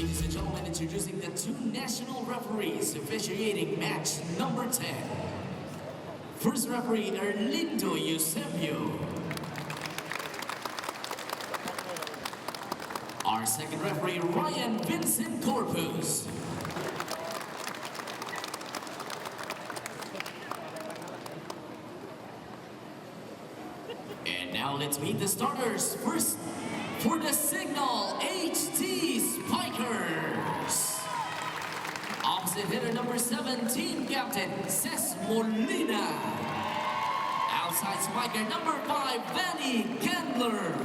Ladies and gentlemen, introducing the two national referees officiating match number 10. First referee, Erlindo Eusebio. Our second referee, Ryan Vincent Corpus. And now let's meet the starters. First, for the Cignal HD Spikers. Opposite hitter number 7, team captain, Ces Molina. Outside spiker number 5, Vanny Candler.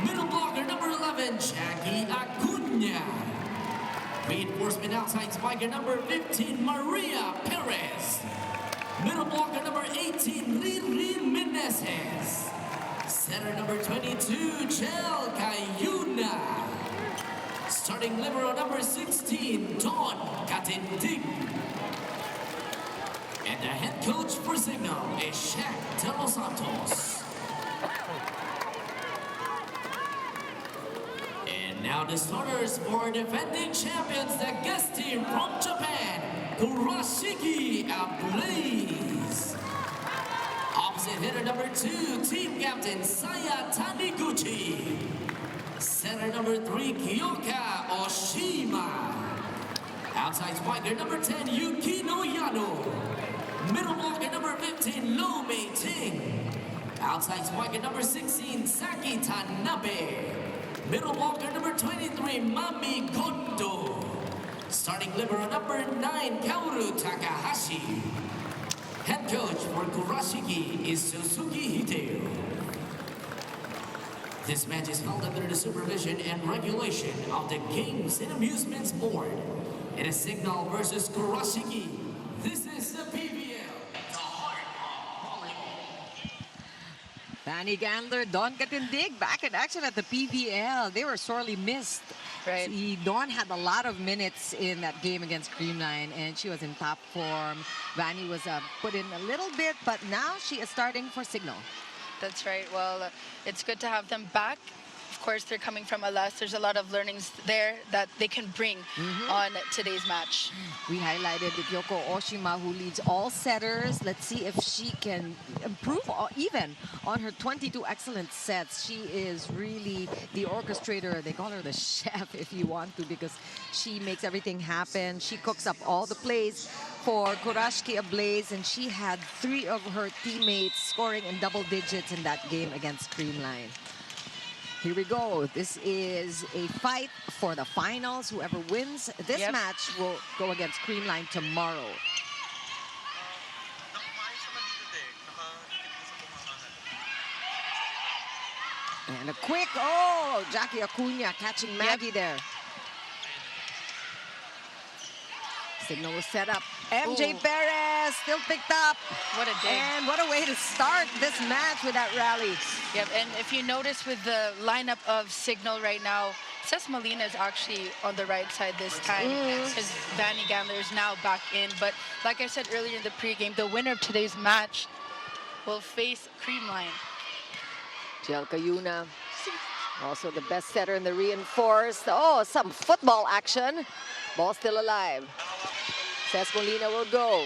Middle blocker number 11, Jackie Acuna. Reinforcement outside spiker number 15, Maria Perez. Middle blocker number 18, Lili Menezes. Center number 22, Chel Cayuna. Starting libero number 16, Don Katindig. And the head coach for Cignal is Shaq De Los Santos. And now the starters for defending champions, the guest team from Japan, Kurashiki Ablaze. Opposite hitter number 2, team captain Saya Taniguchi. Center number 3, Kyoka Oshima. Outside spiker number 10, Yukino Yano. Middle blocker number 15, Lo Mei Ting. Outside spiker number 16, Saki Tanabe. Middle blocker number 23, Mami Goto. Starting libero number 9, Kaoru Takahashi. Head coach for Kurashiki is Suzuki Hideo. This match is held under the supervision and regulation of the Games and Amusements Board. It is Cignal versus Kurashiki. This is the PVL, the heart of volleyball. Vanny Candler, Don Katindig back in action at the PVL. They were sorely missed. Right. Dawn had a lot of minutes in that game against Creamline, and she was in top form. Vanny was put in a little bit, but now she is starting for Cignal. That's right. Well, it's good to have them back. Of course, they're coming from Alas. There's a lot of learnings there that they can bring on today's match. We highlighted Kyoko Oshima, who leads all setters. Let's see if she can improve even on her 22 excellent sets. She is really the orchestrator. They call her the chef if you want to, because she makes everything happen. She cooks up all the plays for Kurashiki Ablaze, and she had 3 of her teammates scoring in double digits in that game against Creamline. Here we go. This is a fight for the finals. Whoever wins this match will go against Creamline tomorrow. And a quick, Jackie Acuna catching Maggie there. Cignal was set up. MJ Perez still picked up. What a day. And what a way to start this match with that rally. Yep, and if you notice with the lineup of Cignal right now, Ces Molina is actually on the right side this time because Vanny Candler is now back in. But like I said earlier in the pregame, the winner of today's match will face Creamline. Chel Cayuna, also the best setter in the reinforced. Oh, some football action. Ball still alive. Ces Molina will go.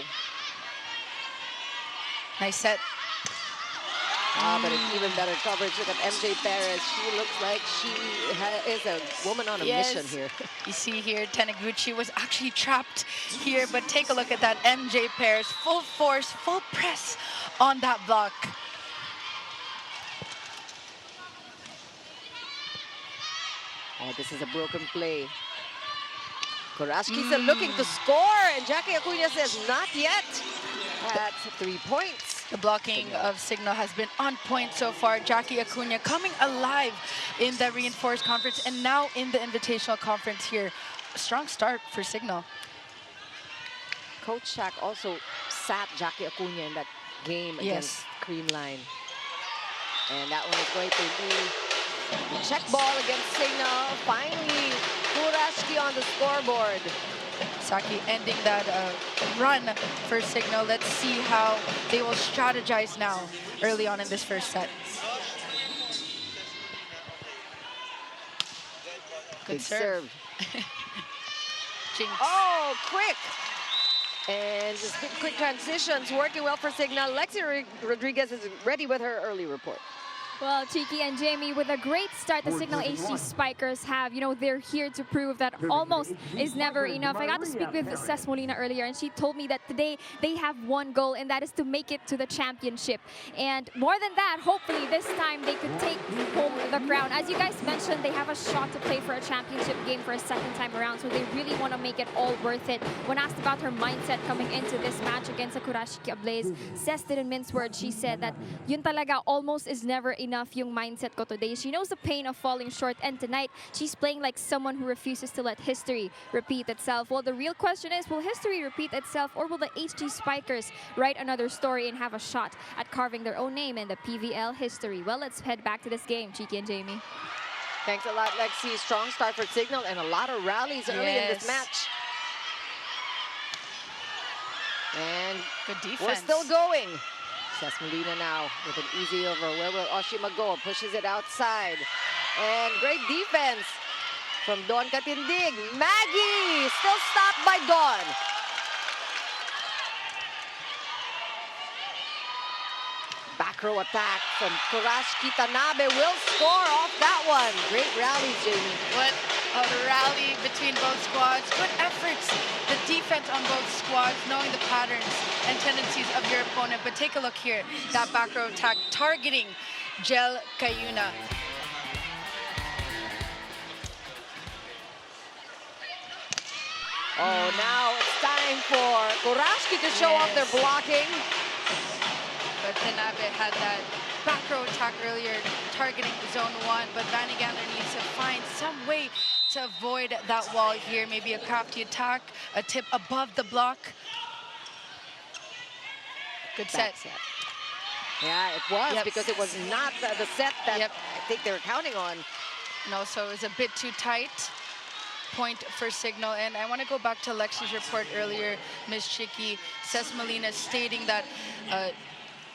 Nice set. But an even better coverage. Look at MJ Perez. She looks like she is a woman on a mission here. You see here, Taniguchi was actually trapped here, but take a look at that. MJ Perez, full force, full press on that block. Oh, this is a broken play. Kurashiki looking to score, and Jackie Acuna says, not yet. That's 3 points. The blocking of Cignal has been on point so far. Jackie Acuna coming alive in the reinforced conference and now in the invitational conference here. A strong start for Cignal. Coach Shaq also sat Jackie Acuna in that game against Creamline. And that one is going to be a check ball against Cignal. Finally, Kurashiki on the scoreboard. Saki ending that run for Cignal. Let's see how they will strategize now early on in this first set. Good serve. Jinx. Oh, quick! And just quick transitions, working well for Cignal. Lexi Rodriguez is ready with her early report. Well, Chiki and Jamie, with a great start the Cignal HD Spikers have, they're here to prove that almost is never enough. I got to speak with Cess Molina earlier, and she told me that today they have one goal, and that is to make it to the championship. And more than that, hopefully this time they could take home the crown. As you guys mentioned, they have a shot to play for a championship game for a second time around, so they really want to make it all worth it. When asked about her mindset coming into this match against the Kurashiki Ablaze, Cess didn't mince words. She said that yun talaga almost is never enough yung mindset ko today. She knows the pain of falling short, and tonight she's playing like someone who refuses to let history repeat itself. Well, the real question is, will history repeat itself, or will the HD Spikers write another story and have a shot at carving their own name in the PVL history? Well, let's head back to this game, Chiki and Jamie. Thanks a lot, Lexi. Strong start for Cignal and a lot of rallies early in this match. And good defense. We're still going. Cess Molina now with an easy over. Where will Oshima go? Pushes it outside. And great defense from Dawn Katindig. Maggie still stopped by Dawn. Back row attack from Kurashiki. Tanabe will score off that one. Great rally, Jamie. What a rally between both squads. Good efforts. The defense on both squads, knowing the patterns and tendencies of your opponent. But take a look here. That back row attack targeting Jel Kayuna. Oh, now it's time for Kurashiki to show off their blocking. But Tanabe had that back row attack earlier, targeting zone 1, but Vanny Gandler needs to find some way to avoid that wall here. Maybe a crafty attack, a tip above the block. Good set. Yeah, it was, because it was not the set that I think they were counting on. No, so it was a bit too tight. Point for Cignal. And I want to go back to Lexi's report earlier, Ms. Chiki. Cess Molina stating that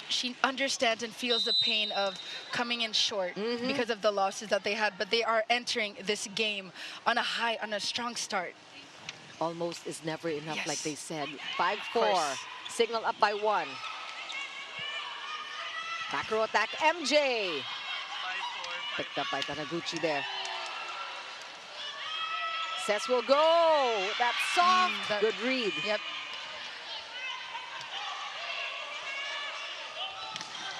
she understands and feels the pain of coming in short because of the losses that they had, but they are entering this game on a high, on a strong start. Almost is never enough, like they said. 5-4. Cignal up by 1. Back row attack, MJ. Picked up by Tanaguchi there. Cess will go. That's soft. Good read. Yep.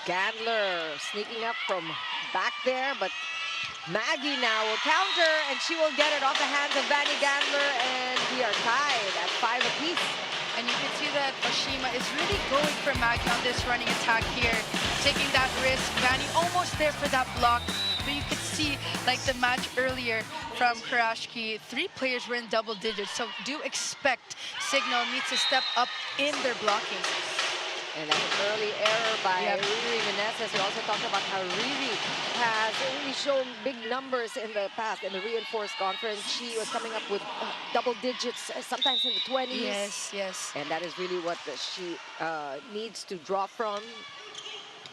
Gandler sneaking up from back there, but Maggie now will counter, and she will get it off the hands of Vanny Gandler, and we are tied at 5 apiece. And you can see that Oshima is really going for Maggie on this running attack here, taking that risk. Vanny almost there for that block, but you could see, like the match earlier from Kurashiki, 3 players were in double digits, so do expect Cignal needs to step up in their blocking. And that's an early error by Riri Jimenez. As we also talked about how Riri has really shown big numbers in the past. In the reinforced conference, she was coming up with double digits, sometimes in the 20s. Yes, yes. And that is really what she needs to draw from.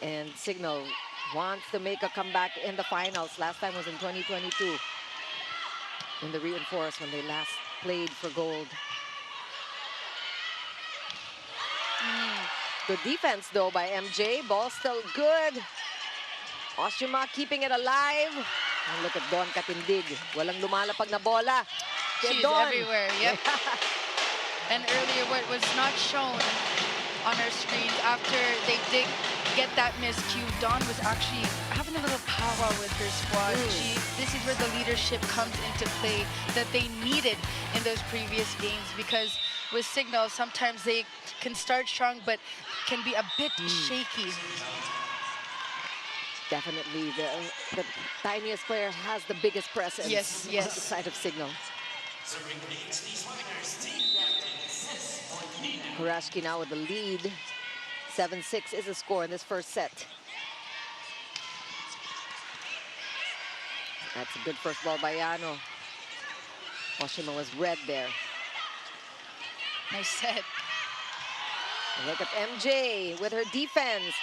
And Cignal wants to make a comeback in the finals. Last time was in 2022 in the reinforced when they last played for gold. Good defense, though, by MJ. Ball still good. Oshima keeping it alive. And look at Dawn Katindig. Walang lumalapag na bola. She's everywhere, yep. And earlier, what was not shown on our screens, after they did get that miscue, Dawn was actually having a little powwow with her squad. This is where the leadership comes into play that they needed in those previous games, because with Cignal, sometimes they can start strong, but can be a bit shaky. Definitely, the tiniest player has the biggest presence on the side of Cignal. Kurashiki now with the lead. 7-6 is the score in this first set. That's a good first ball by Yano. Oshima was red there. Nice set. And look at MJ with her defense.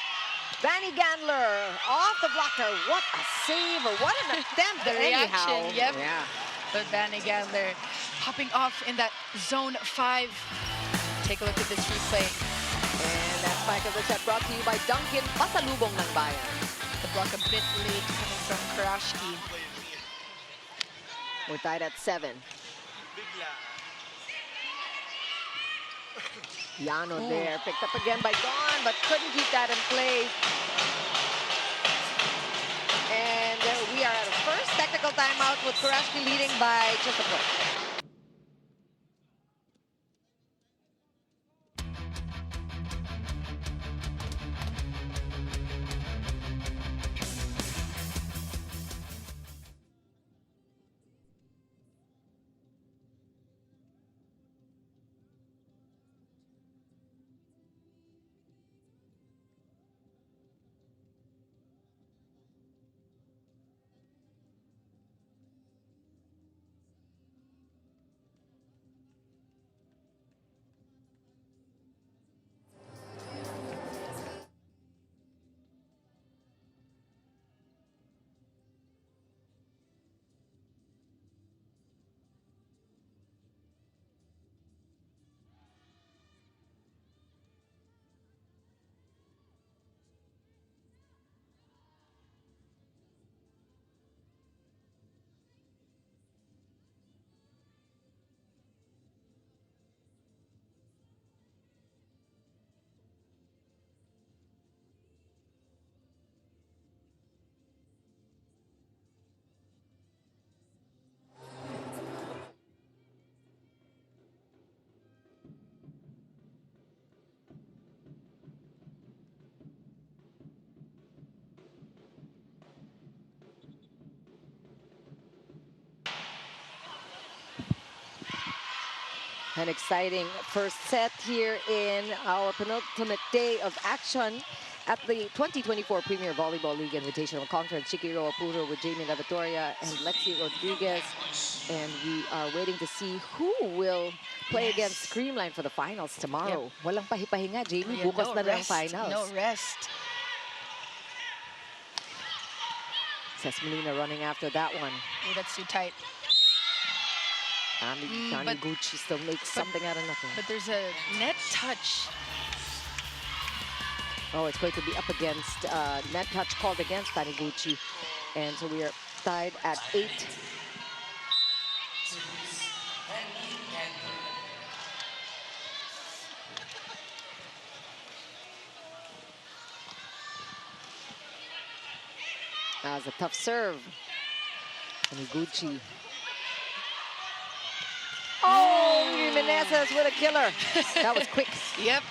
Vanny Gandler off the blocker. What a save, or what an attempt. The reaction, anyhow. yep. Yeah. But Vanny Gandler popping off in that zone 5. Take a look at this replay. And that spike of the set brought to you by Duncan Pasalubong ng Bayan. The block a bit late coming from Kurashiki. We're tied at 7. Yano there, picked up again by Dawn, but couldn't keep that in place. And we are at a first technical timeout with Kurashiki leading by just a point. An exciting first set here in our penultimate day of action at the 2024 Premier Volleyball League Invitational Conference. Chikiro Apuro with Jamie Lavatoria and Lexi Rodriguez. And we are waiting to see who will play against Creamline for the finals tomorrow. Walang pahipahinga, Jamie. Bukas na lang finals. No rest. Sesmelina running after that one. Oh, that's too tight. Taniguchi still makes something out of nothing. But there's a net touch. Oh, it's going to be up against net touch called against Taniguchi. And so we are tied at 8. That was a tough serve. Taniguchi. Oh, Jimenez with a killer. That was quick. Yep.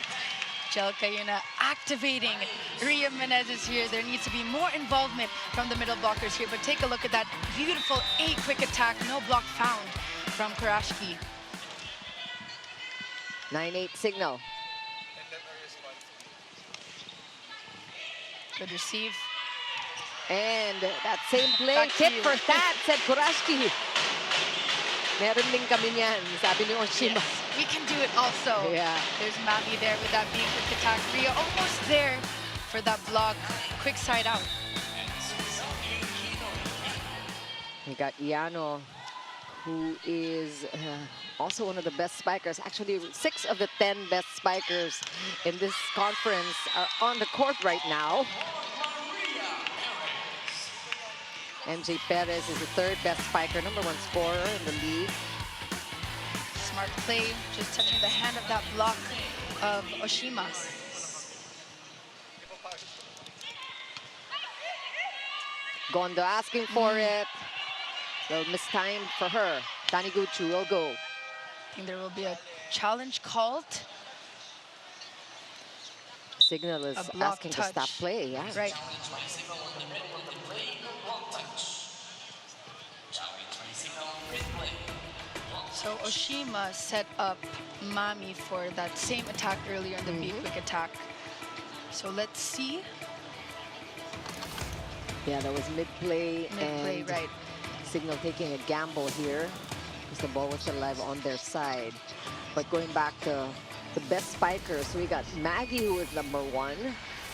Jelka Yuna activating Ria Menezes here. There needs to be more involvement from the middle blockers here. But take a look at that beautiful 8 quick attack. No block found from Kurashiki. 9-8 Cignal. Good receive. And that same play, hit for that, said Kurashiki. Meron din kami niyan, sabi ni Oshima. Yes, we can do it also. Yeah. There's Mami there with that being quick attack. Ria almost there for that block. Quick side out. We got Iano, who is also one of the best spikers. Actually, 6 of the 10 best spikers in this conference are on the court right now. MJ Perez is the 3rd best spiker, #1 scorer in the league. Smart play, just touching the hand of that block of Oshima. Gondo asking for it. Little mistimed for her. Taniguchi will go. I think there will be a challenge called. Cignal is asking to stop play, yeah. Right. So Oshima set up Mami for that same attack earlier in the big quick attack. So let's see. Yeah, that was mid-play. Mid-play, right. Cignal taking a gamble here because the ball was alive on their side. But going back to the best spikers, we got Maggie, who is #1,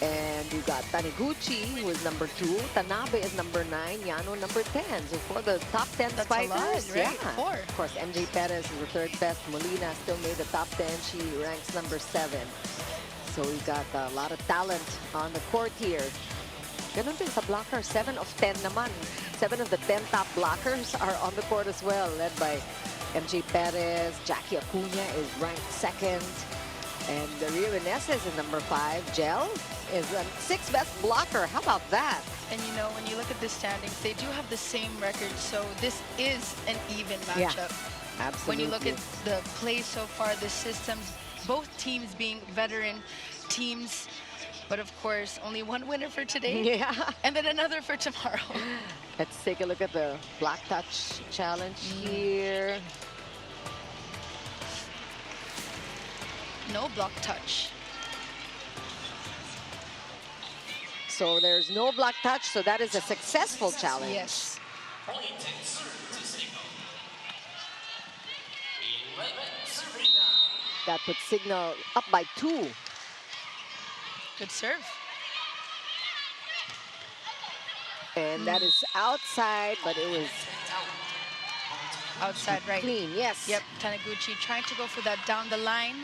And you got Taniguchi, who is number 2. Tanabe is number 9. Yano, number 10. So for the top 10 That's spikers, a lot, right? yeah. 4. Of course, MJ Perez is the 3rd best. Molina still made the top 10. She ranks number 7. So we got a lot of talent on the court here. Ganun din sa blocker, 7 of 10 naman. 7 of the 10 top blockers are on the court as well, led by MJ Perez. Jackie Acuna is ranked 2nd. And the Rio Reneses is number 5. Gel is the 6th best blocker. How about that? And you know, when you look at the standings, they do have the same record, so this is an even Yeah, matchup. absolutely. When you look at the play so far, the systems, both teams being veteran teams, but of course, only one winner for today. Yeah. And then another for tomorrow. Let's take a look at the block touch challenge here. No block touch. So there's no block touch, so that is a successful challenge. Yes. That puts Cignal up by 2. Good serve. And that is outside, but it was Outside right. clean, yes. Yep, Taniguchi trying to go for that down the line.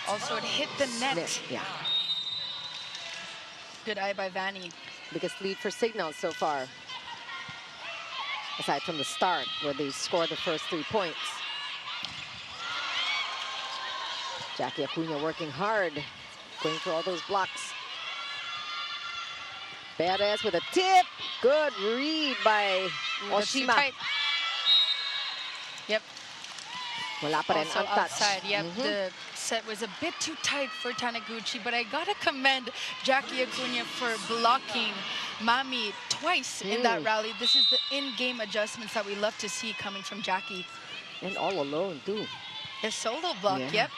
Also, it hit the net. Yeah, Good eye by Vanny. biggest lead for Cignal so far. Aside from the start, where they scored the first 3 points. Jackie Acuna working hard, going for all those blocks. Perez with a tip. Good read by That's too Oshima. tight. Yep. Wala pa rin, Also untouched. outside. Yep, the set was a bit too tight for Taniguchi, but I gotta commend Jackie Acuna for blocking Mami twice in that rally. This is the in-game adjustments that we love to see coming from Jackie. And all alone, too. A solo block, Yeah. yep.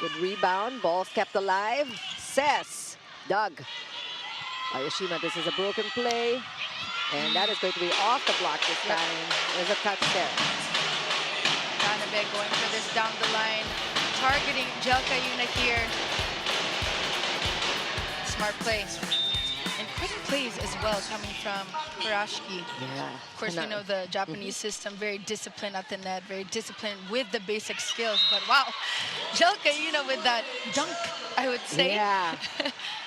Good rebound, ball's kept alive. Says, Doug. By Oshima, this is a broken play. And that is going to be off the block this time. There's a touch there. Tanabe going for this down the line. Targeting Jelka Yuna here. Smart play. And quick plays as well coming from Kurashiki. Yeah. Of course, we know the Japanese system, very disciplined at the net, very disciplined with the basic skills. But wow, Jelka Yuna with that dunk, I would say. Yeah.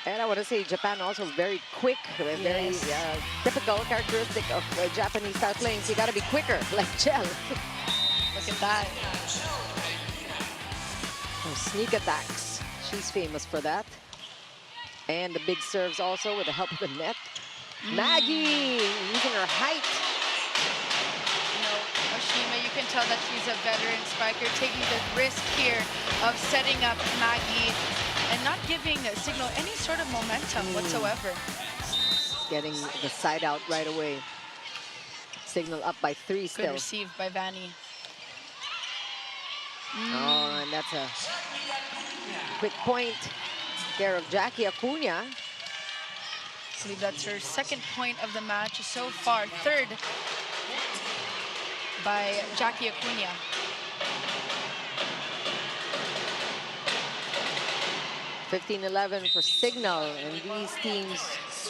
And I want to say Japan also very quick, very typical characteristic of Japanese style playing. So you got to be quicker, like Gel. Look at that. Oh, sneak attacks. She's famous for that. And the big serves also with the help of the net. Maggie using her height. You know, Oshima, you can tell that she's a veteran spiker, taking the risk here of setting up Maggie and not giving Cignal any sort of momentum whatsoever. Getting the side out right away. Cignal up by 3 Good still. received by Vanny. Oh, and that's a quick point care of Jackie Acuna. I believe that's her 2nd point of the match so far. 3rd by Jackie Acuna. (15-11) for Cignal, and these teams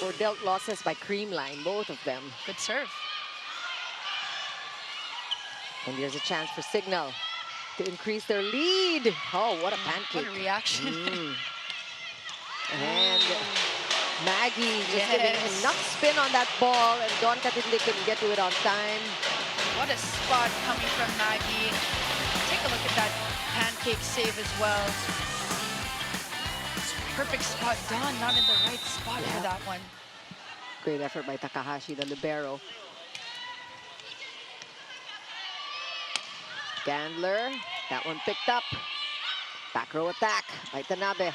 were dealt losses by Creamline, both of them. Good serve. And here's a chance for Cignal to increase their lead. Oh, what a pancake. What a reaction. And Maggie just giving enough spin on that ball, and Don Katindi couldn't get to it on time. What a spot coming from Maggie. Take a look at that pancake save as well. Perfect spot. Don not in the right spot for that one. Great effort by Takahashi, the libero. Gandler, that one picked up. Back row attack by Tanabe.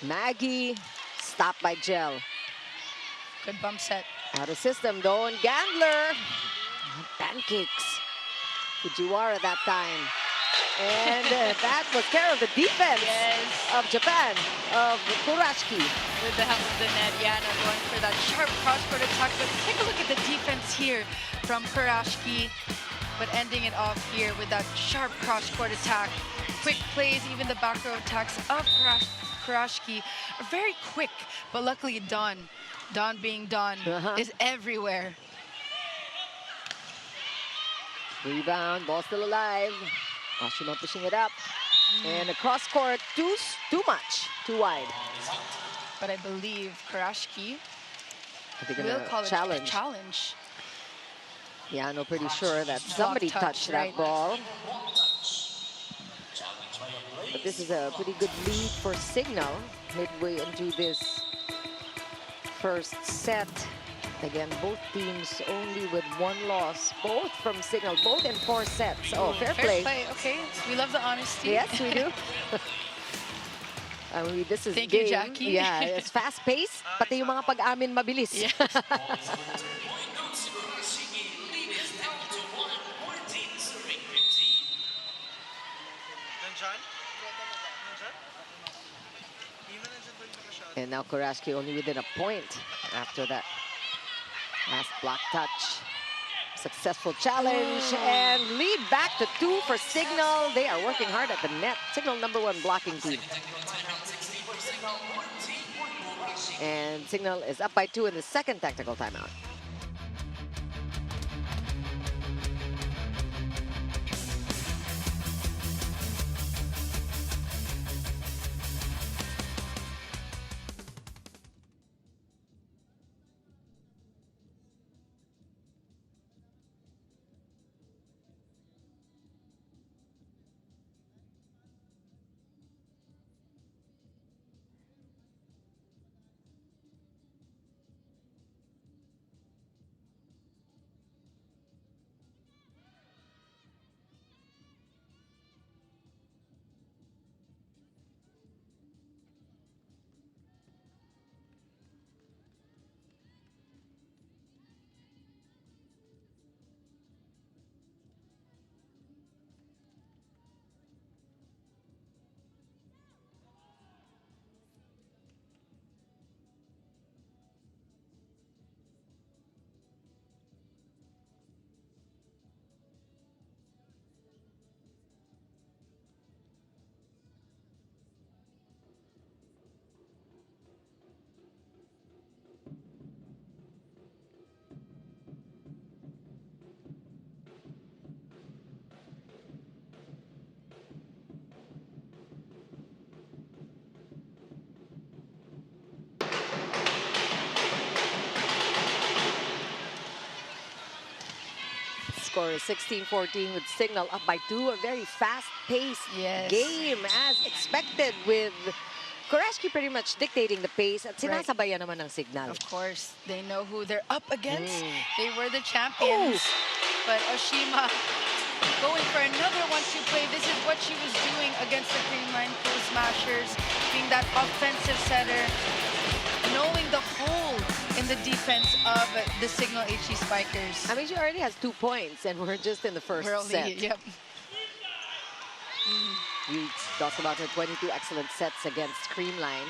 Maggie, stopped by Gel. Good bump set. Out of system though, and Gandler. Pancakes. Fujiwara that time. And that was care of the defense of Japan, of Kurashiki. With the help of the net, Yana going for that sharp cross-court attack. But take a look at the defense here from Kurashiki. but ending it off here with that sharp cross-court attack. Quick plays, even the back row attacks of Kurashiki are very quick, but luckily Don being Don, is everywhere. Rebound, ball still alive. Oshima pushing it up. And across court, too much, too wide. But I believe Kurashiki They're will gonna call it a challenge. Yeah, I'm pretty sure that somebody touched that ball. But this is a pretty good lead for Cignal midway into this first set. Again, both teams only with one loss, both from Cignal, both in 4 sets. Oh, fair play. Okay, we love the honesty. Yes, we do. This is Thank game. you, Jackie. Yeah, it's fast-paced, pati yung mga pag-amin mabilis. Yes. And now Kurashiki only within a point after that last block touch. Successful challenge and lead back to 2 for Cignal. They are working hard at the net. Cignal #1 blocking team. And Cignal is up by 2 in the second tactical timeout. Score is 16-14 with Cignal up by 2. A very fast-paced game as expected, with Kurashiki pretty much dictating the pace at sinasabayan naman ng Cignal. Of course, they know who they're up against. They were the champions. But Oshima going for another 1-2 play. This is what she was doing against the Creamline Pool Smashers, being that offensive setter, knowing the hole in the defense of the Cignal HD Spikers. I mean, she already has 2 points, and we're just in the first set. Yep. We talked about her 22 excellent sets against Creamline,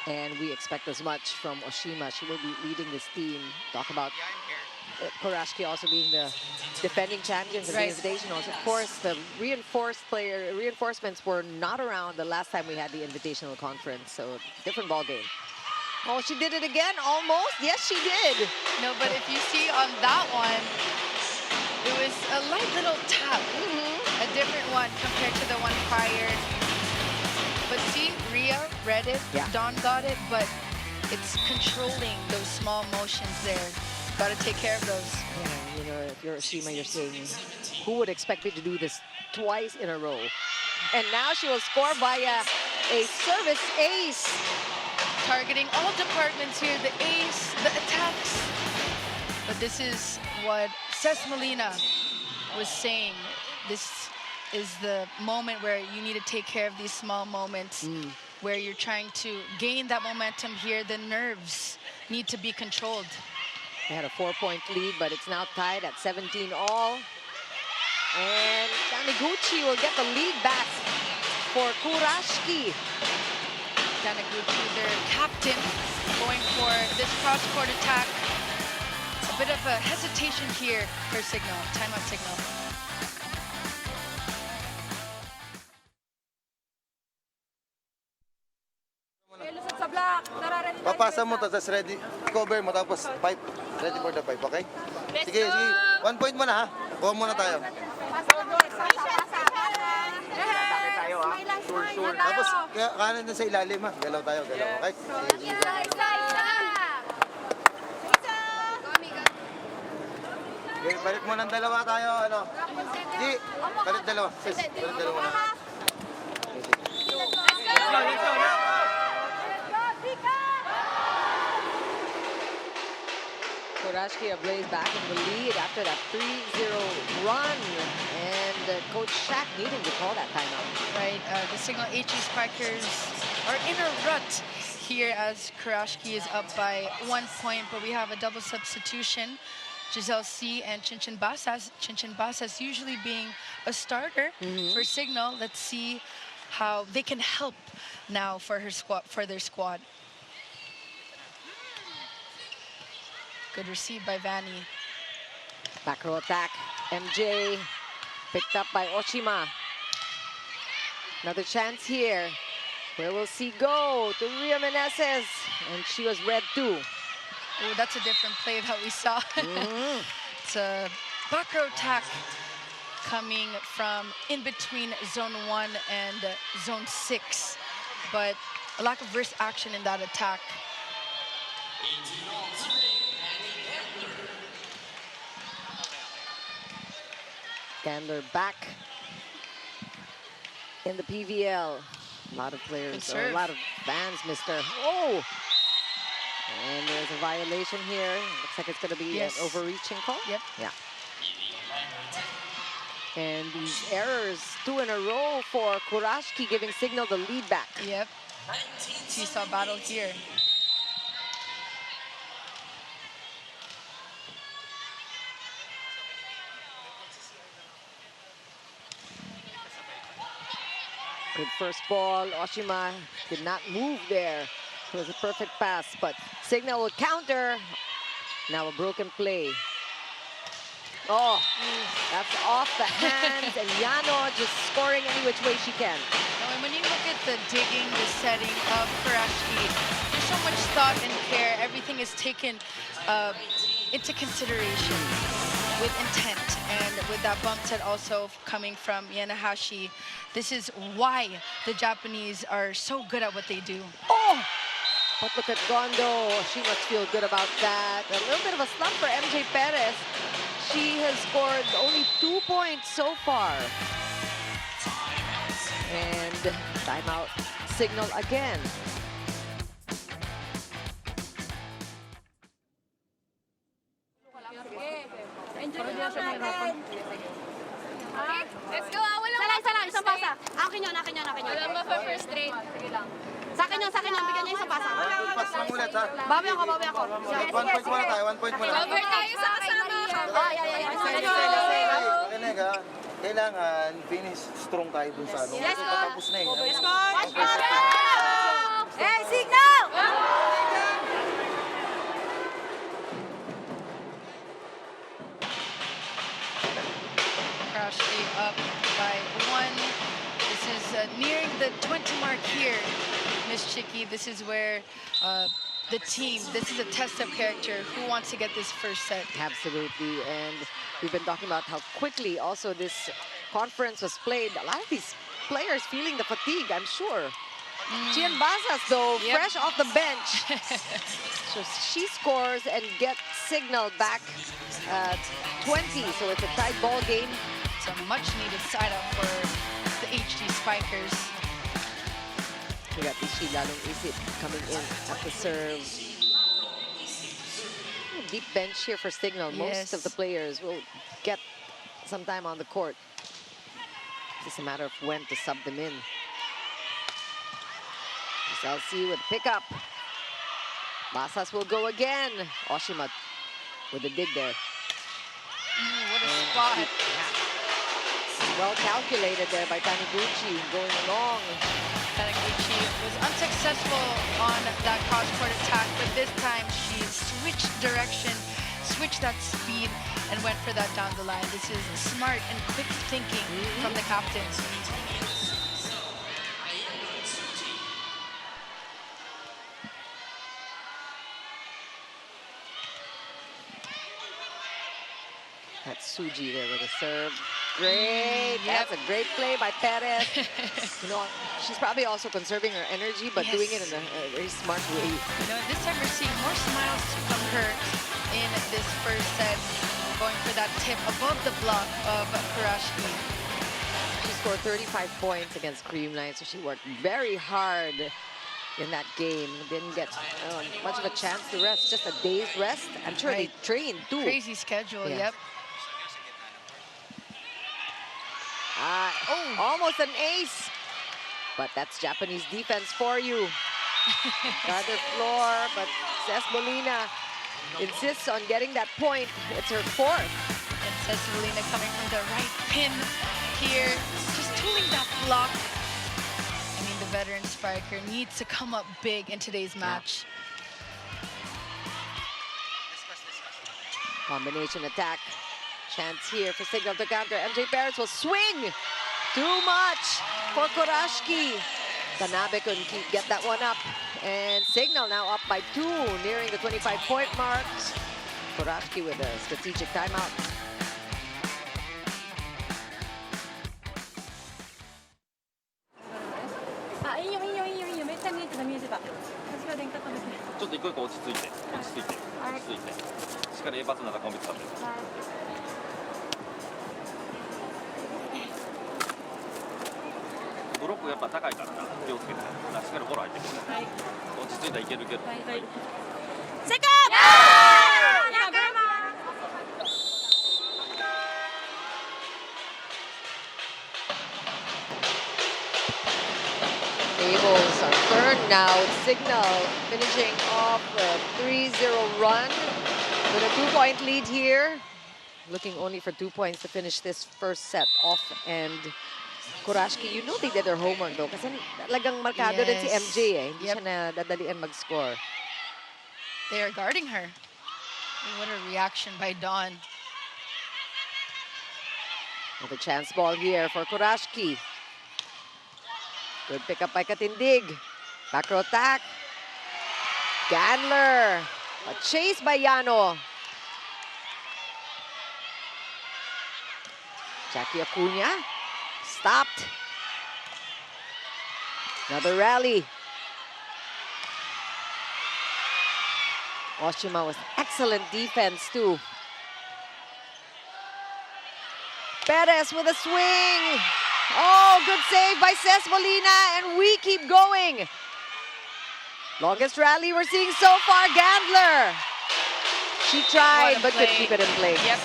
and we expect as much from Oshima. She will be leading this team. Talk about Kurashiki also being the defending champions of the Invitationals. Of course, the reinforcements were not around the last time we had the Invitational conference, so different ball game. Oh, she did it again, almost. Yes, she did. No, but if you see on that one, it was a light little tap. A different one compared to the one prior. But see, Rhea read it, Dawn got it, but it's controlling those small motions there. Got to take care of those. Yeah, you know, if you're Oshima, you're saying, who would expect me to do this twice in a row? And now she will score via a service ace. Targeting all departments here, the ace, the attacks. But this is what Cesc Molina was saying. This is the moment where you need to take care of these small moments where you're trying to gain that momentum here. The nerves need to be controlled. They had a 4-point lead, but it's now tied at 17 all. And Taniguchi will get the lead back for Kurashiki. Taniguchi, their captain, going for this cross-court attack. A bit of a hesitation here for Cignal. Timeout Cignal. Basa mo, tapos ready, cover mo, tapos pipe. Ready for the pipe, okay? Sige, sige. 1 point mo na, ha? Kuha muna tayo. Tapos, kanan na sa ilalim, ha? Galaw tayo, galaw, okay? Sige, sige. Okay, balik mo ng dalawa tayo, ano? Sige, balik dalawa. Sis, balik dalawa na. Kurashiki Ablaze back in the lead after that 3-0 run. And Coach Shaq needing to call that timeout. Right, the Cignal HD Spikers are in a rut here as Kurashiki is up by 1 point, but we have a double substitution. Giselle C and Chinchin Basas. Chinchin Basas usually being a starter for Cignal. Let's see how they can help now for her squad, for their squad. Good receive by Vanny. Back row attack. MJ picked up by Oshima. Another chance here. Where will C go? To Ria Meneses. And she was red too. Oh, that's a different play that we saw. It's a back row attack coming from in between zone 1 and zone 6. But a lack of wrist action in that attack. Gandler back in the PVL. A lot of players, or a lot of fans, Mr. Oh! And there's a violation here. Looks like it's going to be an overreaching call. Yep. Yeah. And these errors, 2 in a row for Kurashiki, giving Cignal the lead back. Yep. Seesaw battle here. Good first ball. Oshima did not move there. It was a perfect pass, but Cignal will counter. Now a broken play. Oh, that's off the hands, and Yano just scoring any which way she can. And when you look at the digging, the setting of Kurashiki, there's so much thought and care. Everything is taken into consideration with intent, and with that bump set also coming from Yanahashi. This is why the Japanese are so good at what they do. Oh! But look at Gondo. She must feel good about that. A little bit of a slump for MJ Perez. She has scored only 2 points so far. And timeout Cignal again. Let's go. Isa lang. Isang pasa. Akin yun. Alam mo for first trade. Sige lang. Sa akin yun. Bigyan niya isang pasa. Pass lang ulit, ha? Bawi ako. 1 point muna tayo, 1 point muna. Cover tayo sa kasama. Kinig, ha? Kailangan finish strong tayo dun sa ano. Yes, Kasi patapos na eh. Watch go! Hey, Cignal! Kurashiki up by 1. This is nearing the 20 mark here, Miss Chicky. This is where the team, this is a test of character. Who wants to get this first set? Absolutely, and we've been talking about how quickly also this conference was played. A lot of these players feeling the fatigue, I'm sure. Chien Basas, though, fresh off the bench. So she scores and gets Cignal back at 20, so it's a tight ball game. It's a much-needed side-up for the HD Spikers. We got Ishi Lalong Isip coming in at the serve. Deep bench here for Cignal. Most of the players will get some time on the court. It's just a matter of when to sub them in. SLC with pickup. Basas will go again. Oshima with a dig there. What a spot. Well calculated there by Taniguchi going along. Taniguchi was unsuccessful on that cross-court attack, but this time she switched direction, switched that speed, and went for that down the line. This is smart and quick thinking from the captain. That's Suji there with a serve. Great. That's a great play by Perez. You know, she's probably also conserving her energy, but doing it in a very smart way. You know, this time we're seeing more smiles from her in this first set, going for that tip above the block of Kurashiki. She scored 35 points against Creamline, so she worked very hard in that game. Didn't get much of a chance to rest, just a day's rest. I'm sure they trained too. Crazy schedule, yep. Almost an ace. But that's Japanese defense for you. Got her floor, but Cés Molina insists on getting that point. It's her fourth. And Cés Molina coming from the right pin here, just tooling that block. I mean, the veteran spiker needs to come up big in today's match. Combination attack. Chance here for Cignal to counter. MJ Perez will swing. Too much for Kurashiki. Tanabe couldn't get that one up. And Cignal now up by 2, nearing the 25-point mark. Kurashiki with a strategic timeout. Tables are turned now. Cignal finishing off a 3-0 run with a 2-point lead here. Looking only for 2 points to finish this first set off. And Kurashiki, you know they did their homework though. Kasi talagang markado din si MJ eh. Hindi siya nadadalian mag-score. They are guarding her. And what a reaction by Dawn. With a chance ball here for Kurashiki. Good pickup by Katindig. Back row attack. Gandler. A chase by Yano. Jackie Acuna. Stopped. Another rally. Oshima was excellent defense too. Perez with a swing. Oh, good save by Cés Molina, and we keep going. Longest rally we're seeing so far, Gandler. She tried, but couldn't keep it in place. Yep.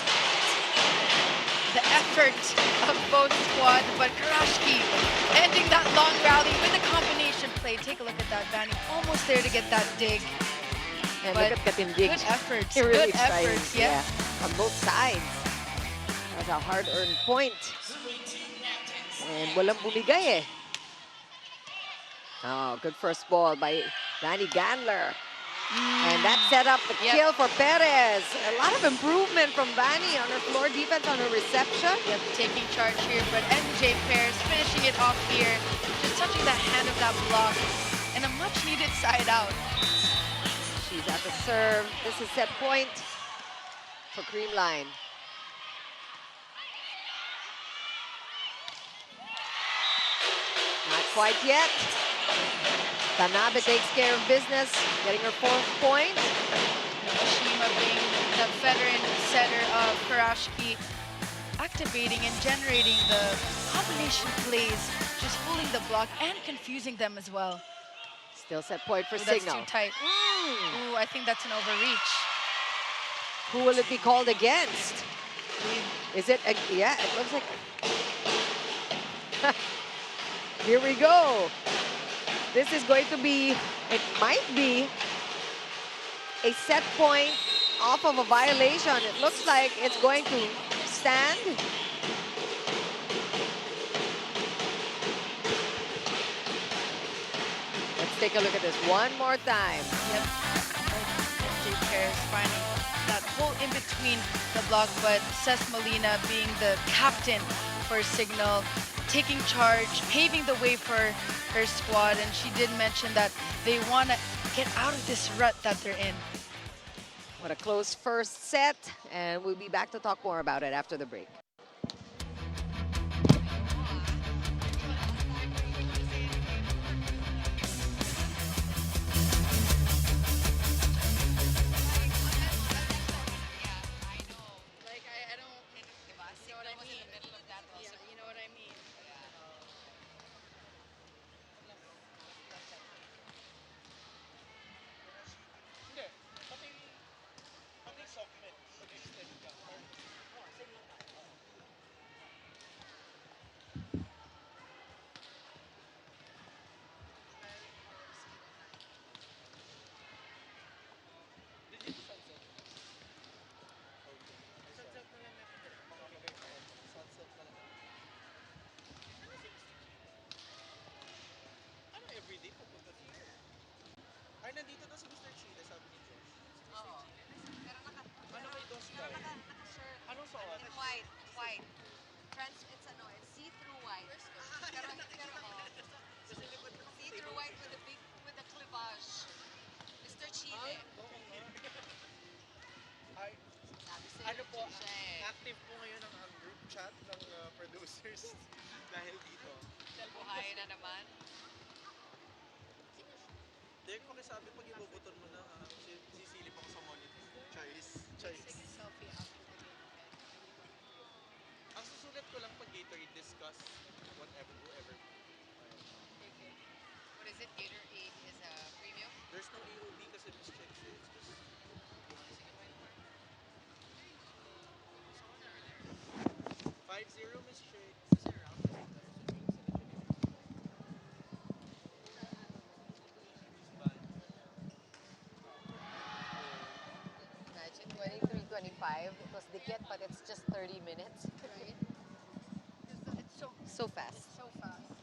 The effort of both squads, but Kurashiki ending that long rally with a combination play. Take a look at that, Vanny. Almost there to get that dig. And but look at Katindig. good efforts. Really good efforts, yeah. On both sides. That's a hard-earned point. And walang bumigay eh. Oh, good first ball by Danny Gandler. And that set up the kill for Perez. A lot of improvement from Vanny on her floor defense, on her reception. Yep, taking charge here, but MJ Perez finishing it off here. Just touching the hand of that block. And a much-needed side out. She's at the serve. This is set point for Creamline. Not quite yet. Tanabe takes care of business, getting her 4th point. Oshima being the veteran setter of Kurashiki, activating and generating the combination plays, just fooling the block and confusing them as well. Still set point for Ooh, Cignal. that's too tight. Ooh, I think that's an overreach. Who will it be called against? Is it, yeah, it looks like. Here we go. This is going to be, it might be a set point off of a violation. It looks like it's going to stand. Let's take a look at this one more time. Yep. MJ Perez finding that hole in between the block, but Cés Molina being the captain for Cignal, taking charge, paving the way for her squad, and she did mention that they want to get out of this rut that they're in. What a close first set, and we'll be back to talk more about it after the break. Ay, nandito daw si Mr. Chile, sabi ni Josh. Oo. Ano kay Dos daw? Anong suot? White. It's see-through white. See-through white with a cleavage. Mr. Chile. Ay, ano po, active po ngayon ang group chat ng producers dahil dito. Buhay na naman. Derek, pakisabi pag ibubuton mo na sisilip ako sa monitor. Choice. Selfie after the game. Ang susulat ko lang pag Gatorade discuss whoever. What is it? Gatorade is a premium? There's no AOB kasi Miss Chicks. It's just 5-0 Miss Chicks. Imagine 23-25. It was dikit, but it's just 30 minutes. Right? It's So fast. so fast.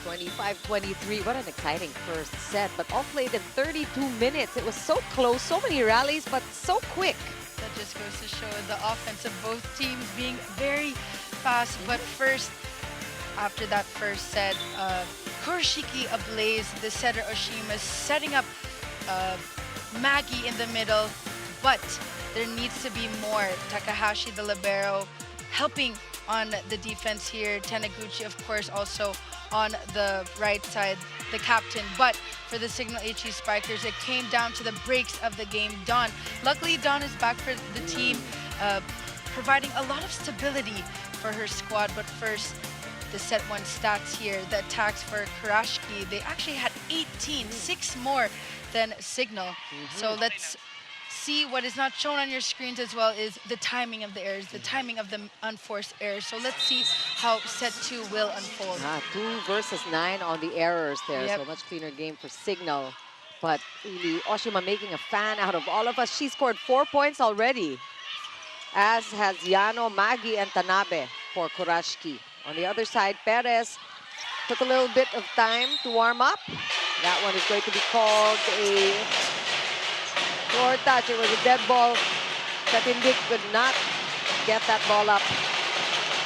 (25-23). What an exciting first set, but all played in 32 minutes. It was so close, so many rallies, but so quick. That just goes to show the offense of both teams being very fast. But first, after that first set, Kurashiki Ablaze, the setter Oshima, setting up Maggie in the middle. But there needs to be more. Takahashi, the libero, helping on the defense here. Taniguchi, of course, also on the right side, the captain. But for the Cignal HD Spikers, it came down to the breaks of the game. Dawn, luckily Dawn is back for the team, providing a lot of stability for her squad. But first, the set one stats here, the attacks for Kurashiki, they actually had 18, 6 more than Cignal. So let's see what is not shown on your screens as well is the timing of the errors, the timing of the unforced errors. So let's see how set 2 will unfold. 2 versus 9 on the errors there. Yep. So much cleaner game for Cignal. But really, Oshima making a fan out of all of us. She scored 4 points already, as has Yano, Maggie, and Tanabe for Kurashiki. On the other side, Perez took a little bit of time to warm up. That one is going to be called a short touch. It was a dead ball. Katindik could not get that ball up.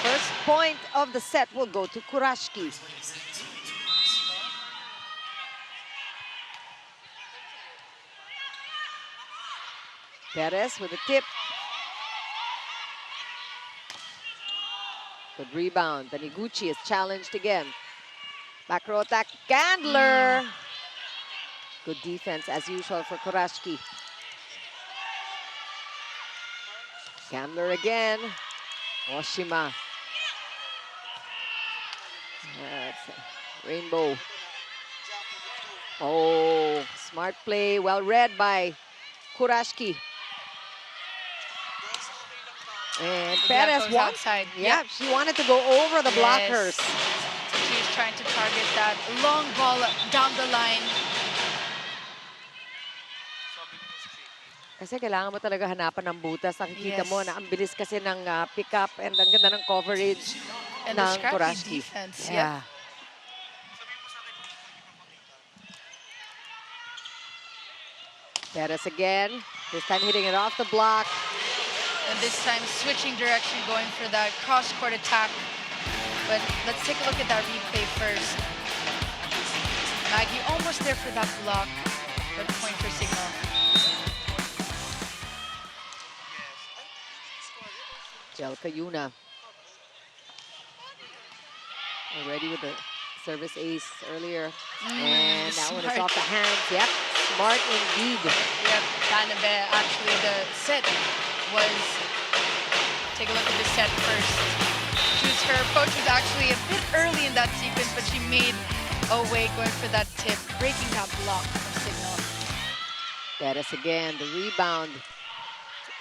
First point of the set will go to Kurashiki. Perez with a tip. Good rebound. Taniguchi is challenged again. Back row attack. Candler. Good defense as usual for Kurashiki. Candler again. Oshima. Rainbow. Oh, smart play. Well read by Kurashiki. And Perez goes outside. Yeah, she wanted to go over the blockers. She's trying to target that long ball down the line. Kasi kailangan mo talaga hanapan ng butas. Nakikita Yes. mo na ang bilis kasi ng pick-up and ang ganda ng coverage And the ng scrappy Kurashiki. defense. Yeah. Perez again. This time hitting it off the block. And this time switching direction, going for that cross-court attack. But let's take a look at that replay first. Maggie almost there for that block, but point for Cignal. Jelka Yuna. Already with the service ace earlier. And that one is smart. off the hands. Yep, smart indeed. Yep, Tanabe, actually the set was, take a look at the set first. Her approach was actually a bit early in that sequence, but she made a way going for that tip, breaking that block from Cignal. Perez again, the rebound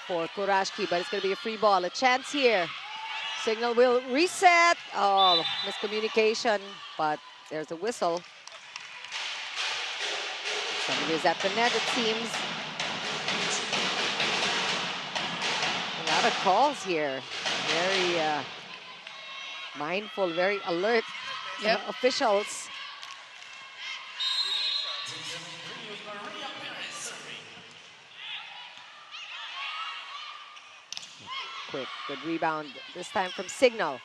for Kurashiki, but it's going to be a free ball. A chance here. Cignal will reset. Oh, miscommunication, but there's a whistle. Somebody is at the net, it seems. A lot of calls here. Very mindful, very alert officials. Quick, good rebound, this time from Cignal.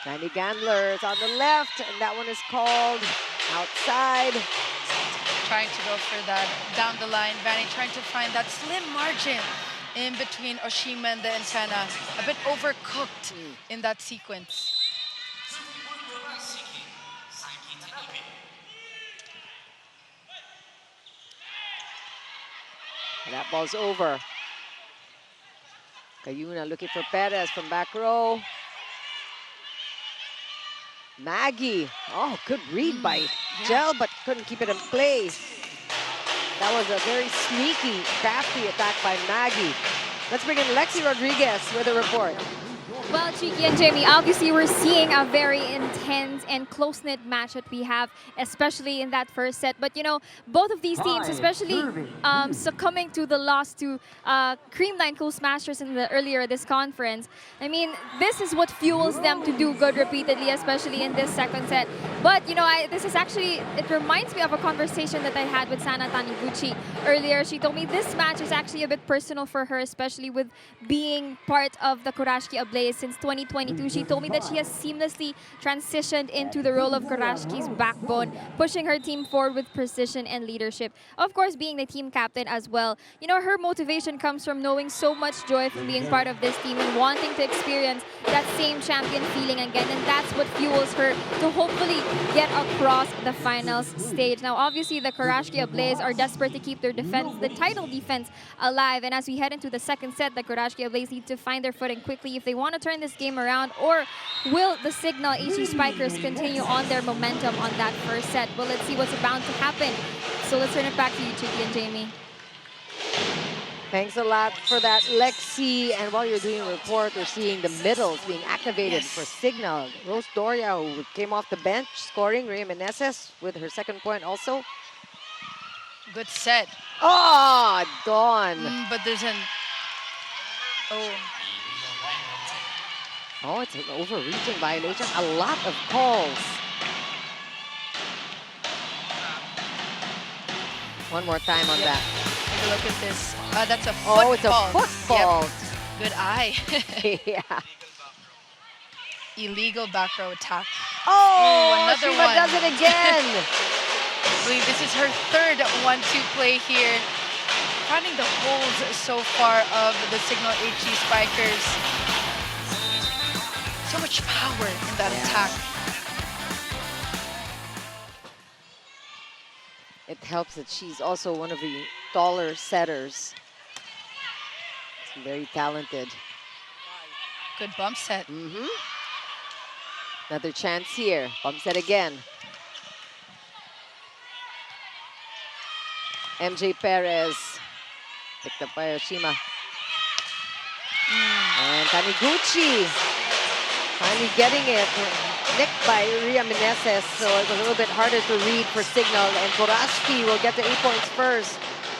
Vanny Gandler is on the left, and that one is called outside. Trying to go for that down the line. Vanny trying to find that slim margin in between Oshima and the antenna. A bit overcooked in that sequence. That ball's over. Kayuna looking for Perez from back row. Maggie. Oh, good read by Gel, but couldn't keep it in play. That was a very sneaky, crafty attack by Maggie. Let's bring in Lexi Rodriguez with a report. Well, Chiki and Jamie, obviously we're seeing a very intense and close-knit match that we have, especially in that first set. But, you know, both of these teams, especially succumbing to the loss to Creamline Coast Masters in the earlier this conference, I mean, this is what fuels them to do good repeatedly, especially in this second set. But, you know, this is actually, it reminds me of a conversation that I had with Sana Taniguchi earlier. She told me this match is actually a bit personal for her, especially with being part of the Kurashiki Ablaze since 2022. She told me that she has seamlessly transitioned into the role of Kurashiki's backbone, pushing her team forward with precision and leadership. Of course, being the team captain as well. You know, her motivation comes from knowing so much joy from being part of this team and wanting to experience that same champion feeling again. And that's what fuels her to hopefully get across the finals stage. Now, obviously, the Kurashiki Ablaze are desperate to keep their defense, the title defense, alive. And as we head into the second set, the Kurashiki Ablaze need to find their footing quickly if they want to turn this game around, or will the Cignal HD Spikers continue on their momentum on that first set? Well, let's see what's about to happen. So let's turn it back to you, Chiki and Jamie. Thanks a lot for that, Lexi. And while you're doing a report, we're seeing the middles being activated for Cignal. Rose Doria, who came off the bench, scoring. Rhea Meneses with her second point also. Good set. Oh, Dawn. But there's an... Oh, it's an overreaching violation. A lot of calls. One more time on that. Take a look at this. That's a foot Oh, it's fault. a foot fault. Yep. Good eye. Yeah. Illegal back row attack. Oh, another Shima one. does it again. I believe this is her third 1-2 play here. Finding the holes so far of the Cignal HD Spikers. So much power in that attack. It helps that she's also one of the taller setters. She's very talented. Good bump set. Another chance here. Bump set again. MJ Perez. Picked up by Oshima. And Taniguchi finally getting it. Nicked by Rhea Meneses, so it was a little bit harder to read for Cignal. And Kurashiki will get the 8 points first.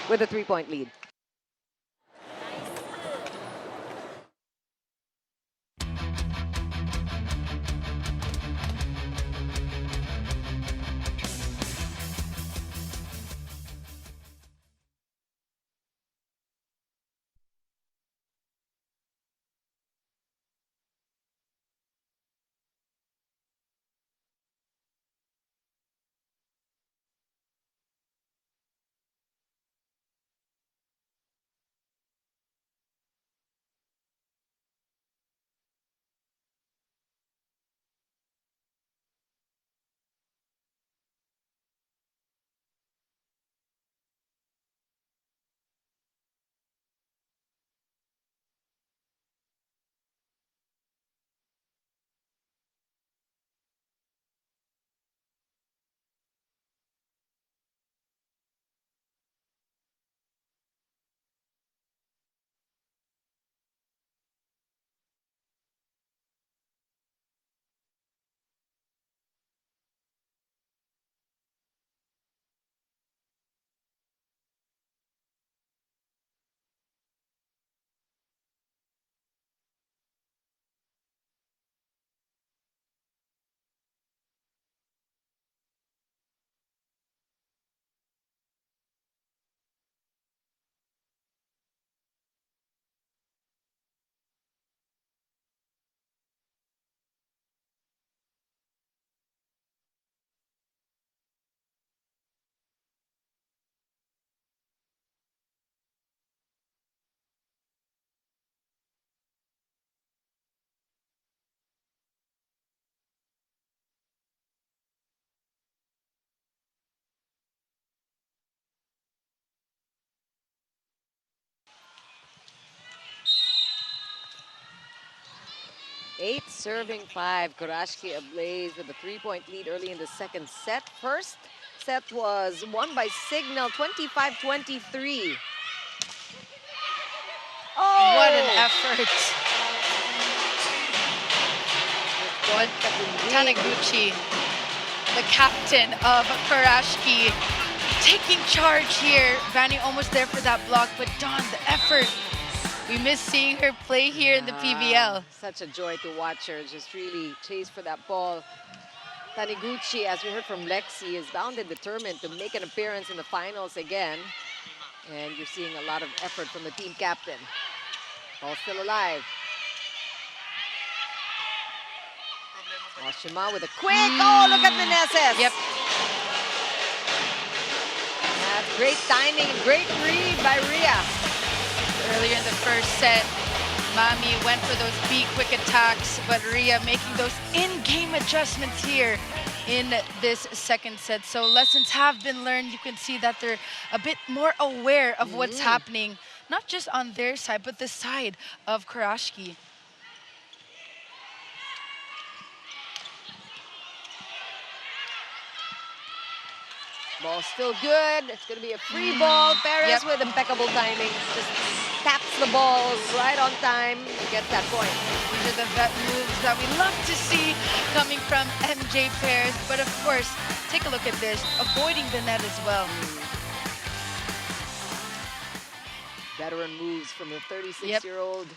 with a 3-point lead. Eight serving 5. Kurashiki Ablaze with a 3-point lead early in the second set. First set was won by Cignal, 25-23. Oh! What an effort. But Taniguchi, the captain of Kurashiki, taking charge here. Vanny almost there for that block, but Dawn, the effort. We miss seeing her play here in the PVL. Such a joy to watch her just really chase for that ball. Taniguchi, as we heard from Lexi, is bound and determined to make an appearance in the finals again. And you're seeing a lot of effort from the team captain. Ball still alive. Oshima with a quick, oh, look at Meneses. Yep. That's great timing, great read by Rhea. Earlier in the first set, Mami went for those quick attacks, but Rhea making those in-game adjustments here in this second set. So lessons have been learned. You can see that they're a bit more aware of what's happening, not just on their side, but the side of Kurashiki. Ball still good. It's going to be a free ball. Perez with impeccable timing. Just taps the balls right on time to get that point. These are the vet moves that we love to see coming from MJ Perez. But of course, take a look at this, avoiding the net as well. Veteran moves from the 36-year-old.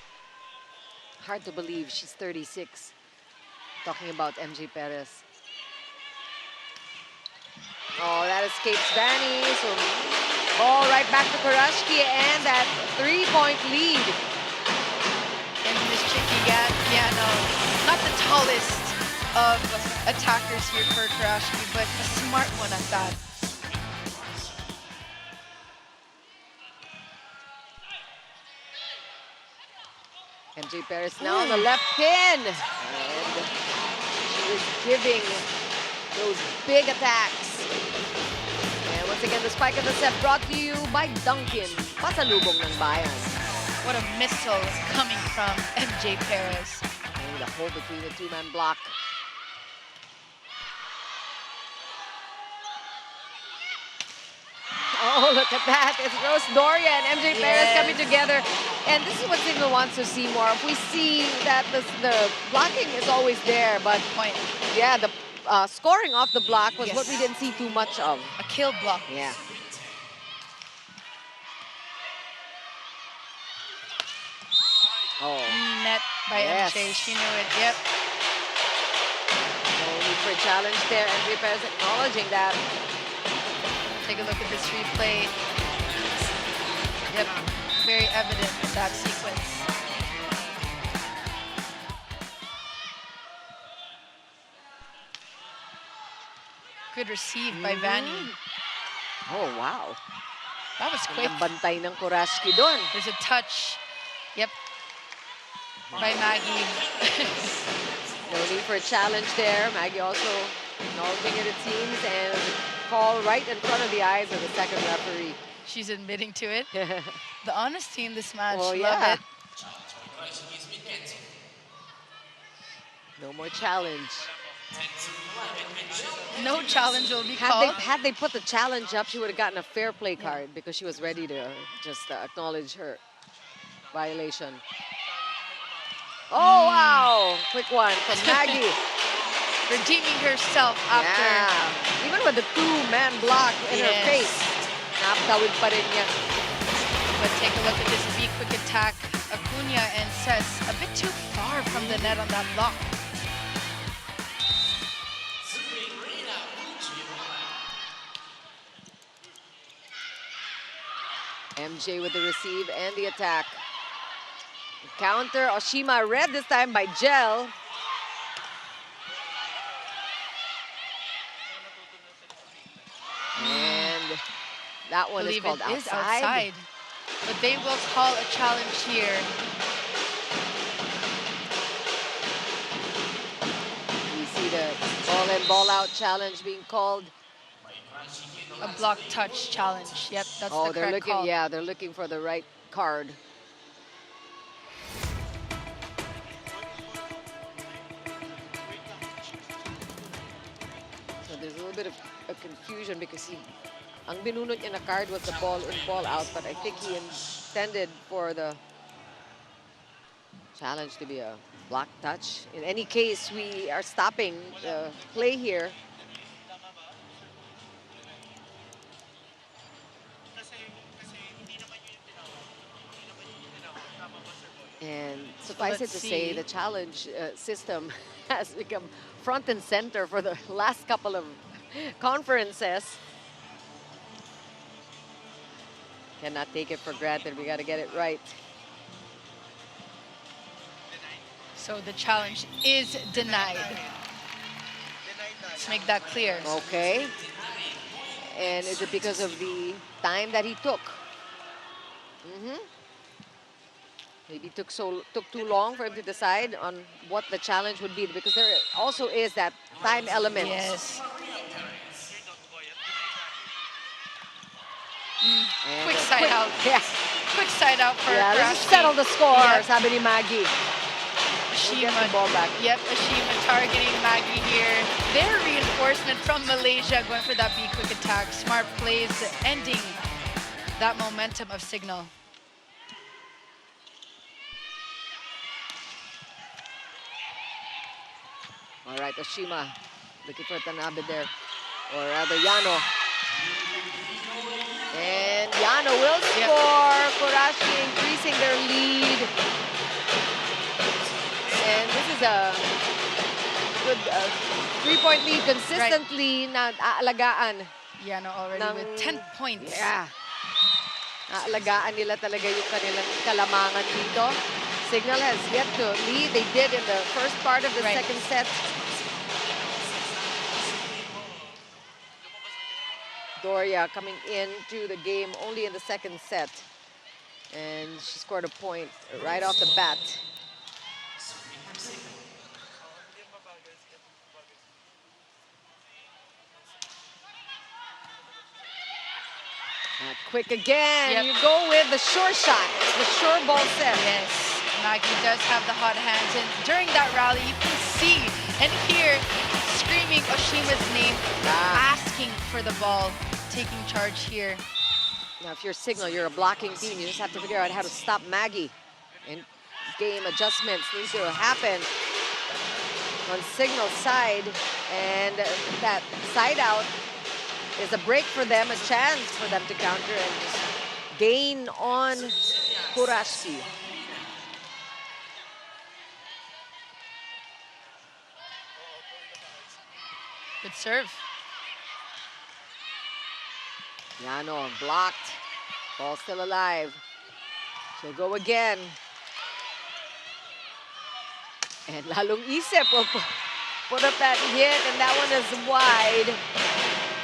Hard to believe she's 36. Talking about MJ Perez. Oh, that escapes Vanny. So ball right back to Kurashiki and that 3-point lead. And Miss Chicky-Piano, not the tallest of attackers here for Kurashiki, but a smart one at that. MJ Perez now on the left pin. And she is giving those big attacks. And once again, the spike of the set brought to you by Dunkin'. Pasalubong ng bayan. What a missile coming from MJ Perez. And the hole between the two-man block. Oh, look at that. It's Rose Doria and MJ Perez coming together. And this is what Cignal wants to see more. If we see that the blocking is always there, but yeah, the scoring off the block was what we didn't see too much of. A kill block. Yeah. Oh, Net by Yes. MJ. She knew it. Yep. no need for a challenge there. And Ripper is acknowledging that. Take a look at this replay. Yep. Very evident in that sequence. Good receive by Vanny. Oh, wow. That was quick. Ang bantay ng Kurashiki doon. There's a touch. Yep. By Maggie. No need for a challenge there. Maggie also acknowledging it seems, and call right in front of the eyes of the second referee. She's admitting to it. The honesty in this match. Oh, Love yeah. it. No more challenge. No challenge will be called. Had they put the challenge up, she would have gotten a fair play card because she was ready to just acknowledge her violation. Oh, wow. Quick one from Maggie. Redeeming herself after. Yeah. Even with the two-man block in her Yes. face. Naptawid pa rin niya. But take a look at this quick attack. Acuna and Cess a bit too far from the net on that block. MJ with the receive and the attack. Counter, Oshima read this time by Gel. And that one is called It is outside. outside. But they will call a challenge here. We see the ball in, ball out challenge being called. A block touch challenge. Yep, that's Oh, the they're correct looking, call. yeah, they're looking for the right card. So there's a little bit of a confusion because ang binunod niya na card was the ball in, ball out, but I think he intended for the challenge to be a block touch. In any case, we are stopping the play here. And suffice it let's to say, see. the challenge system has become front and center for the last couple of conferences. Cannot take it for granted. We got to get it right. So the challenge is denied. Let's make that clear. Okay. And is it because of the time that he took? Maybe took too long for him to decide on what the challenge would be, because there also is that time element. Yes. And Quick side out. Yeah, Quick side out for yeah. Let's Kurashiki. settle the score, Yep. sabi ni Maggie. We'll get the ball back. Yep, Ashima targeting Maggie here. Their reinforcement from Malaysia going for that quick attack. Smart plays ending that momentum of Cignal. All right, Oshima looking for Tanabe there, or rather Yano. And Yano will score. Kurashiki increasing their lead. And this is a good three-point lead, consistently na aalagaan. Yano already with 10 points. Yeah. Naalagaan nila talaga yung kanilang kalamangan dito. Cignal has yet to lead. They did in the first part of the second set. Doria coming into the game only in the second set. And she scored a point right off the bat. Quick again. Yep. You go with the sure shot. It's the sure ball set. Yes, Maggie does have the hot hands, and during that rally, you can see and hear screaming Oshima's name, asking for the ball, taking charge here. Now, if you're Cignal, you're a blocking team. You just have to figure out how to stop Maggie. And game adjustments need to happen on Cignal's side, and that side out is a break for them, a chance for them to counter and just gain on Kurashiki. Good serve. Yano blocked. Ball still alive. She'll go again. And lalong isip will put up that hit, and that one is wide.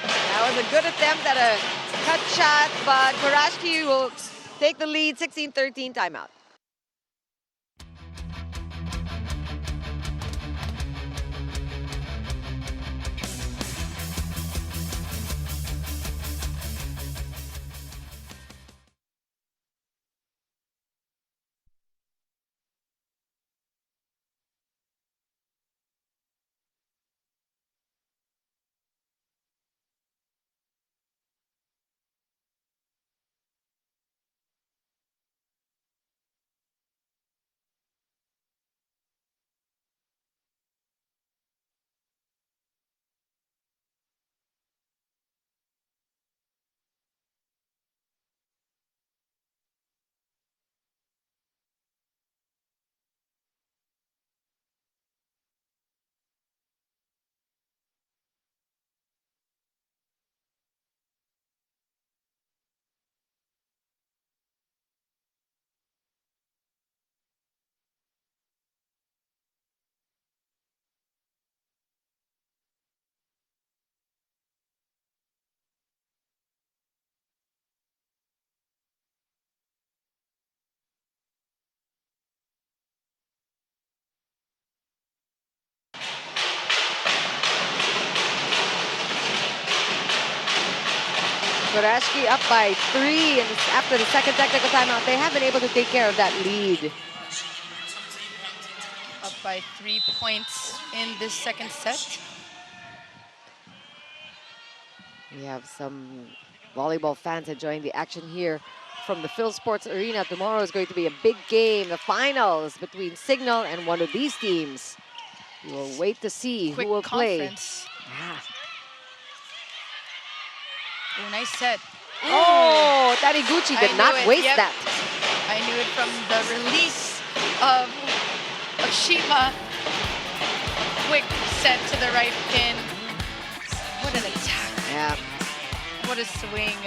That was a good attempt at a cut shot, but Kurashiki will take the lead, 16-13 timeout. Kurashiki up by 3, and after the second technical timeout, they have been able to take care of that lead. Up by 3 points in this second set. We have some volleyball fans enjoying the action here from the Phil Sports Arena. Tomorrow is going to be a big game, the finals between Cignal and one of these teams. We will wait to see Quick who will conference. play. Yeah. Oh, nice set. Oh, Taniguchi did not waste Yep. that. I knew it from the release of Shima. Quick set to the right pin. What an attack. Yeah. What a swing.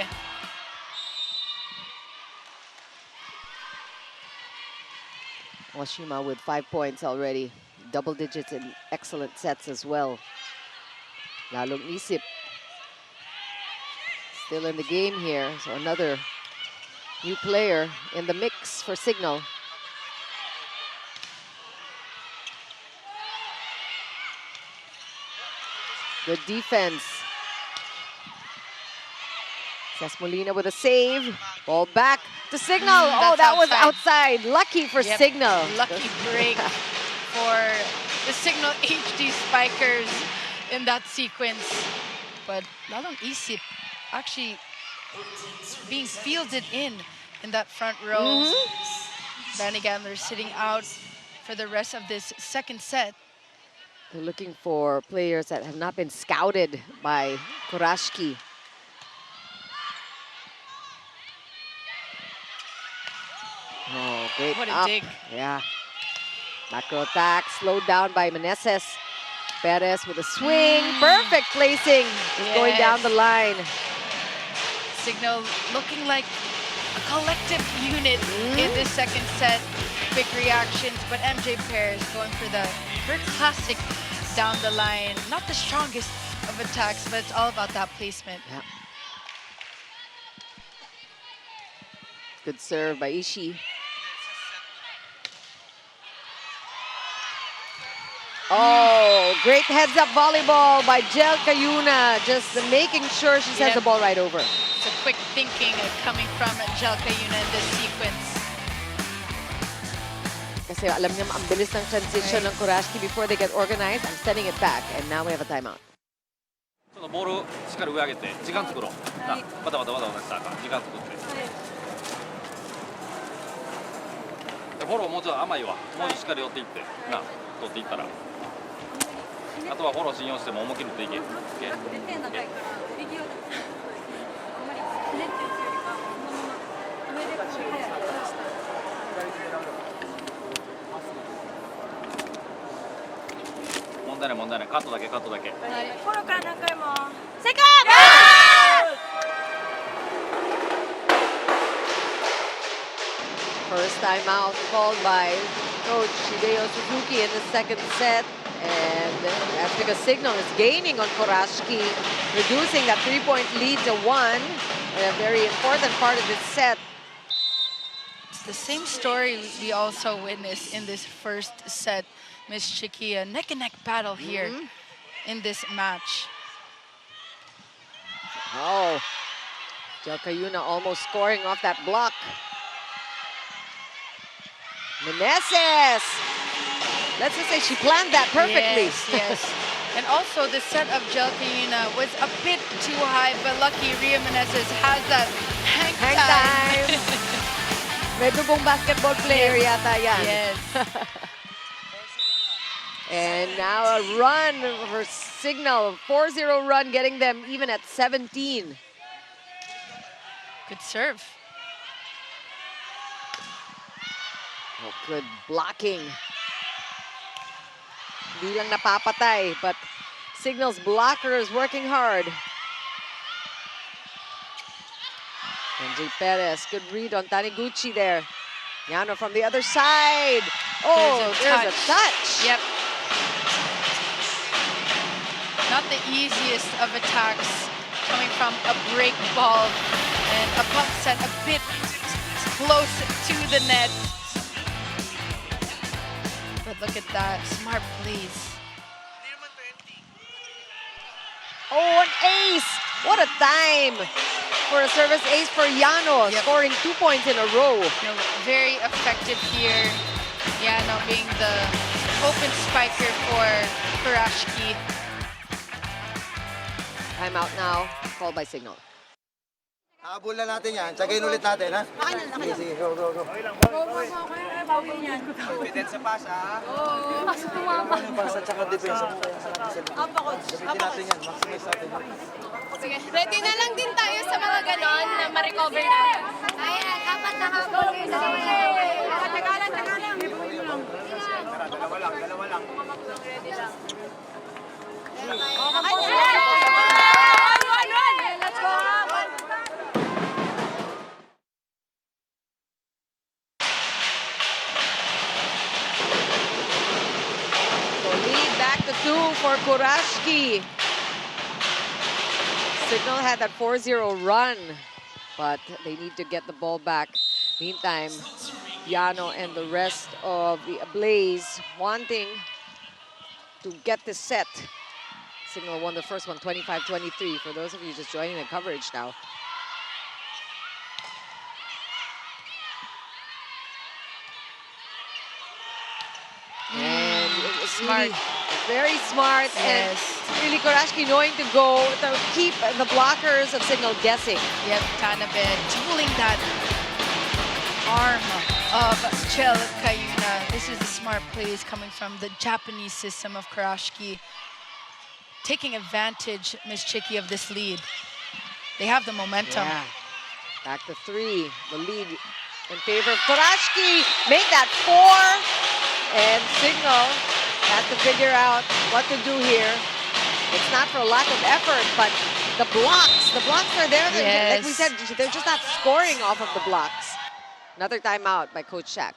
Oshima with 5 points already. Double digits in excellent sets as well. Lalong isip still in the game here. So another new player in the mix for Cignal. Good defense. Molina with a save. Ball back to Cignal. Oh, that was outside. Lucky for Cignal. Lucky break for the Cignal HD Spikers in that sequence. But lalong isip actually being fielded in that front row. Vanny Gandler sitting out for the rest of this second set. They're looking for players that have not been scouted by Kurashiki. Oh, great What a up. dig. Yeah. Macro attack, slowed down by Meneses. Perez with a swing. Perfect placing. Just going down the line. Cignal looking like a collective unit in this second set. Quick reactions, but MJ Perez going for the very classic down the line. Not the strongest of attacks, but it's all about that placement. Yeah. Good serve by Ishii. Oh, great heads-up volleyball by Jelka Yuna. Just making sure she sends the ball right over. It's a quick thinking coming from Jelka Yuna in this sequence. Kasi alam niya ang bilis ng transition ng Kurashiki before they get organized. I'm sending it back, and now we have a timeout. ちょっとボールしっかり上上げて時間作ろう。な、バタバタバタバタしたらあかん。時間作って。フォローもうちょっと甘いわ。もうちょっとしっかり寄っていって、な、取っていったら。あとはフォロー信用しても思い切り打っていけ。もう問題ない問題ないカットだけカットだけ。フォローから何回も。セカンFirst time out called by Coach Hideo Suzuki in the second set. And that's because Cignal is gaining on Kurashiki, reducing that 3-point lead to 1. A very important part of this set. It's the same story we also witnessed in this first set. Miss Chiki, a neck-and-neck battle here in this match. Oh, Jalcayuna almost scoring off that block. Meneses! Let's just say she planned that perfectly. Yes, yes. And also the set of Jalcayuna was a bit too high, but lucky Ria Meneses has that hang time. May dugong basketball player yata yan. Yes. And now a run for Cignal, 4-0 run, getting them even at 17. Good serve. Oh, good blocking. Hindi lang napapatay, but Cignal's blocker is working hard. MJ Perez, good read on Taniguchi there. Yano from the other side. Oh, there's a touch. Yep. Not the easiest of attacks coming from a break ball and a pump set a bit close to the net. But look at that, smart please. Oh, an ace! What a time for a service ace for Yano, scoring 2 points in a row. You know, very effective here. Yano being the open spiker for Kurashiki. Timeout now, called by Cignal. Habol na natin yan. Tsagayin ulit natin, ha? Sige, sige. Go, go, go. Confidence sa pass, ha? Oo. Pasok tumama. Basta tsaka depensa mo kaya Apa, coach. gamitin natin yan. Maximize natin. Sige. Ready na lang din tayo sa mga ganon na ma-recover natin. Ayan, apat na habol. Tagalan, tagalan. Dalawa lang, dalawa lang. Ready lang. Let's go. So lead back to 2 for Kurashiki. Cignal had that 4-0 run, but they need to get the ball back. Meantime, Yano and the rest of the Ablaze wanting to get this set. Cignal won the first one, 25-23, for those of you just joining the coverage now. And it was Smart. really very smart. Yes. And really Kurashiki knowing to go to keep the blockers of Cignal guessing. Yep, Tanabe tooling that arm of Jalcayuna. This is the smart plays coming from the Japanese system of Kurashiki. Taking advantage, Miss Chiki, of this lead. They have the momentum. Yeah. Back to 3. The lead in favor of Kurashiki. Make that 4. And Cignal has to figure out what to do here. It's not for a lack of effort, but the blocks are there. Yes. Like we said, they're just not scoring off of the blocks. Another timeout by Coach Shaq.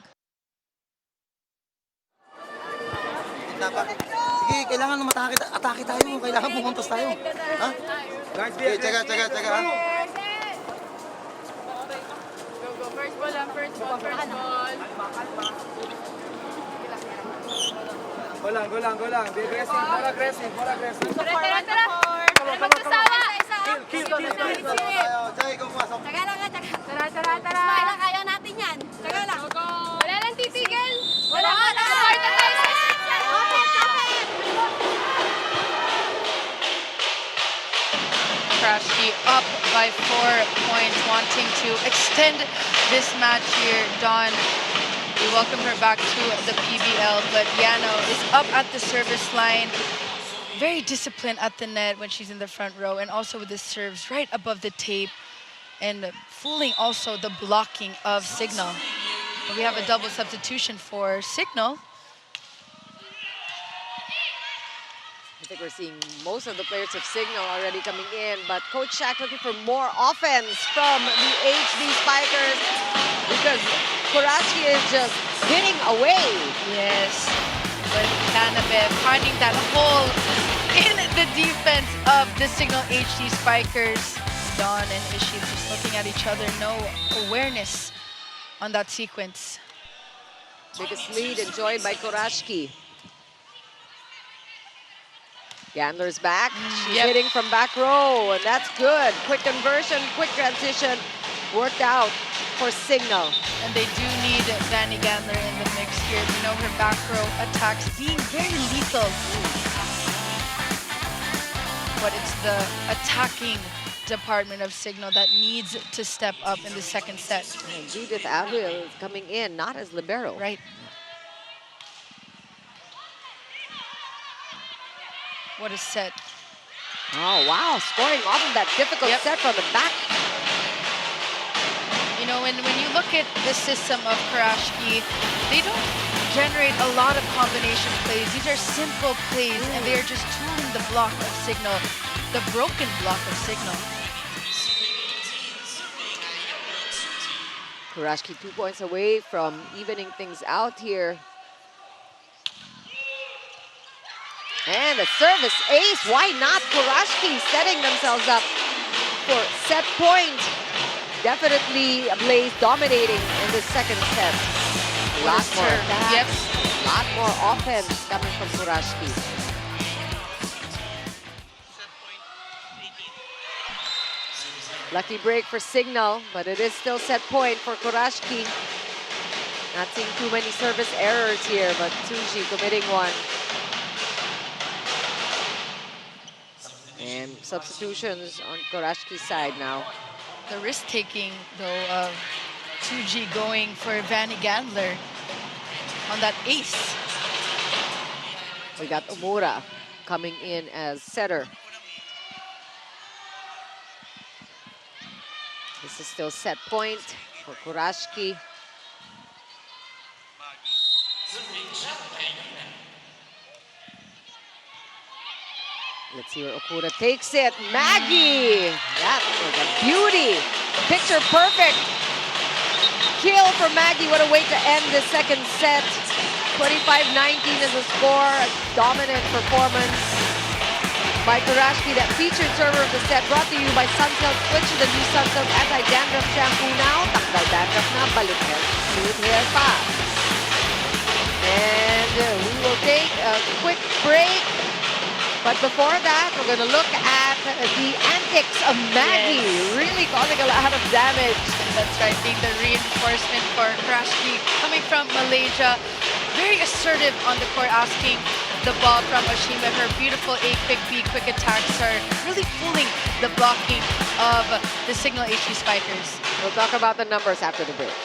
Sige, kailangan atake tayo. Kailangan pumuntos tayo. Ha? Guys, Okay, tsaga, tsaga, tsaga, ha? Go, first ball lang, first ball. Go lang. Be aggressive, more aggressive, more aggressive. Tara. Magkasawa. Kill. Tsaka, ikaw pumasok. Taga lang. Tara. Smile lang, kaya natin yan. Taga lang. Wala lang titigil. Wala. Start na tayo sa Kurashiki up by 4 points, wanting to extend this match here. Dawn, we welcome her back to the PVL, but Yano is up at the service line. Very disciplined at the net when she's in the front row, and also with the serves right above the tape, and fooling also the blocking of Cignal. But we have a double substitution for Cignal. think we're seeing most of the players of Cignal already coming in, but Coach Shaq looking for more offense from the HD Spikers because Kurashiki is just hitting away. Yes, but Canabev finding that hole in the defense of the Cignal HD Spikers. Dawn and Ishi just looking at each other, no awareness on that sequence. Biggest lead enjoyed by Kurashiki. Gandler's back. She's hitting from back row, and that's good. Quick conversion, quick transition. Worked out for Cignal. And they do need Vanny Gandler in the mix here. You know, her back row attacks being very lethal. But it's the attacking department of Cignal that needs to step up in the second set. And Judith Avril is coming in, not as libero. Right. What a set. Oh, wow. Scoring off of that difficult set from the back. You know, when you look at the system of Kurashiki, they don't generate a lot of combination plays. These are simple plays, and they are just tooling the block of Cignal, the broken block of Cignal. Kurashiki 2 points away from evening things out here. And a service ace. Why not? Kurashiki setting themselves up for set point. Definitely Ablaze dominating in the second set. A lot more attacks, a lot more offense coming from Kurashiki. Lucky break for Cignal, but it is still set point for Kurashiki. Not seeing too many service errors here, but Tsuji committing one. And substitutions on Kurashiki's side now. The risk-taking, though, of Tsuji going for Vanny Gandler on that ace. We got Omura coming in as setter. This is still set point for Kurashiki. Let's see where Okuda takes it. Maggie! That was a beauty. Picture perfect. Kill for Maggie. What a way to end the second set. 25-19 is the score. A dominant performance by Kurashiki. That featured server of the set brought to you by Sunsilk. Switch to the new Sunsilk Anti-Dandruff Shampoo now. Takdal dandruff na, balik hair, smooth hair pa. And we will take a quick break. But before that, we're going to look at the antics of Maggie, really causing a lot of damage. That's right, being the reinforcement for Kurashiki coming from Malaysia. Very assertive on the court, asking the ball from Oshima. Her beautiful A, quick B, quick attacks are really fooling the blocking of the Cignal HD Spikers. We'll talk about the numbers after the break.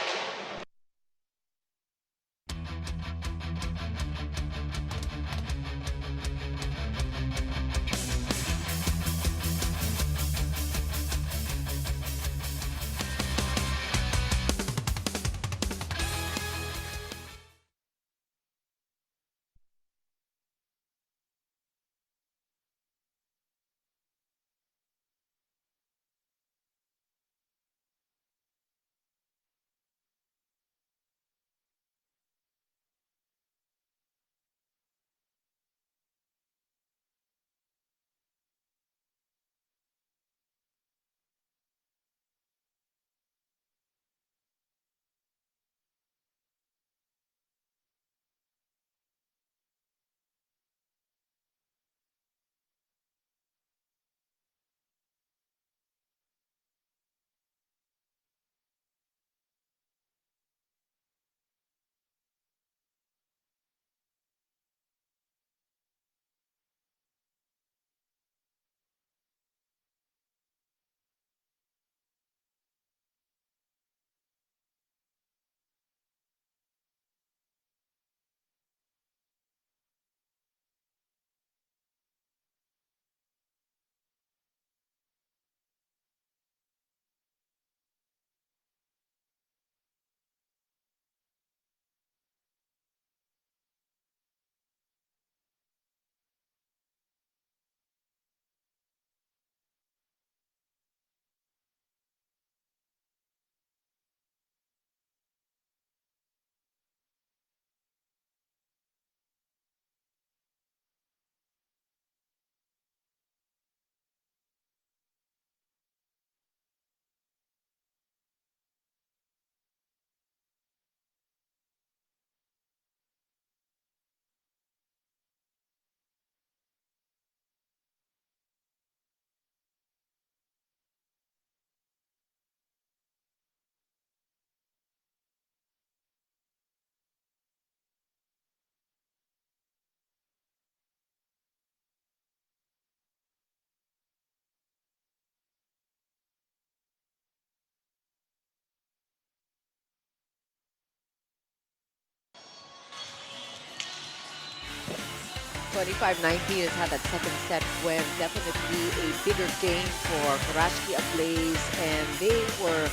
25-19 has had that second set when definitely a bigger game for Kurashiki Ablaze, and they were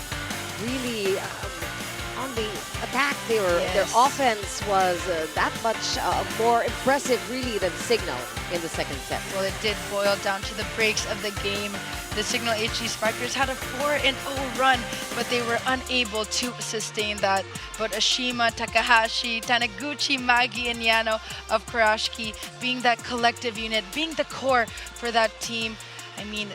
really on the attack. Their offense was that much more impressive really than Cignal in the second set. Well, it did boil down to the breaks of the game. The Cignal HD Spikers had a 4-0 run, but they were unable to sustain that. But Ashima, Takahashi, Taniguchi, Magi, and Yano of Kurashiki being that collective unit, being the core for that team, I mean,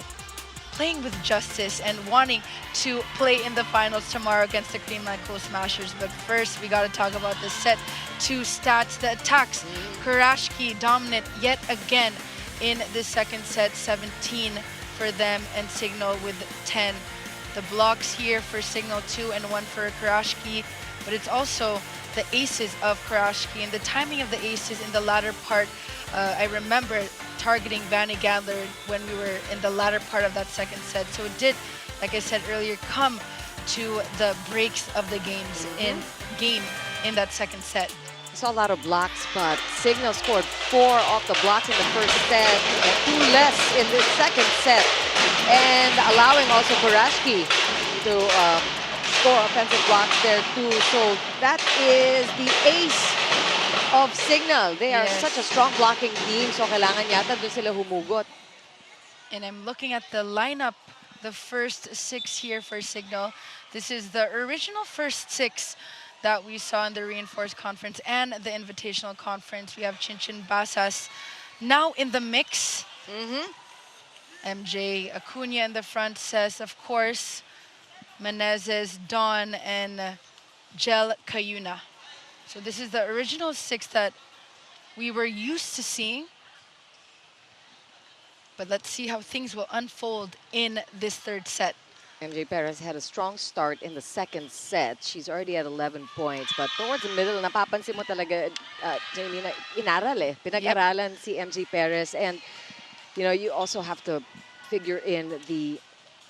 playing with justice and wanting to play in the finals tomorrow against the Climax Smashers. But first, we got to talk about the set 2 stats, the attacks. Kurashiki dominant yet again in the second set, 17 for them, and Cignal with 10. The blocks here for Cignal, 2 and 1 for Kurashiki, but it's also the aces of Kurashiki and the timing of the aces in the latter part. I remember targeting Vanny Gandler when we were in the latter part of that second set. So it did, like I said earlier, come to the breaks of the game in that second set. Saw a lot of blocks, but Cignal scored 4 off the blocks in the first set, and 2 less in the second set, and allowing also Kurashiki to score offensive blocks there too. So that is the ace of Cignal. They are such a strong blocking team, so kailangan yata doon sila humugot. And I'm looking at the lineup, the first 6 here for Cignal. This is the original first 6 that we saw in the Reinforced Conference and the Invitational Conference. We have Chinchin Basas now in the mix. MJ Acuna in the front, says, of course, Menezes, Don, and Gel Cayuna. So this is the original 6 that we were used to seeing. But let's see how things will unfold in this third set. MJ Perez had a strong start in the second set. She's already at 11 points. But towards the middle, napapansin mo talaga, Jamie, na inaral eh. Pinag-aralan si MJ Perez. And, you know, you also have to figure in the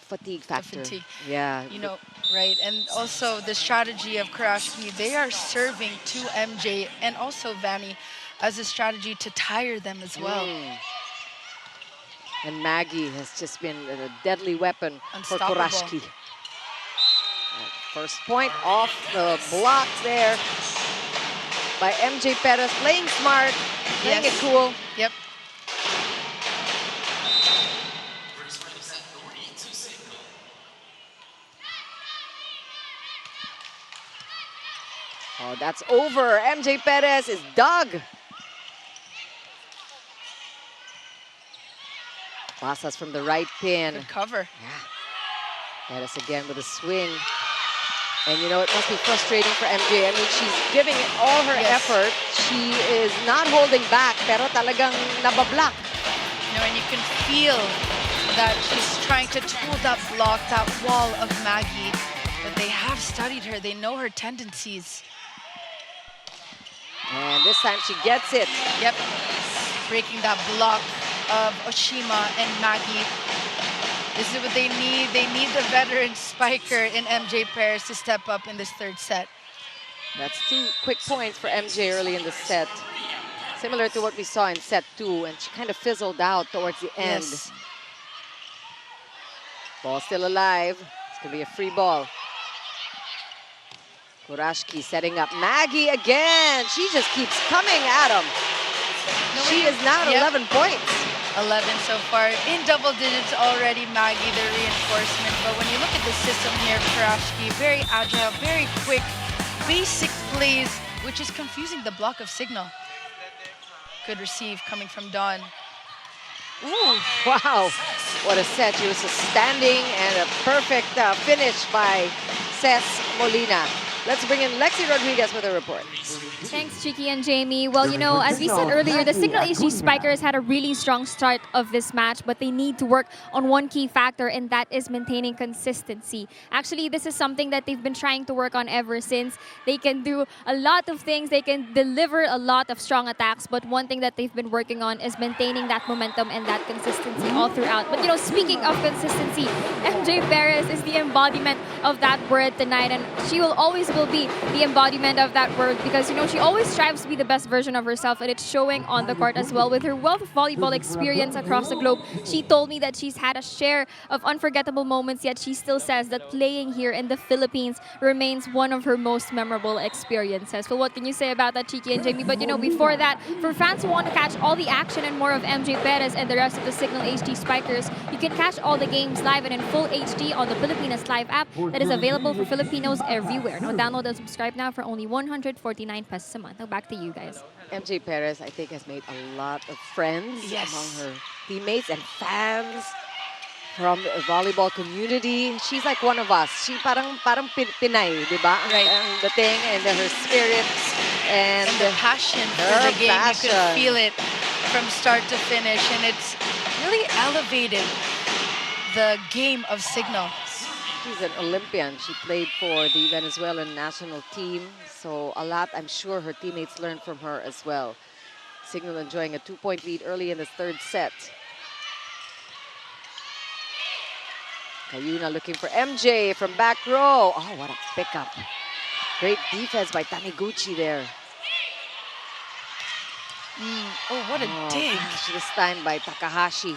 fatigue factor. Fatigue. Yeah. You know, right. And also the strategy of Kurashiki, they are serving to MJ and also Vanny as a strategy to tire them as well. And Maggie has just been a deadly weapon for Kurashiki. First point off the block there by MJ Perez, playing smart, playing it cool. Yep. Oh, that's over. MJ Perez is dug. Basas from the right pin. Good cover. Yeah. Perez again with a swing. And you know, it must be frustrating for MJ. I mean, she's giving it all her effort. She is not holding back, pero talagang nabablock. You know, and you can feel that she's trying to tool that block, that wall of Maggie. But they have studied her. They know her tendencies. And this time she gets it. Yep. Breaking that block of Oshima and Maggie. This is what they need. They need the veteran spiker in MJ Perez to step up in this third set. That's 2 quick points for MJ early in the set. Similar to what we saw in set 2, and she kind of fizzled out towards the end. Yes. Ball still alive. It's going to be a free ball. Kurashiki setting up Maggie again. She just keeps coming at him. She is now at 11 points. 11 so far, in double digits already, Maggie, the reinforcement. But when you look at the system here, Kurashiki, very agile, very quick, basic plays, which is confusing the block of Cignal. Good receive coming from Dawn. Ooh, wow. What a set. She was just standing, and a perfect finish by Cess Molina. Let's bring in Lexi Rodriguez with a report. Thanks, Chiki and Jamie. Well, you know, as we said earlier, the Cignal HD Spikers had a really strong start of this match, but they need to work on one key factor, and that is maintaining consistency. Actually, this is something that they've been trying to work on ever since. They can do a lot of things. They can deliver a lot of strong attacks, but one thing that they've been working on is maintaining that momentum and that consistency all throughout. But, you know, speaking of consistency, MJ Perez is the embodiment of that word tonight, and she will always will be the embodiment of that word because, you know, she always strives to be the best version of herself, and it's showing on the court as well. With her wealth of volleyball experience across the globe, she told me that she's had a share of unforgettable moments, yet she still says that playing here in the Philippines remains one of her most memorable experiences. Well, what can you say about that, Chiki and Jamie? But, you know, before that, for fans who want to catch all the action and more of MJ Perez and the rest of the Cignal HD Spikers, you can catch all the games live and in full HD on the Pilipinas Live app that is available for Filipinos everywhere. Now, download and subscribe now for only 149 pesos a month. Now, back to you guys. MJ Perez, I think, has made a lot of friends among her teammates and fans from the volleyball community. She's like one of us. She parang Pinay, di ba? Right. Ang dating and her spirit and the passion for the game. You could feel it from start to finish, and it's really elevated the game of Cignal. She's an Olympian. She played for the Venezuelan national team. So a lot, I'm sure, her teammates learned from her as well. Cignal enjoying a 2-point lead early in the third set. Kayuna looking for MJ from back row. Oh, what a pickup. Great defense by Taniguchi there. Oh, what a dig. Gosh, this time by Takahashi.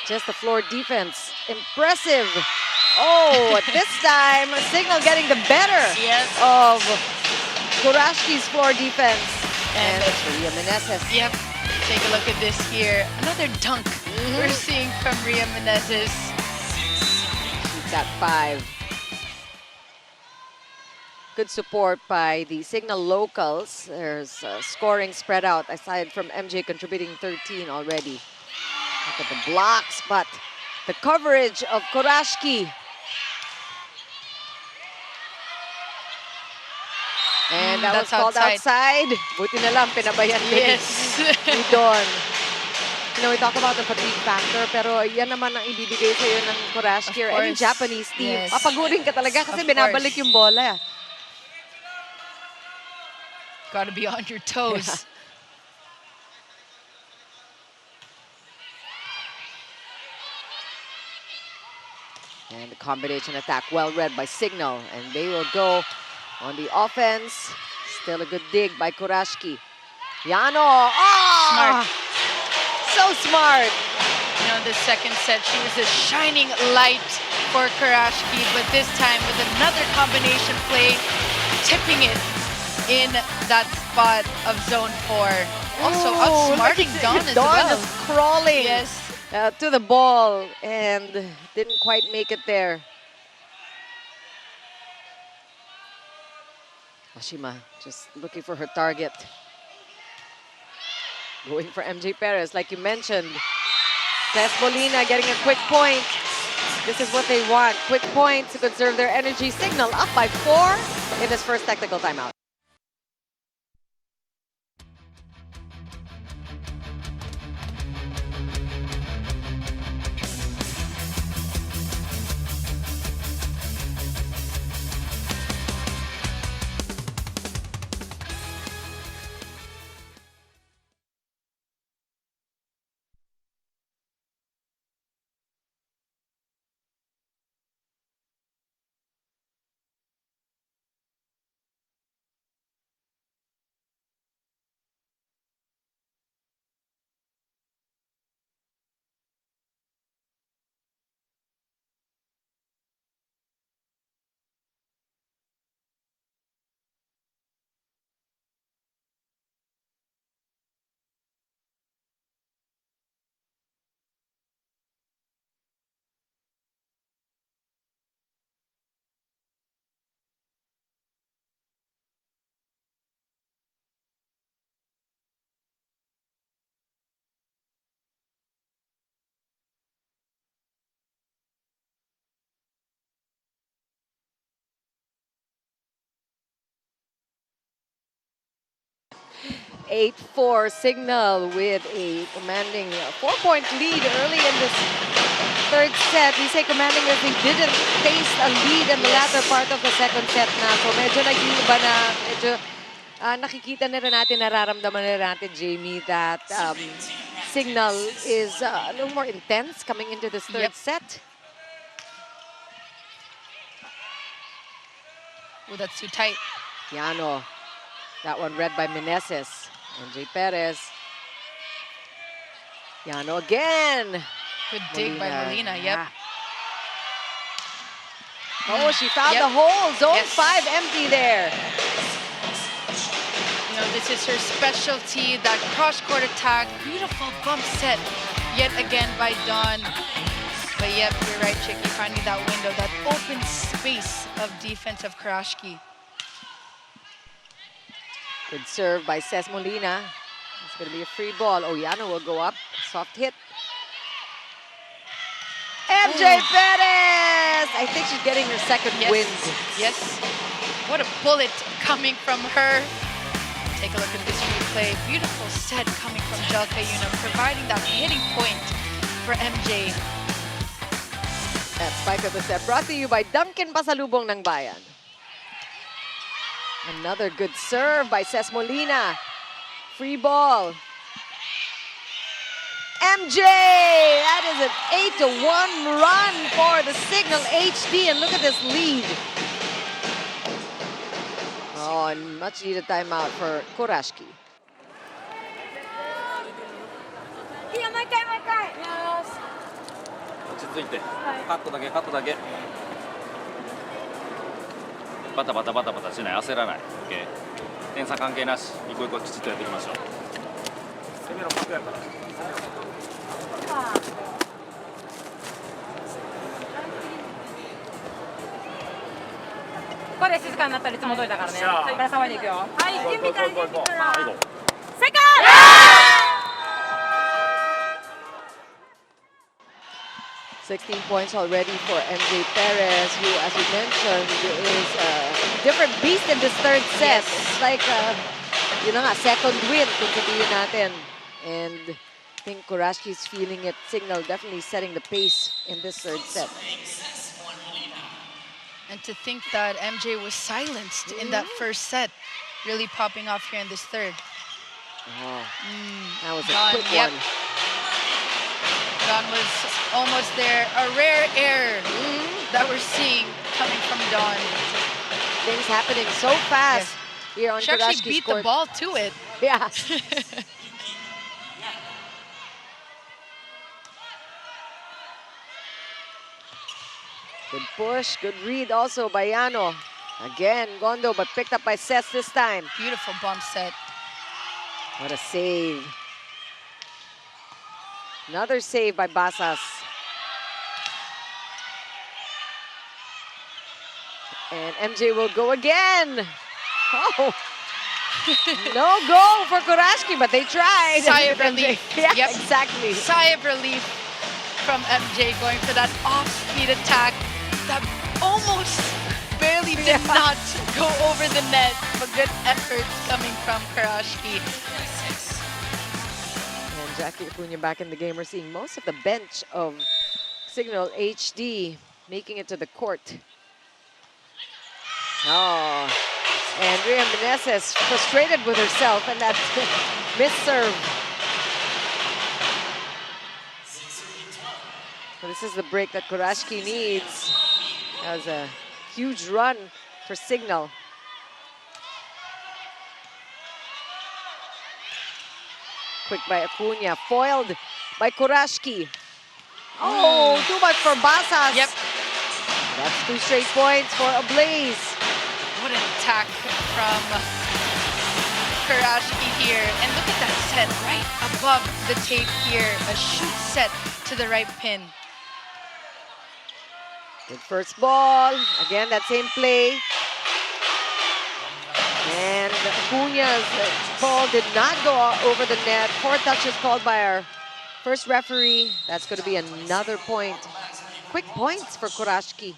Just the floor defense. Impressive. Oh, this time, Cignal getting the better of Kurashiki's floor defense. And it's Ria Menezes. Yep. Take a look at this here. Another dunk we're seeing from Ria Menezes. She's at 5. Good support by the Cignal locals. There's scoring spread out aside from MJ contributing 13 already. Look at the blocks, but the coverage of Kurashiki. And that was called outside. Buti na lang, pinabayan din ni Don. You know, we talk about the fatigue factor, pero yan naman ang ibibigay sa'yo ng Kurashiki or any Japanese team. Papagurin ka talaga kasi binabalik yung bola. Gotta be on your toes. And the combination attack well read by Cignal, and they will go on the offense. Still a good dig by Kurashiki. Yano, Smart. So smart. You know, the second set, she was a shining light for Kurashiki, but this time with another combination play, tipping it in that spot of zone 4. Also outsmarting Dawn as well. Dawn is crawling to the ball and didn't quite make it there. Oshima just looking for her target. Going for MJ Perez, like you mentioned. Tess Molina getting a quick point. This is what they want. Quick point to conserve their energy. Cignal up by 4 in this first technical timeout. (8-4) Cignal with a commanding 4-point lead early in this third set. We say commanding as they didn't face a lead in the latter part of the second set na. So medyo nag-iiba na, medyo nakikita na rin natin, nararamdaman na rin natin, Jamie, that Cignal is a little more intense coming into this third set. Oh, that's too tight. Yano. That one read by Meneses. MJ Perez. Yano again. Good dig by Molina, yep. Yeah. Oh, she found the hole. Zone 5 empty there. You know, this is her specialty, that cross-court attack. Beautiful bump set yet again by Dawn. But yep, you're right, Chicky, finding that window, that open space of defense of Kurashiki. Good serve by Ces Molina. It's going to be a free ball. Oh, Yano will go up. Soft hit. MJ Perez! I think she's getting her second win. Yes. What a bullet coming from her. Take a look at this replay. Beautiful set coming from Jelka Yuna, providing that hitting point for MJ. That spike of the set brought to you by Dunkin' Pasalubong ng Bayan. Another good serve by Ces Molina. Free ball. MJ! That is an 8-1 run for the Cignal HD. And look at this lead. Oh, and much needed timeout for Kurashiki. 落ち着いて、カットだけカットだけ。バタバタバタバタしない、焦らない。OK。点差関係なし、一個一個きちっとやっていきましょう。攻めろ、パクやから。ここで静かになったらいつも通りだからね。はい、から騒いでいくよ。はい、準備から準備から。セカンド！16 points already for MJ Perez, who, as you mentioned, is a different beast in this third set. It's like, you know, a second win, kung sabihin natin. And I think Kurashiki's feeling it. Cignal definitely setting the pace in this third set. And to think that MJ was silenced in that first set, really popping off here in this third. Oh, that was a Dawn, quick one. Dawn was almost there. A rare error that we're seeing coming from Dawn. Things happening so fast here on She actually Kurashiki's beat court. the ball to it. Yeah. Good push, good read also by Yano. Again, Gondo, but picked up by Ces this time. Beautiful bump set. What a save. Another save by Basas. And MJ will go again. Oh. No goal for Kurashiki, but they tried. Sigh of relief. Yeah, yep. Exactly. Sigh of relief from MJ going for that off-speed attack that almost barely did not go over the net. But good effort coming from Kurashiki. And Jackie Acuna back in the game. We're seeing most of the bench of Cignal HD making it to the court. Oh, Andrea Meneses frustrated with herself and that missed serve. So this is the break that Kurashiki needs. That was a huge run for Cignal. Quick by Acuna, foiled by Kurashiki. Oh, too much for Basas. Yep. That's 2 straight points for Ablaze. What an attack from Kurashiki here. And look at that set right above the tape here. A shoot set to the right pin. Good first ball. Again, that same play. And Acuna's ball did not go over the net. 4 touches called by our first referee. That's going to be another point. Quick points for Kurashiki.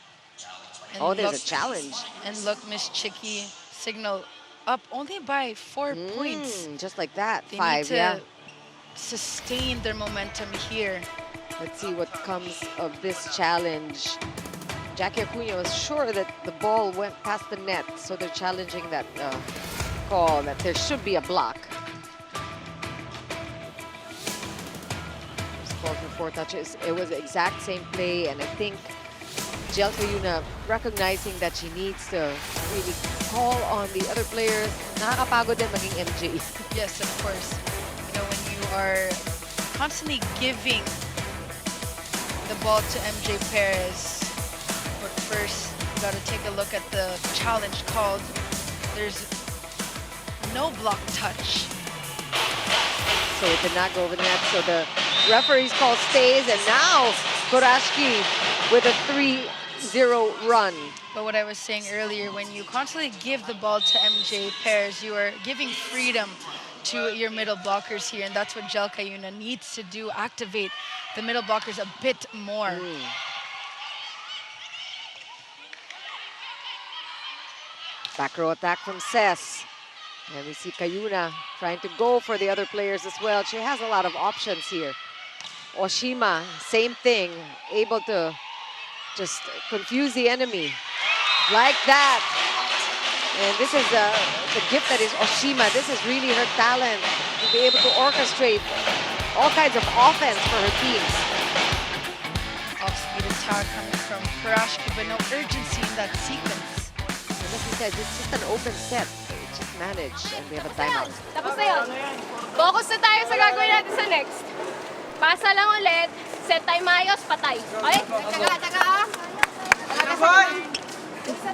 And oh, there's look, a challenge. And look, Miss Chicky, Cignal up only by 4 points. Just like that, they 5, need to yeah. sustain their momentum here. Let's see what comes of this challenge. Jackie Acuna was sure that the ball went past the net, so they're challenging that call that there should be a block. Called for 4 touches. It was the exact same play, and I think Jelka Yuna recognizing that she needs to really call on the other players. Nakakapagod din maging MJ. Yes, of course. You know, when you are constantly giving the ball to MJ Perez, but first you got to take a look at the challenge called. There's no block touch. So it did not go over the net. So the referee's call stays, and now Kurashiki with a 3-0 run. But what I was saying earlier, when you constantly give the ball to MJ Perez, you are giving freedom to your middle blockers here, and that's what Jelka Yuna needs to do, activate the middle blockers a bit more. Back row attack from Ses. And we see Kayuna trying to go for the other players as well. She has a lot of options here. Oshima, same thing, able to just confuse the enemy like that. And this is the gift that is Oshima. This is really her talent to be able to orchestrate all kinds of offense for her teams. Off-speed attack coming from Kurashiki, but no urgency in that sequence. And as we said, it's just an open set. It's just managed, and we have a timeout. Tapos na yun. Focus na tayo sa gagawin natin sa next. Pasa lang ulit. Set tayo maayos, patay. Okay? Taga ah.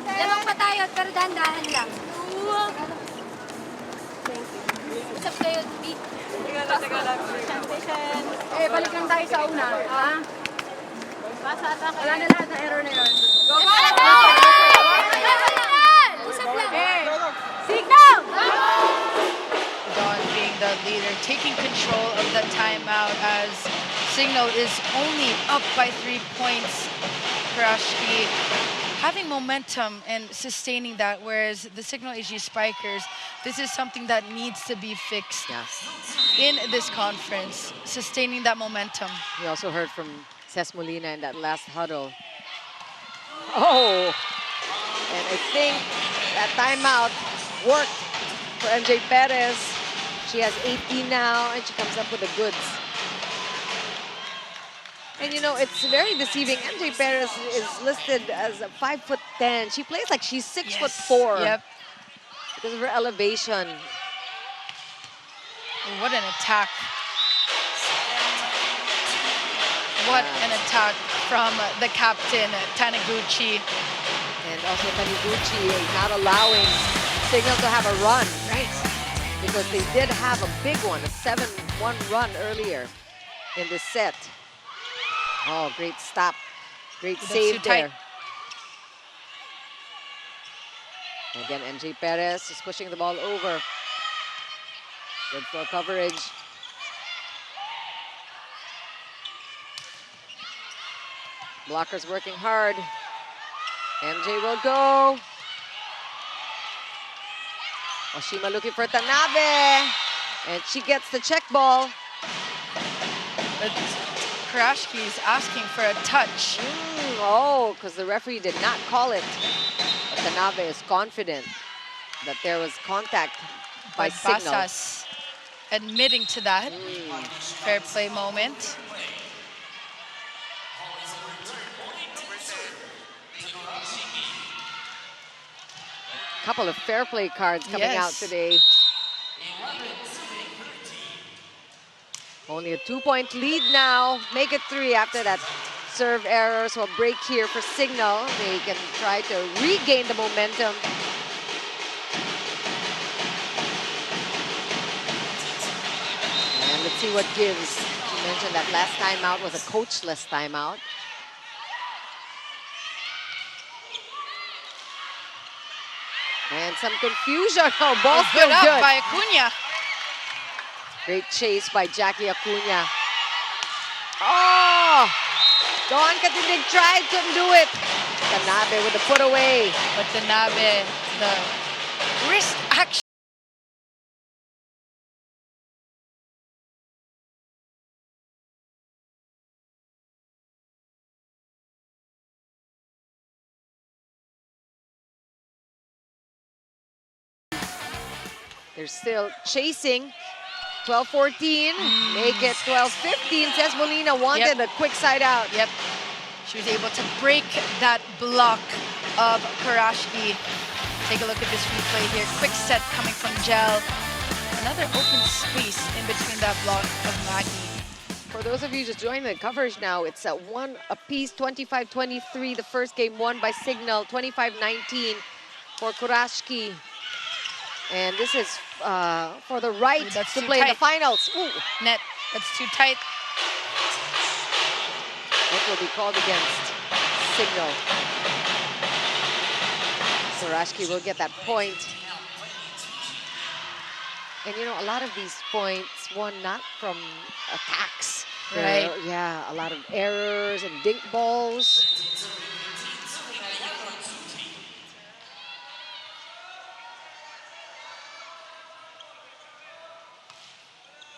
Lamang patayot, pero dahan-dahan lang. Thank you. What's up kayo, Pete? Teka lang. Eh, balik lang tayo sa una. Ha? Pasa attack. Wala na lahat ng error na yun. Go, go! Usap lang. Cignal! Dawn being the leader, taking control of the timeout as Cignal is only up by 3 points. Kurashiki having momentum and sustaining that, whereas the Cignal HD Spikers, this is something that needs to be fixed in this conference, sustaining that momentum. We also heard from Ses Molina in that last huddle. Oh! And I think that timeout worked for MJ Perez. She has 18 now, and she comes up with the goods. And you know, it's very deceiving. MJ Perez is listed as 5'10". She plays like she's 6'4". Yep. Because of her elevation. What an attack. What an attack from the captain, Taniguchi. And also Taniguchi not allowing Cignal to have a run. Right. Because they did have a big one, a 7-1 run earlier in this set. Oh, great stop. Great save there. Again, MJ Perez is pushing the ball over. Good for coverage. Blockers working hard. MJ will go. Oshima looking for Tanabe. And she gets the check ball. But Kurashiki is asking for a touch. Oh, because the referee did not call it. But Tanabe is confident that there was contact by Cignal. Basas admitting to that. Fair play moment. Couple of fair play cards coming out today. Only a 2-point lead now. Make it 3 after that serve error. So a break here for Cignal. They can try to regain the momentum. And let's see what gives. You mentioned that last timeout was a coachless timeout. And some confusion. Oh, ball still good up good. by Acuna. Great chase by Jackie Acuna. Oh! Dawn Katidig tried, couldn't do it. Tanabe with the put away. But Tanabe, the wrist action. They're still chasing. 12-14, make it 12-15. Ses Molina wanted a quick side out. Yep. She was able to break that block of Kurashiki. Take a look at this replay here. Quick set coming from Gel. Another open space in between that block of Maggie. For those of you just joining the coverage now, it's at 1 apiece, 25-23. The first game won by Cignal, 25-19 for Kurashiki. And this is for the right to play in the finals. Ooh. Net, that's too tight. It will be called against Cignal. Kurashiki will get that point. And you know, a lot of these points won not from attacks. Right. Yeah, a lot of errors and dink balls.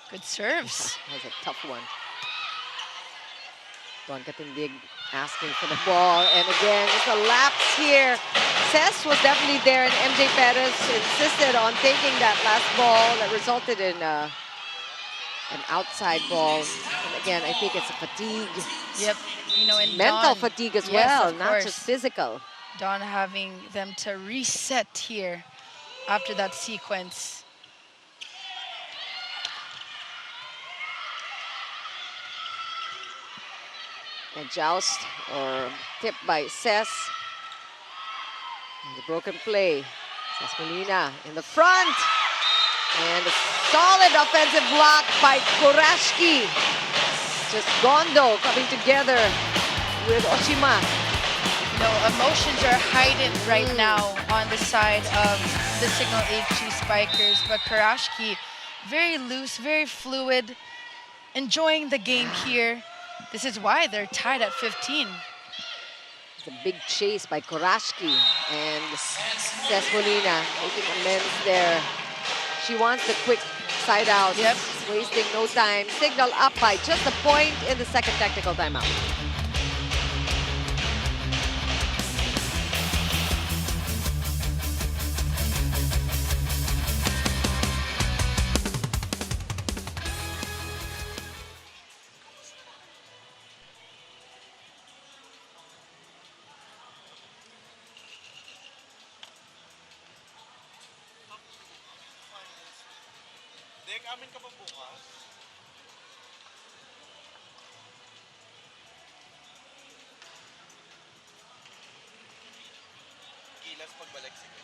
Good serves. That was a tough one. Don Katindig asking for the ball. And again, just a lapse here. Cess was definitely there, and MJ Perez insisted on taking that last ball that resulted in an outside ball. And again, I think it's a fatigue. Yep. You know, and mental Dawn, fatigue as yes, well, of not course. just physical. Dawn having them to reset here after that sequence. And joust or tip by Cess. The broken play. Cess Molina in the front. And a solid offensive block by Kurashiki. Just Gondo coming together with Oshima. No, emotions are heightened right now on the side of the Cignal HD Spikers, but Kurashiki very loose, very fluid, enjoying the game here. This is why they're tied at 15. It's a big chase by Kurashiki, and Cess Molina making amends there. She wants the quick side out. Yep. Wasting no time. Cignal up by just a point in the second technical timeout. Dek, amin ka ba bukas? Gilas pagbalik, sige.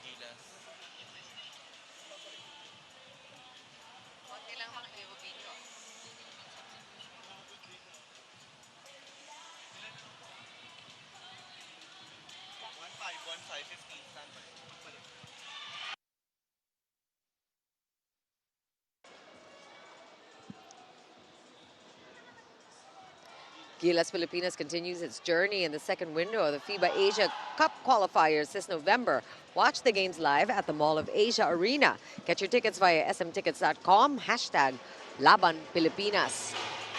Gilas. Konti lang mag-evo video. 15 standby. Gilas Pilipinas continues its journey in the second window of the FIBA Asia Cup qualifiers this November. Watch the games live at the Mall of Asia Arena. Get your tickets via smtickets.com, #Laban Pilipinas.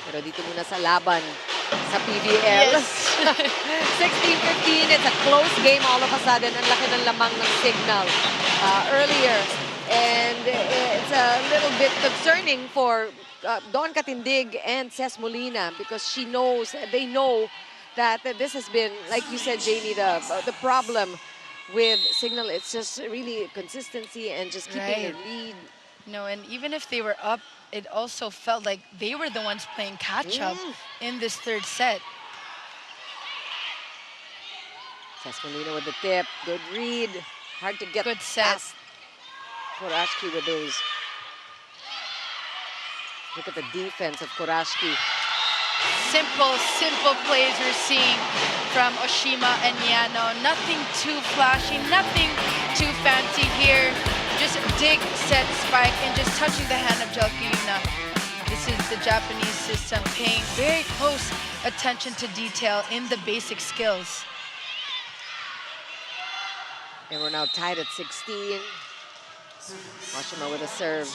Pero dito muna sa laban sa PVL. Yes. 16-15, it's a close game all of a sudden. Ang laki ng lamang ng Cignal earlier. And it's a little bit concerning for Dawn Katindig and Cess Molina, because they know that this has been, like you said, Jamie, the problem with Cignal. It's just really consistency and just keeping the lead. No, and even if they were up, it also felt like they were the ones playing catch-up in this third set. Cess Molina with the tip, good read. Hard to get good set. past Kurashiki with those. Look at the defense of Kurashiki. Simple plays we're seeing from Oshima and Yano. Nothing too flashy, nothing too fancy here. Just dig, set, spike, and just touching the hand of Jalkiyuna. This is the Japanese system, paying very close attention to detail in the basic skills. And we're now tied at 16. Oshima with a serve.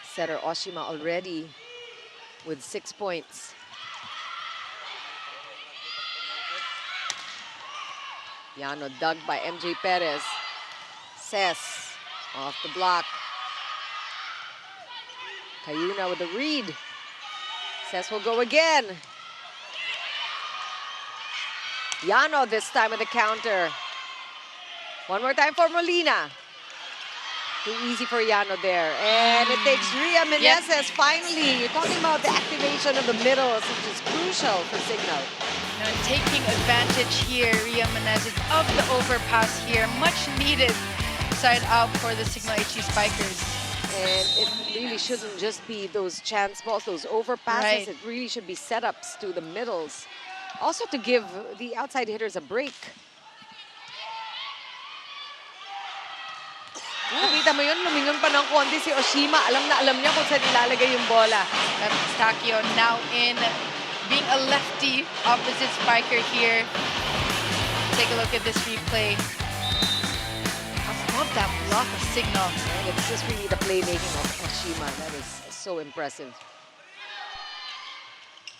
Setter Oshima already with 6 points. Yano dug by MJ Perez. Cess off the block. Kayuna with the read. Cess will go again. Yano this time with the counter. One more time for Molina. Too easy for Yano there. And it takes Rhea Meneses finally. You're talking about the activation of the middles, which is crucial for Cignal. Now taking advantage here, Rhea Meneses of the overpass here. Much needed side out for the Cignal HD Spikers. And it really shouldn't just be those chance balls, those overpasses. Right. It really should be setups to the middles. Also to give the outside hitters a break. Nakita mo yun, lumingon pa ng konti si Oshima. Alam na alam niya kung saan ilalagay yung bola. That's Takio now in, being a lefty opposite spiker here. Take a look at this replay. I love that block of Cignal. And it's just really the playmaking of Oshima. That is so impressive.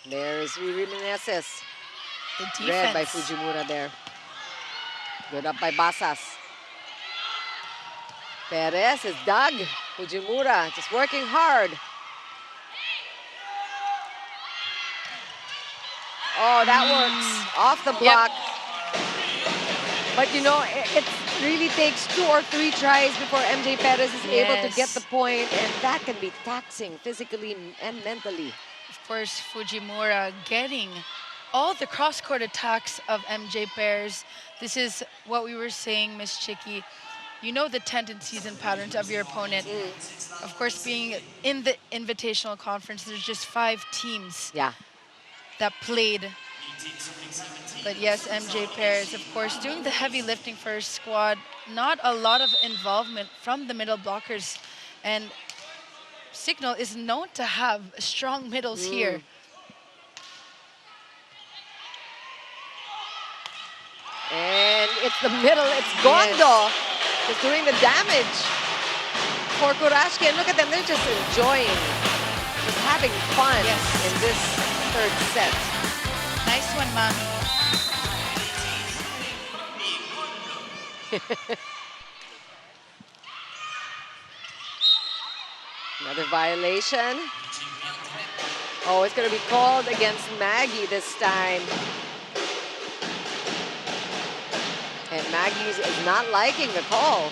There's Rhea Meneses. The defense. Read by Fujimura there. Good up by Basas. Perez is dug. Fujimura just working hard. Oh, that works. Off the block. But you know, it really takes 2 or 3 tries before MJ Perez is able to get the point, and that can be taxing physically and mentally. Of course, Fujimura getting all the cross-court attacks of MJ Perez. This is what we were saying, Miss Chicky. You know the tendencies and patterns of your opponent. Of course, being in the Invitational Conference, there's just 5 teams that played. But yes, MJ Perez, of course, doing the heavy lifting for his squad. Not a lot of involvement from the middle blockers. And Cignal is known to have strong middles here. And it's the middle, it's Gondo. Is doing the damage for Kurashiki. And look at them, they're just enjoying, just having fun in this 3rd set. Nice one, Mami. Another violation. Oh, it's going to be called against Maggie this time. And Maggie is not liking the call.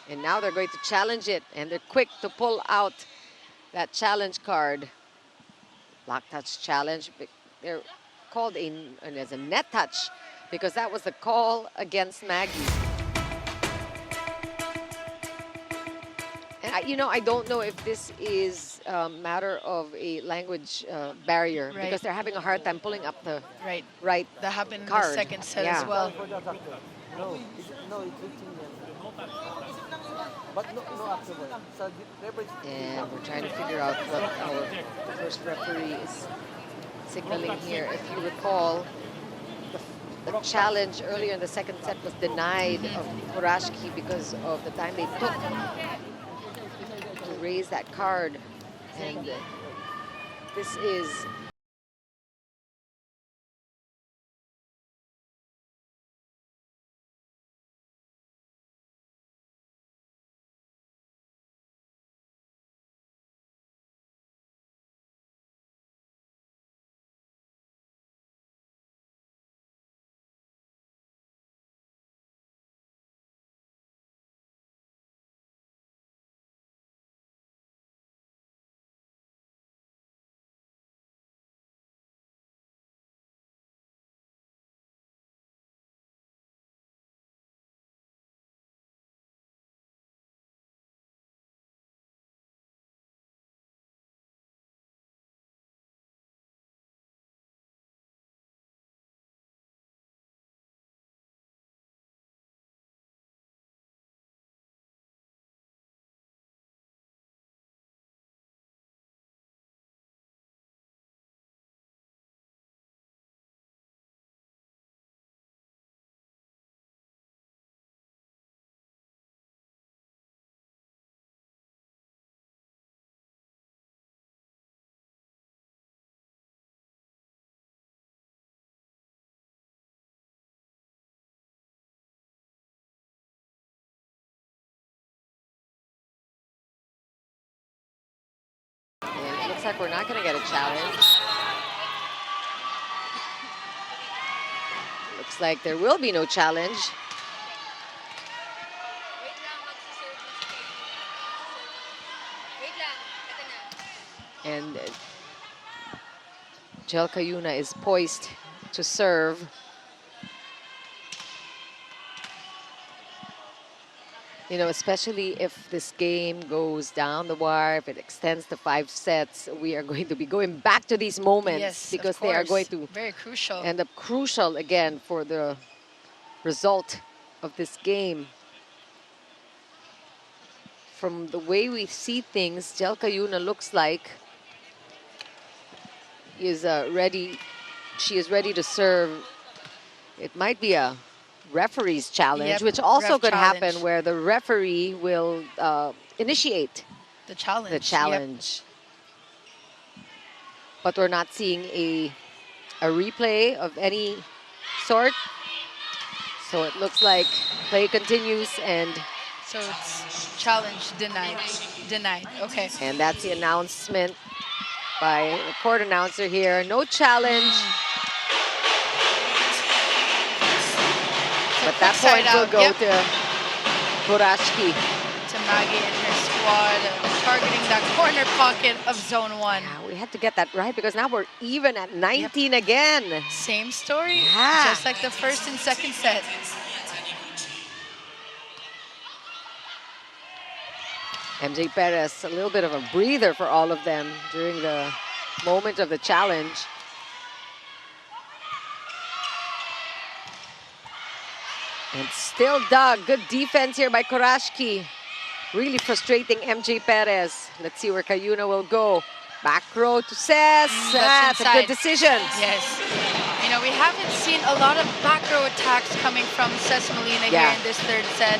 And now they're going to challenge it, and they're quick to pull out that challenge card. Block touch challenge. They're called as a net touch because that was the call against Maggie. And you know, I don't know if this is a matter of a language barrier because they're having a hard time pulling up the right that happened card. in the 2nd set as well. No, it's 15 but no afterward. And we're trying to figure out what our first referee is signaling here. If you recall, the challenge earlier in the 2nd set was denied of Kurashiki because of the time they took to raise that card. And this is looks like we're not going to get a challenge. Looks like there will be no challenge. And Jel Cayuna is poised to serve. You know, especially if this game goes down the wire, if it extends to 5 sets, we are going to be going back to these moments, Yes, because of they are going course. to Very crucial. end up crucial again for the result of this game. From the way we see things, Jel Cayuna looks like is ready. She is ready to serve. It might be a referee's challenge, Yep, which also ref could happen, challenge. where the referee will initiate The challenge. the challenge. But we're not seeing a replay of any sort. So it looks like play continues, and So it's challenge denied. Denied. Okay. and that's the announcement by the court announcer here. No challenge. So But quick that side point will out. go Yep. to Kurashiki. To Maggie and her squad, targeting that corner pocket of zone 1. Yeah, we had to get that right, because now we're even at 19 again. Same story, Yeah. just like the first and second set. MJ Perez, a little bit of a breather for all of them during the moment of the challenge. And still dug. Good defense here by Kurashiki. Really frustrating MJ Perez. Let's see where Cayuna will go. Back row to Cess. That's a good inside. decision. Yes. You know, we haven't seen a lot of back row attacks coming from Cess Molina here in this third set.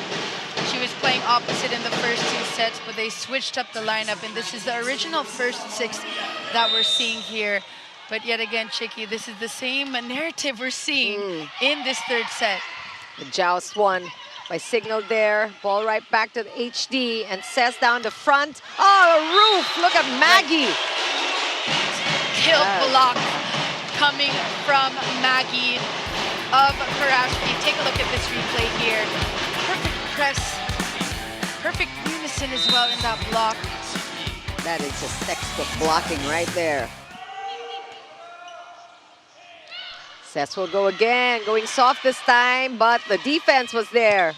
She was playing opposite in the first 2 sets, but they switched up the lineup, and this is the original first 6 that we're seeing here. But yet again, Chicky, this is the same narrative we're seeing in this third set. The joust won by Cignal there. Ball right back to the HD, and Cess down the front. Oh, a roof! Look at Maggie. Kill block coming from Maggie of Kurashiki. Take a look at this replay here. Perfect press, perfect unison as well in that block. That is just textbook blocking right there. Cess will go again, going soft this time, but the defense was there.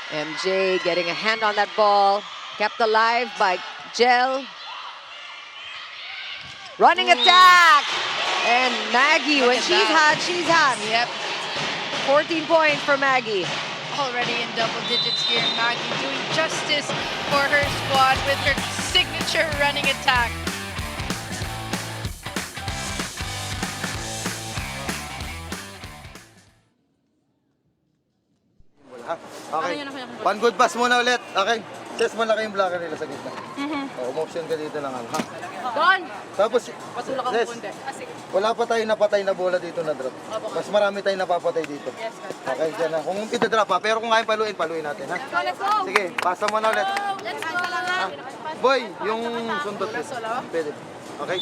MJ getting a hand on that ball, kept alive by Jel. Running attack! And Maggie, when she's hot, she's hot. Yep. 14 points for Maggie. Already in double digits here. Maggie doing justice for her squad with her signature running attack. Okay. One good pass muna ulit. Okay. Test mo laki yung blocker nila sa gitna. Umoption ka dito lang. Ha? Don! Tapos, Pasula ka Les, pupunta. wala pa tayong napatay na bola dito na drop. Mas marami tayong napapatay dito. Yes, guys. Okay, dyan na. Kung ita-drop ha, pero kung kaya paluin natin ha. Let's go! Sige, pasa mo na ulit. Let's go! Ha? Boy, yung sundot please. Pwede. Okay?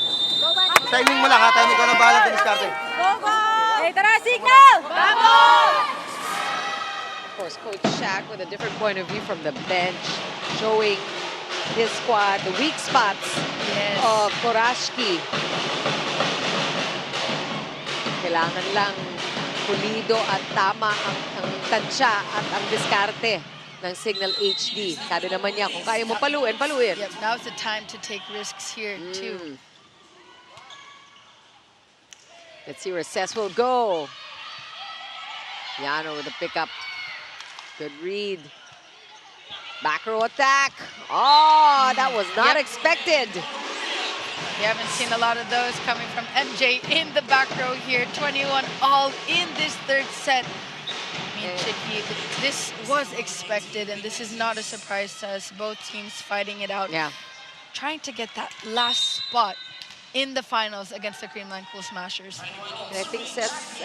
Timing mo lang ha, timing ko na bahala sa diskarte. Go, go! Hey, tara, Cignal! Vamos! Of course, Coach Shaq with a different point of view from the bench, showing his squad the weak spots of Kurashiki. Kailangan lang pulido at tama ang tansya at ang diskarte ng Cignal HD. Sabi naman niya, kung kaya mo paluin, paluin. Yep, now's the time to take risks here too. Let's see where Cess will go. Yano with a pickup. Good read. Back row attack. Oh, that was not expected. We haven't seen a lot of those coming from MJ in the back row here. 21 all in this third set. I mean, Chicky, this was expected, and this is not a surprise to us. Both teams fighting it out. Yeah. Trying to get that last spot in the finals against the Creamline Cool Smashers. And I think Cess,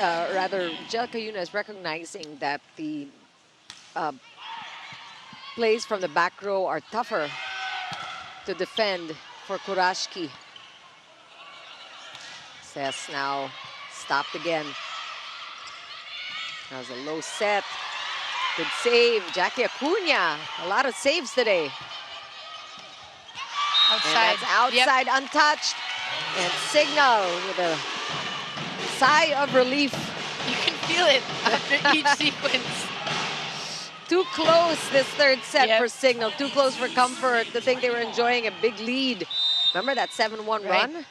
Jel Cayuna is recognizing that the plays from the back row are tougher to defend for Kurashiki. Cess now stopped again. That was a low set. Good save, Jackie Acuna. A lot of saves today. Outside. And that's outside, untouched. And Cignal with a sigh of relief. You can feel it after each sequence. Too close this third set Yep. for Cignal. Too close for Comfort to think they were enjoying a big lead. Remember that 7-1 run?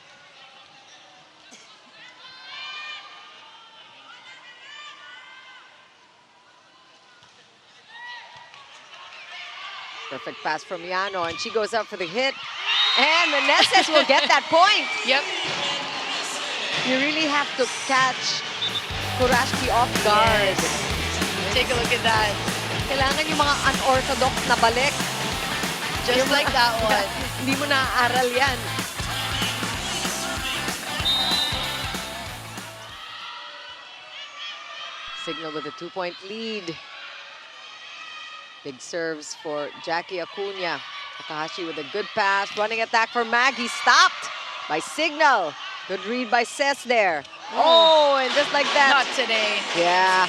Perfect pass from Yano, and she goes up for the hit. And Meneses will get that point. Yep. You really have to catch Kurashiki off guard. Yes. Take a look at that. Kailangan yung mga unorthodox na balik. Just like that one. Hindi mo naaaral yan. Cignal with a 2-point lead. Big serves for Jackie Acuna. Takahashi with a good pass. Running attack for Maggie. Stopped by Cignal. Good read by Ses there. Oh, and just like that. Not today. Yeah.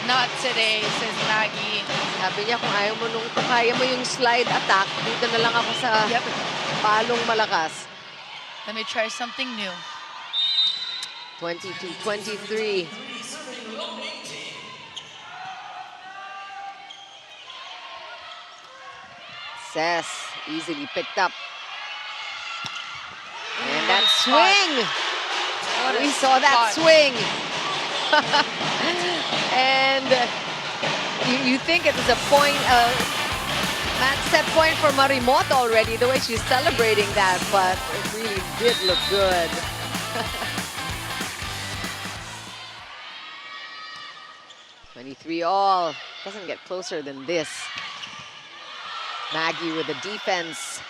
Not today, says Maggie. Sabi niya, kung ayaw mo kung kaya mo yung slide attack, dito na lang ako sa palong malakas. Let me try something new. 22-23. Ses easily picked up. And that swing! We saw that swing. And you think it was a point, match set point for Marimoto already, the way she's celebrating that, but it really did look good. (23-all). Doesn't get closer than this. Maggie with the defense.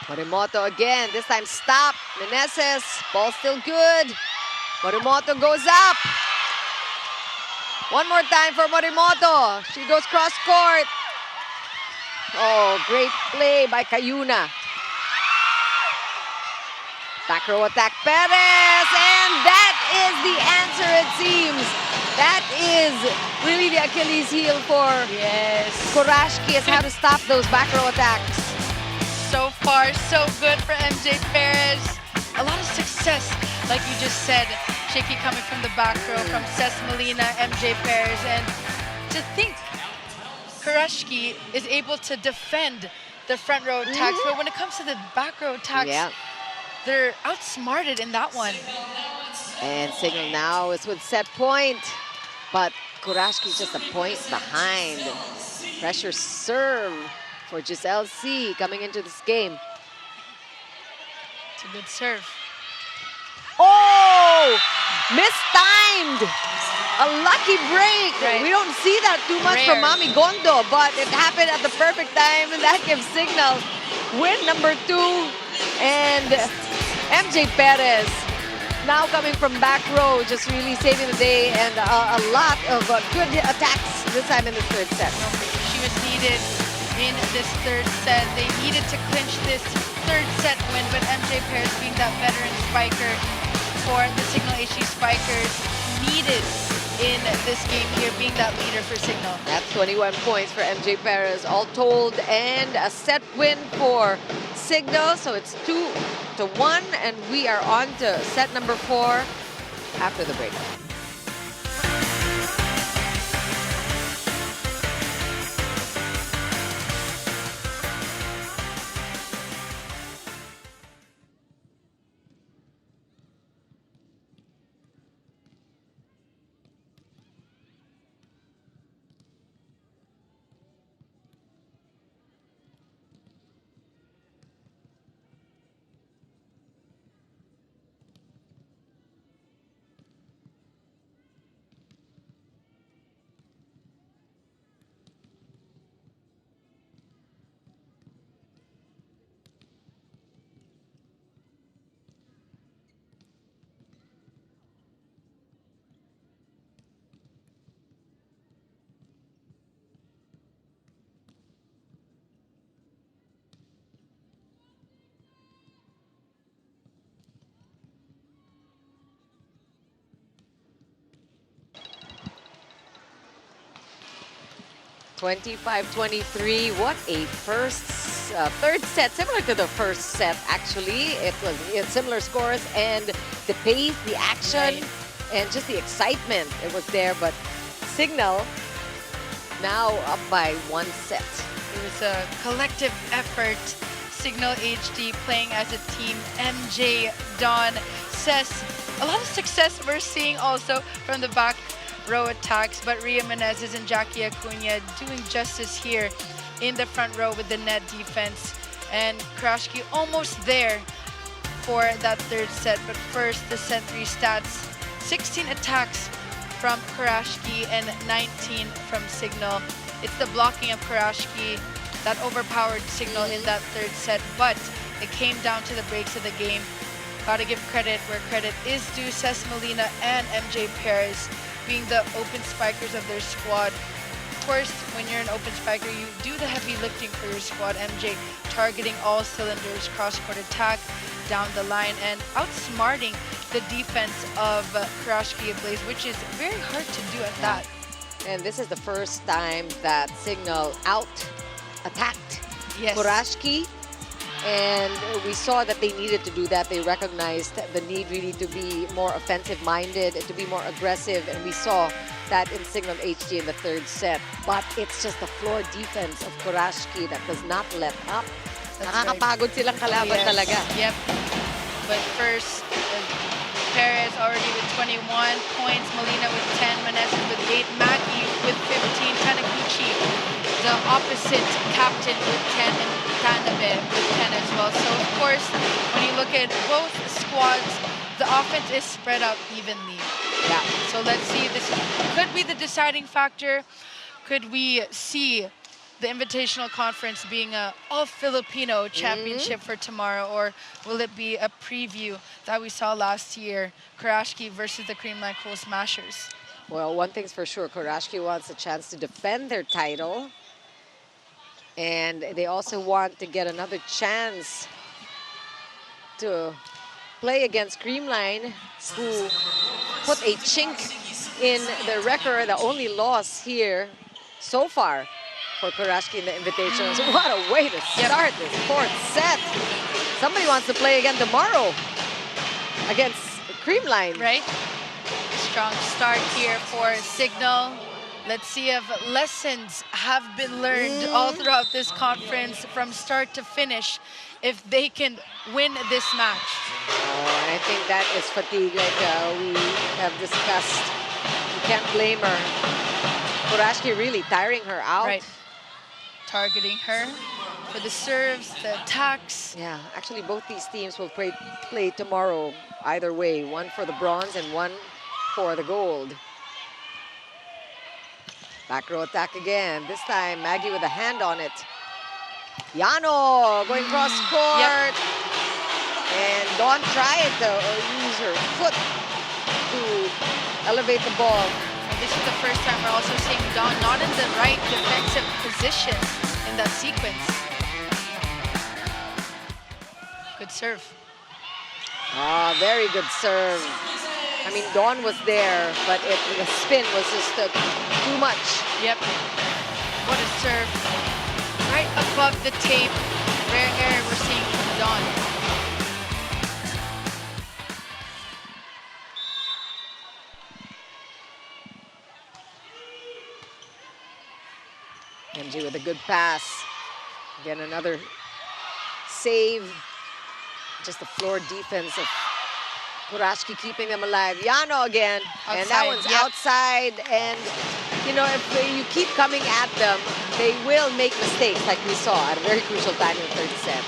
Marimoto again, this time stop. Meneses, ball still good. Marimoto goes up. One more time for Marimoto. She goes cross court. Oh, great play by Cayuna. Back row attack, Perez, and that is the answer, it seems. That is really the Achilles heel for Kurashiki, is how to stop those back row attacks. So far, so good for MJ Perez. A lot of success, like you just said. Shaky coming from the back row, from Ses Molina, MJ Perez, and to think Kurashiki is able to defend the front row attacks, but when it comes to the back row attacks, they're outsmarted in that one. And Cignal now is with set point, but Kurashiki's just a point behind. Pressure serve for Giselle C coming into this game. It's a good serve. Oh! Mistimed! A lucky break. We don't see that too much from Mami Gondo, but it happened at the perfect time, and that gives Cignal win number 2. And MJ Perez now coming from back row, just really saving the day, and a lot of good attacks this time in the third set. She was needed in this third set. They needed to clinch this third set win, but MJ Perez, being that veteran spiker for the Cignal HD Spikers, needed in this game here, being that leader for Cignal. That's 21 points for MJ Perez, all told, and a set win for Cignal. So it's 2-1, and we are on to set number 4 after the break. 25-23. What a third set, similar to the first set. Actually, it was similar scores, and the pace, the action, and just the excitement. It was there, but Cignal now up by 1 set. It was a collective effort. Cignal HD playing as a team. MJ, Dawn, Cess. A lot of success we're seeing also from the back row attacks, but Ria Menezes and Jackie Acuna doing justice here in the front row with the net defense. And Kurashiki almost there for that third set. But first, the set 3 stats. 16 attacks from Kurashiki and 19 from Cignal. It's the blocking of Kurashiki that overpowered Cignal in that third set, but it came down to the breaks of the game. Gotta give credit where credit is due. Cess Molina and MJ Perez being the open spikers of their squad. Of course, when you're an open spiker, you do the heavy lifting for your squad. MJ targeting all cylinders, cross-court attack, down the line, and outsmarting the defense of Kurashiki Ablaze, which is very hard to do at that. And this is the first time that Cignal out-attacked Kurashiki. And we saw that they needed to do that. They recognized the need really to be more offensive-minded, to be more aggressive. And we saw that in Cignal HD in the third set. But it's just the floor defense of Kurashiki that does not let up. Nakakapagod silang kalaban talaga. Yep. But first, Perez already with 21 points, Molina with 10, Menezes with 8, Maggie with 15, Taniguchi, the opposite captain with 10, and Tanabe with 10 as well. So of course, when you look at both squads, the offense is spread out evenly. Yeah. So let's see, this could be the deciding factor. Could we see the Invitational Conference being a all-Filipino championship for tomorrow, or will it be a preview that we saw last year, Kurashiki versus the Creamline Cool Smashers? Well, one thing's for sure, Kurashiki wants a chance to defend their title, and they also want to get another chance to play against Creamline, who put a chink in their record. The only loss here so far for Kurashiki in the Invitational. So what a way to start this fourth set. Somebody wants to play again tomorrow against Creamline. Right. Strong start here for Cignal. Let's see if lessons have been learned all throughout this conference from start to finish, if they can win this match. Oh, and I think that is fatigue, like we have discussed. You can't blame her. Kurashiki really tiring her out. Right. Targeting her for the serves, the attacks. Yeah, actually both these teams will play tomorrow either way. One for the bronze and one for the gold. Back row attack again. This time Maggie with a hand on it. Yano going cross court. And Dawn tried to use her foot to elevate the ball. This is the first time we're also seeing Dawn not in the right defensive position in that sequence. Good serve. Ah, very good serve. I mean, Dawn was there, but the spin was just too much. Yep. What a serve. Right above the tape. Rare air we're seeing from Dawn. MJ with a good pass. Again, another save. Just the floor defense of Kurashiki keeping them alive. Yano again. Outside, and that one's outside. And, you know, if you keep coming at them, they will make mistakes like we saw at a very crucial time in the third set.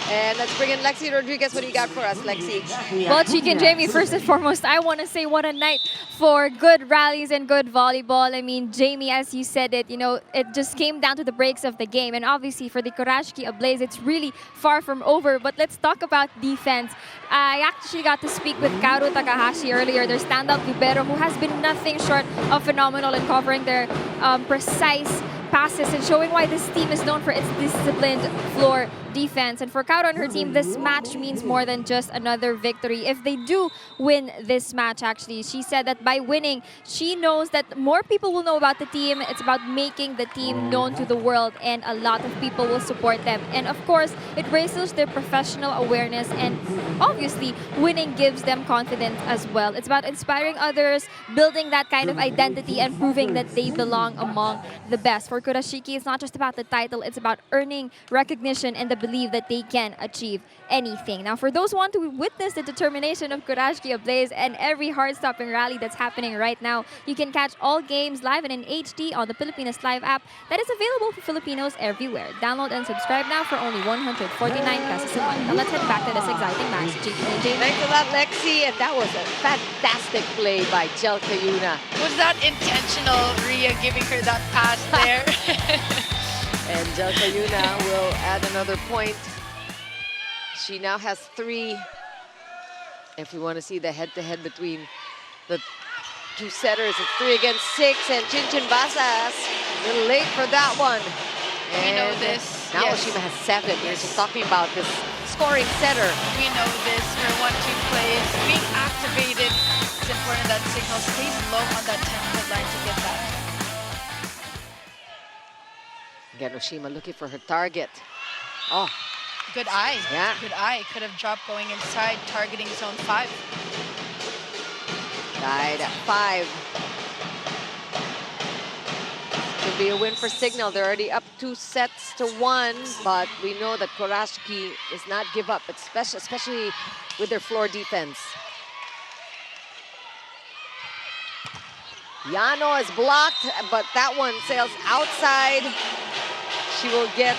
And let's bring in Lexi Rodriguez. What do you got for us, Lexi? Well, Cheek and Jamie, first and foremost, I want to say what a night for good rallies and good volleyball. I mean, Jamie, as you said it, you know, it just came down to the breaks of the game. And obviously for the Kurashiki Ablaze, it's really far from over. But let's talk about defense. I actually got to speak with Kaoru Takahashi earlier, their standout libero, who has been nothing short of phenomenal in covering their precise passes and showing why this team is known for its disciplined floor defense. And for Kaoru and her team, this match means more than just another victory. If they do win this match, actually, she said that by winning, she knows that more people will know about the team. It's about making the team known to the world, and a lot of people will support them. And of course, it raises their professional awareness, and obviously, winning gives them confidence as well. It's about inspiring others, building that kind of identity, and proving that they belong among the best. For Kurashiki, it's not just about the title, it's about earning recognition and the belief that they can achieve anything. Now, for those who want to witness the determination of Kurashiki Ablaze and every heart-stopping rally that's happening right now, you can catch all games live and in HD on the Pilipinas Live app that is available for Filipinos everywhere. Download and subscribe now for only 149 pesos a month. Now, let's head back to this exciting match. Thanks a lot, Lexi. And that was a fantastic play by Jelka Yuna. Was that intentional, Rhea giving her that pass there? And Jelka Yuna will add another point. She now has 3. If you want to see the head-to-head between the two setters, it's 3 against 6. And Chinchin Basas, a little late for that one. We know And this. now Yes. Oshima has 7. We're just talking about this scoring setter. We know this. Her 1-2 plays being activated. It's important that Cignal stays low on that 10-foot line to get that. Again, Oshima looking for her target. Oh, Good eye. Yeah. Good eye. Could have dropped going inside, targeting zone 5. tied at 5. Could be a win for Cignal. They're already up 2-1, but we know that Kurashiki does not give up, especially with their floor defense. Yano is blocked, but that one sails outside. She will get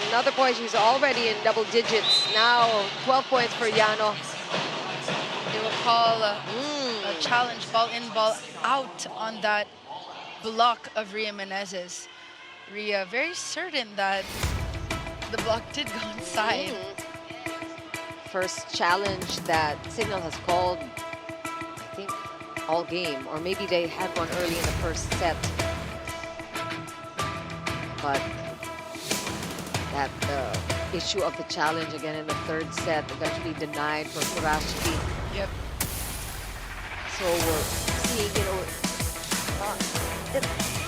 another point. She's already in double digits. Now 12 points for Yano. They will call a challenge, ball in, ball out on that block of Rhea Menezes. Rhea very certain that the block did go inside. First challenge that Cignal has called, I think, all game, or maybe they had one early in the first set. But that issue of the challenge again in the third set eventually denied for Kurashiki. Yep. So we're seeing,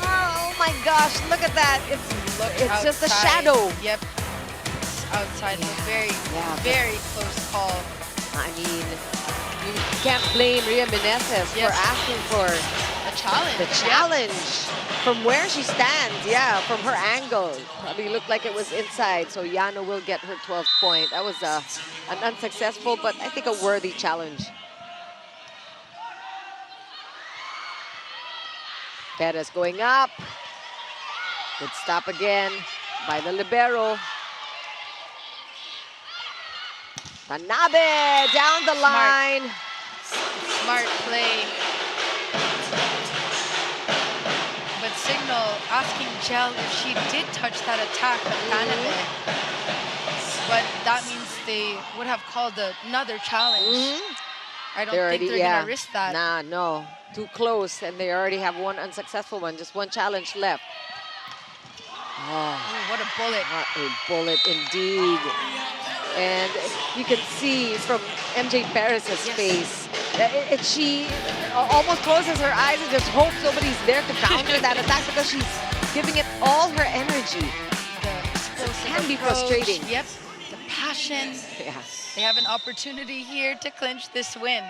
oh my gosh, look at that. It's just a shadow. Yep. It's outside. Very, very close call. I mean, you can't blame Rhea Menezes for asking for a challenge. The challenge from where she stands, from her angle. Probably looked like it was inside, so Yano will get her 12th point. That was an unsuccessful, but I think a worthy challenge. Perez going up. Good stop again by the libero. Tanabe down the line. Smart play. But Cignal asking Jel if she did touch that attack of Tanabe. But that means they would have called another challenge. I don't think they're going to risk that. Nah, no. Too close, and they already have one unsuccessful one. Just one challenge left. Oh, what a bullet. What a bullet indeed. And you can see from MJ Perez's face, she almost closes her eyes and just hopes nobody's there to counter that attack because she's giving it all her energy. It can be frustrating. Yep, the passion. Yeah. They have an opportunity here to clinch this win.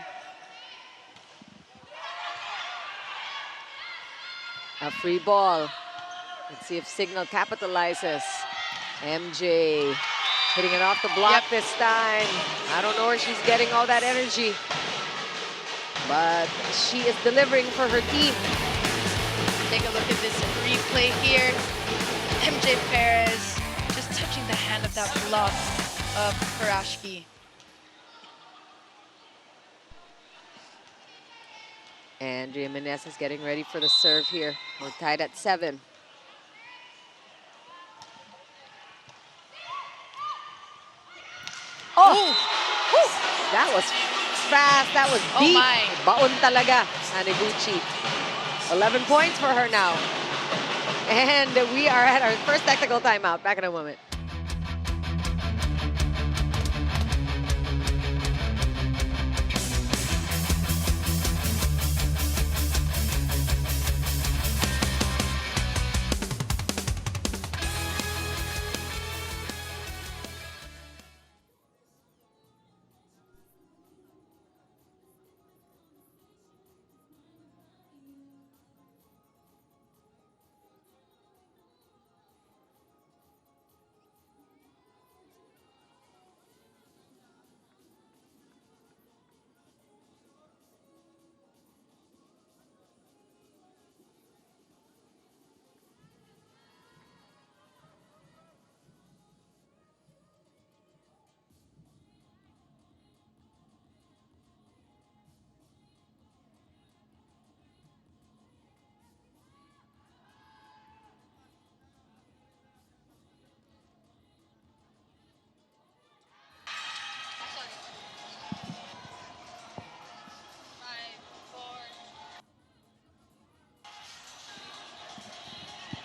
A free ball. Let's see if Cignal capitalizes. MJ hitting it off the block this time. I don't know where she's getting all that energy, but she is delivering for her team. Take a look at this replay here. MJ Perez just touching the hand of that block of Kurashiki. And Rhea Menezes is getting ready for the serve here. We're tied at 7. Oh! That was fast. That was deep. Oh my. Baon talaga, Taniguchi. 11 points for her now. And we are at our first technical timeout. Back in a moment.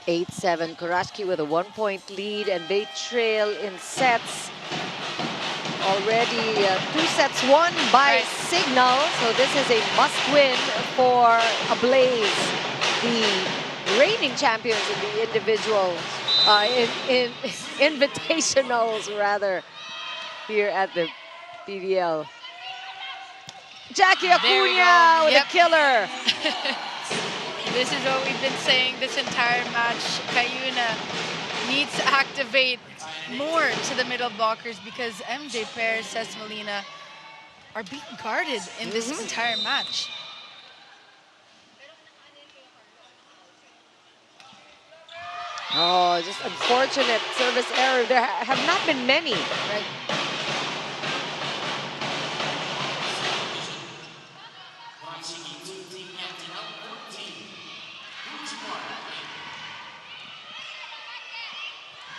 8-7. Kurashiki with a 1-point lead, and they trail in sets. Already 2 sets won by Cignal, so this is a must-win for Ablaze, the reigning champions in the individual, in invitationals rather, here at the PVL. Jackie Acuna with a killer. This is what we've been saying this entire match. Cayuna needs to activate more to the middle blockers because MJ Perez, Cesc Molina are being guarded in this entire match. Oh, just unfortunate service error. There have not been many. Right.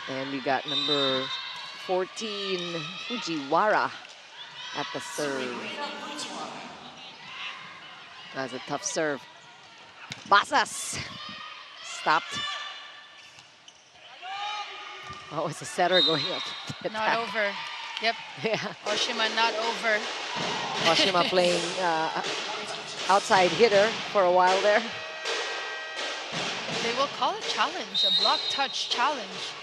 And we got number 14, Fujiwara, at the serve. That's a tough serve. Basas stopped. Oh, it's a setter going up. Not over. Yep. Yeah. Oshima not over. Oshima playing outside hitter for a while there. They will call a challenge, a block touch challenge.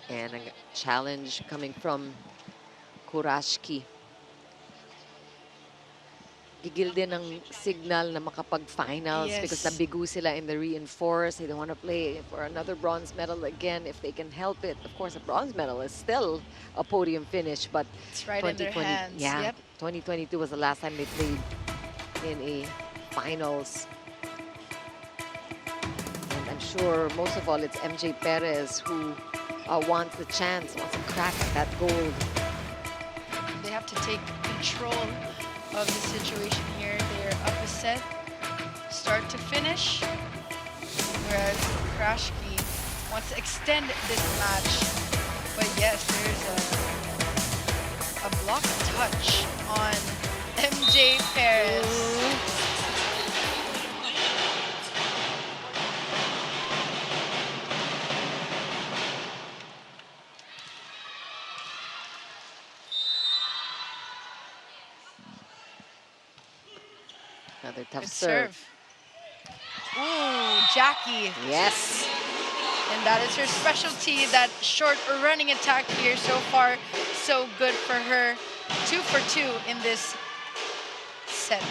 And a challenge coming from Kurashiki. Gigil din ng Cignal na makapag-finals because nabigo sila in the reinforce. They don't want to play for another bronze medal again if they can help it. Of course, a bronze medal is still a podium finish, but it's right in their hands. Yeah, 2022 was the last time they played in a finals. And I'm sure most of all it's MJ Perez who wants the chance, wants a crack at that gold. They have to take control of the situation here. They're up a set, start to finish, whereas Kurashiki wants to extend this match. But yes, there's a block touch on MJ Perez. Another tough Good serve. Ooh, Jackie. Yes. And that is her specialty, that short running attack here. So far, so good for her. 2 for 2 in this set.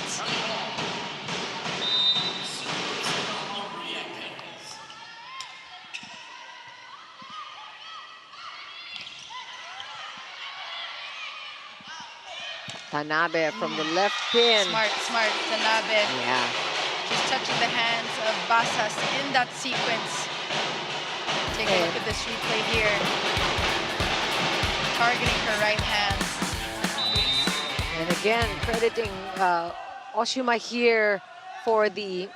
Tanabe from the left pin. Smart, Tanabe. Yeah. She's touching the hands of Basas in that sequence. Take a look at this replay here. Targeting her right hand. And again, crediting Oshima here for the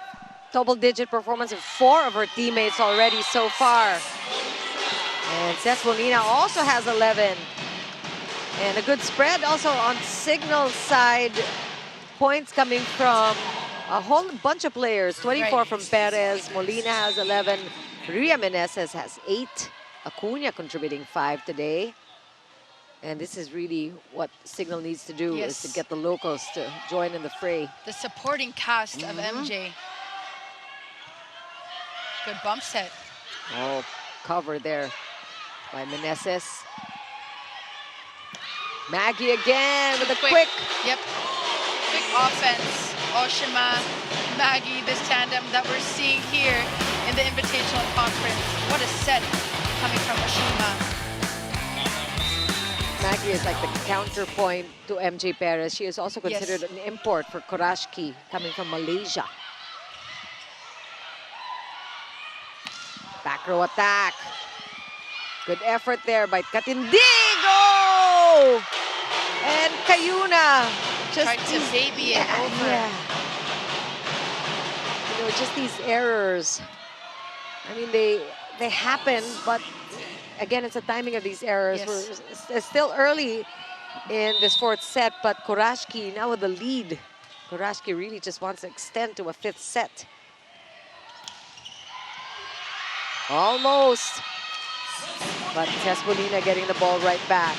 double-digit performance of 4 of her teammates already so far. And Cesc Molina also has 11. And a good spread also on Cignal's side. Points coming from a whole bunch of players. 24 from Perez, Molina has 11, Ria Meneses has 8, Acuna contributing 5 today. And this is really what Cignal needs to do, is to get the locals to join in the fray. The supporting cast of MJ. Good bump set. Oh, cover there by Meneses. Maggie again with a quick. Yep, quick offense. Oshima, Maggie, this tandem that we're seeing here in the Invitational Conference. What a set coming from Oshima. Maggie is like the counterpoint to MJ Perez. She is also considered an import for Kurashiki, coming from Malaysia. Back row attack. Good effort there by Katindigo! And Cayuna just tried to baby it over. Yeah. You know, just these errors. I mean, they happen, but again, it's the timing of these errors. Yes. We're still early in this fourth set, but Kurashiki now with the lead. Kurashiki really just wants to extend to a fifth set. Almost. But Cespolina getting the ball right back.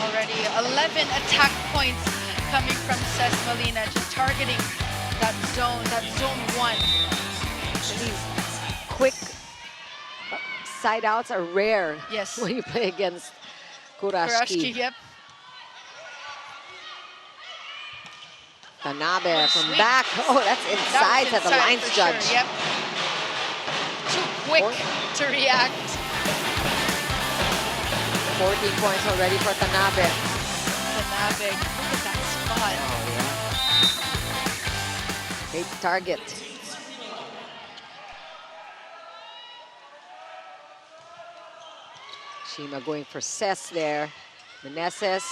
Already 11 attack points coming from Cespolina, just targeting that zone 1. These quick side outs are rare. Yes. When you play against Kurashiki. Kurashiki, yep. Tanabe from Sweet. back. Oh, that's inside, That was said the lines for judge. Sure, yep. Too quick to react. 14 points already for Tanabe. Tanabe, look at that spot. Great target. Shima going for Cess there. Meneses.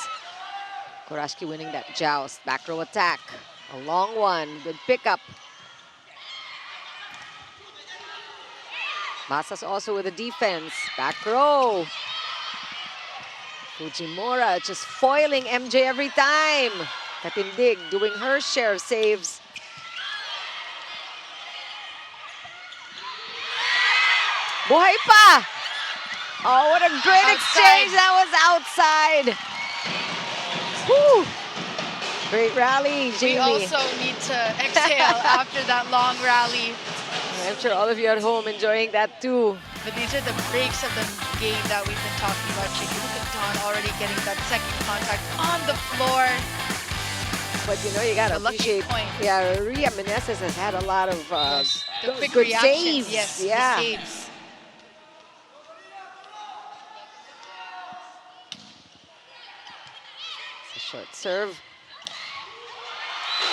Kurashiki winning that joust. Back row attack. A long one. Good pickup. Basas also with the defense. Back row. Fujimura just foiling MJ every time. Katindig doing her share of saves. Buhay pa! Oh, what a great exchange. That was outside. Woo! Great rally, Jamie. We also need to exhale after that long rally. I'm sure all of you at home enjoying that too. But these are the breaks of the game that we've been talking about, Chicky. Look at Don already getting that second contact on the floor. But you know, you gotta The lucky appreciate. point. Yeah, Ria Meneses has had a lot of The quick good reaction, saves. yes, Yeah. the saves. It's a short serve.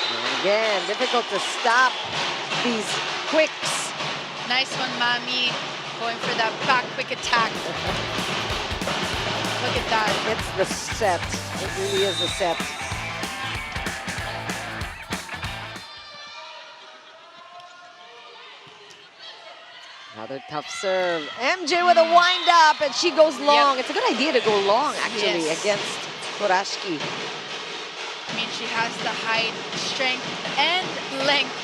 And again, difficult to stop these quicks. Nice one, Mami. Going for that back quick attack. Look at that. It's the set. It really is the set. Another tough serve. MJ with a wind up, and she goes long. It's a good idea to go long, actually, Yes. against Kurashiki. I mean, she has the height, strength, and length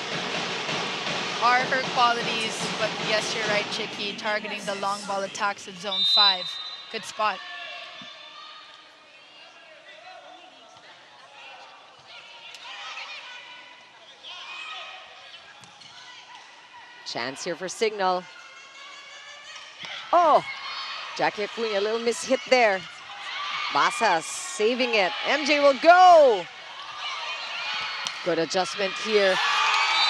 are her qualities. But yes, you're right, Chicky. Targeting the long ball attacks at zone 5. Good spot. Chance here for Cignal. Oh, Jackie Acuna, a little mishit there. Basas saving it. MJ will go. Good adjustment here.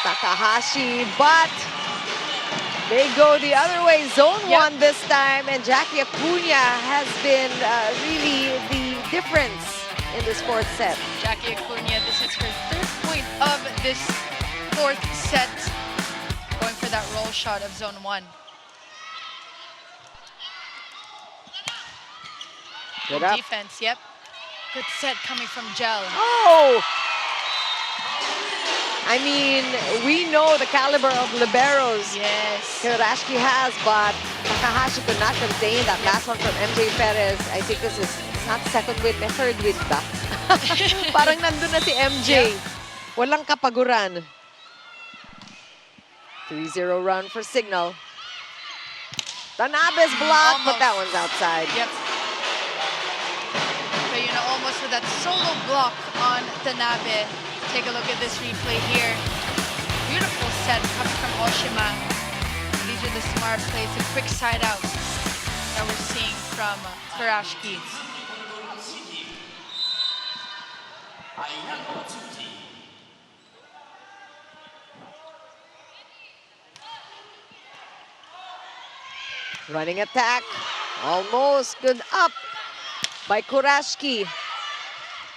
Takahashi, but they go the other way. Zone 1 this time, and Jackie Acuna has been really the difference in this fourth set. Jackie Acuna, this is her 3rd point of this 4th set. Going for that roll shot of zone 1. Good up. Defense, yep. Good set coming from Gel. Oh! I mean, we know the caliber of liberos Yes. Kurashiki has, but Takahashi could not contain that last one from MJ Perez. I think this is not second win, may third win ba? Parang nandun na si MJ. Walang kapaguran. 3-0 run for Cignal. Tanabe's block, but that one's outside. Yep. So, you know, almost with that solo block on Tanabe. Take a look at this replay here. Beautiful set coming from Oshima. These are the smart plays, the quick side outs that we're seeing from Kurashiki. Running attack. Almost good up by Kurashiki.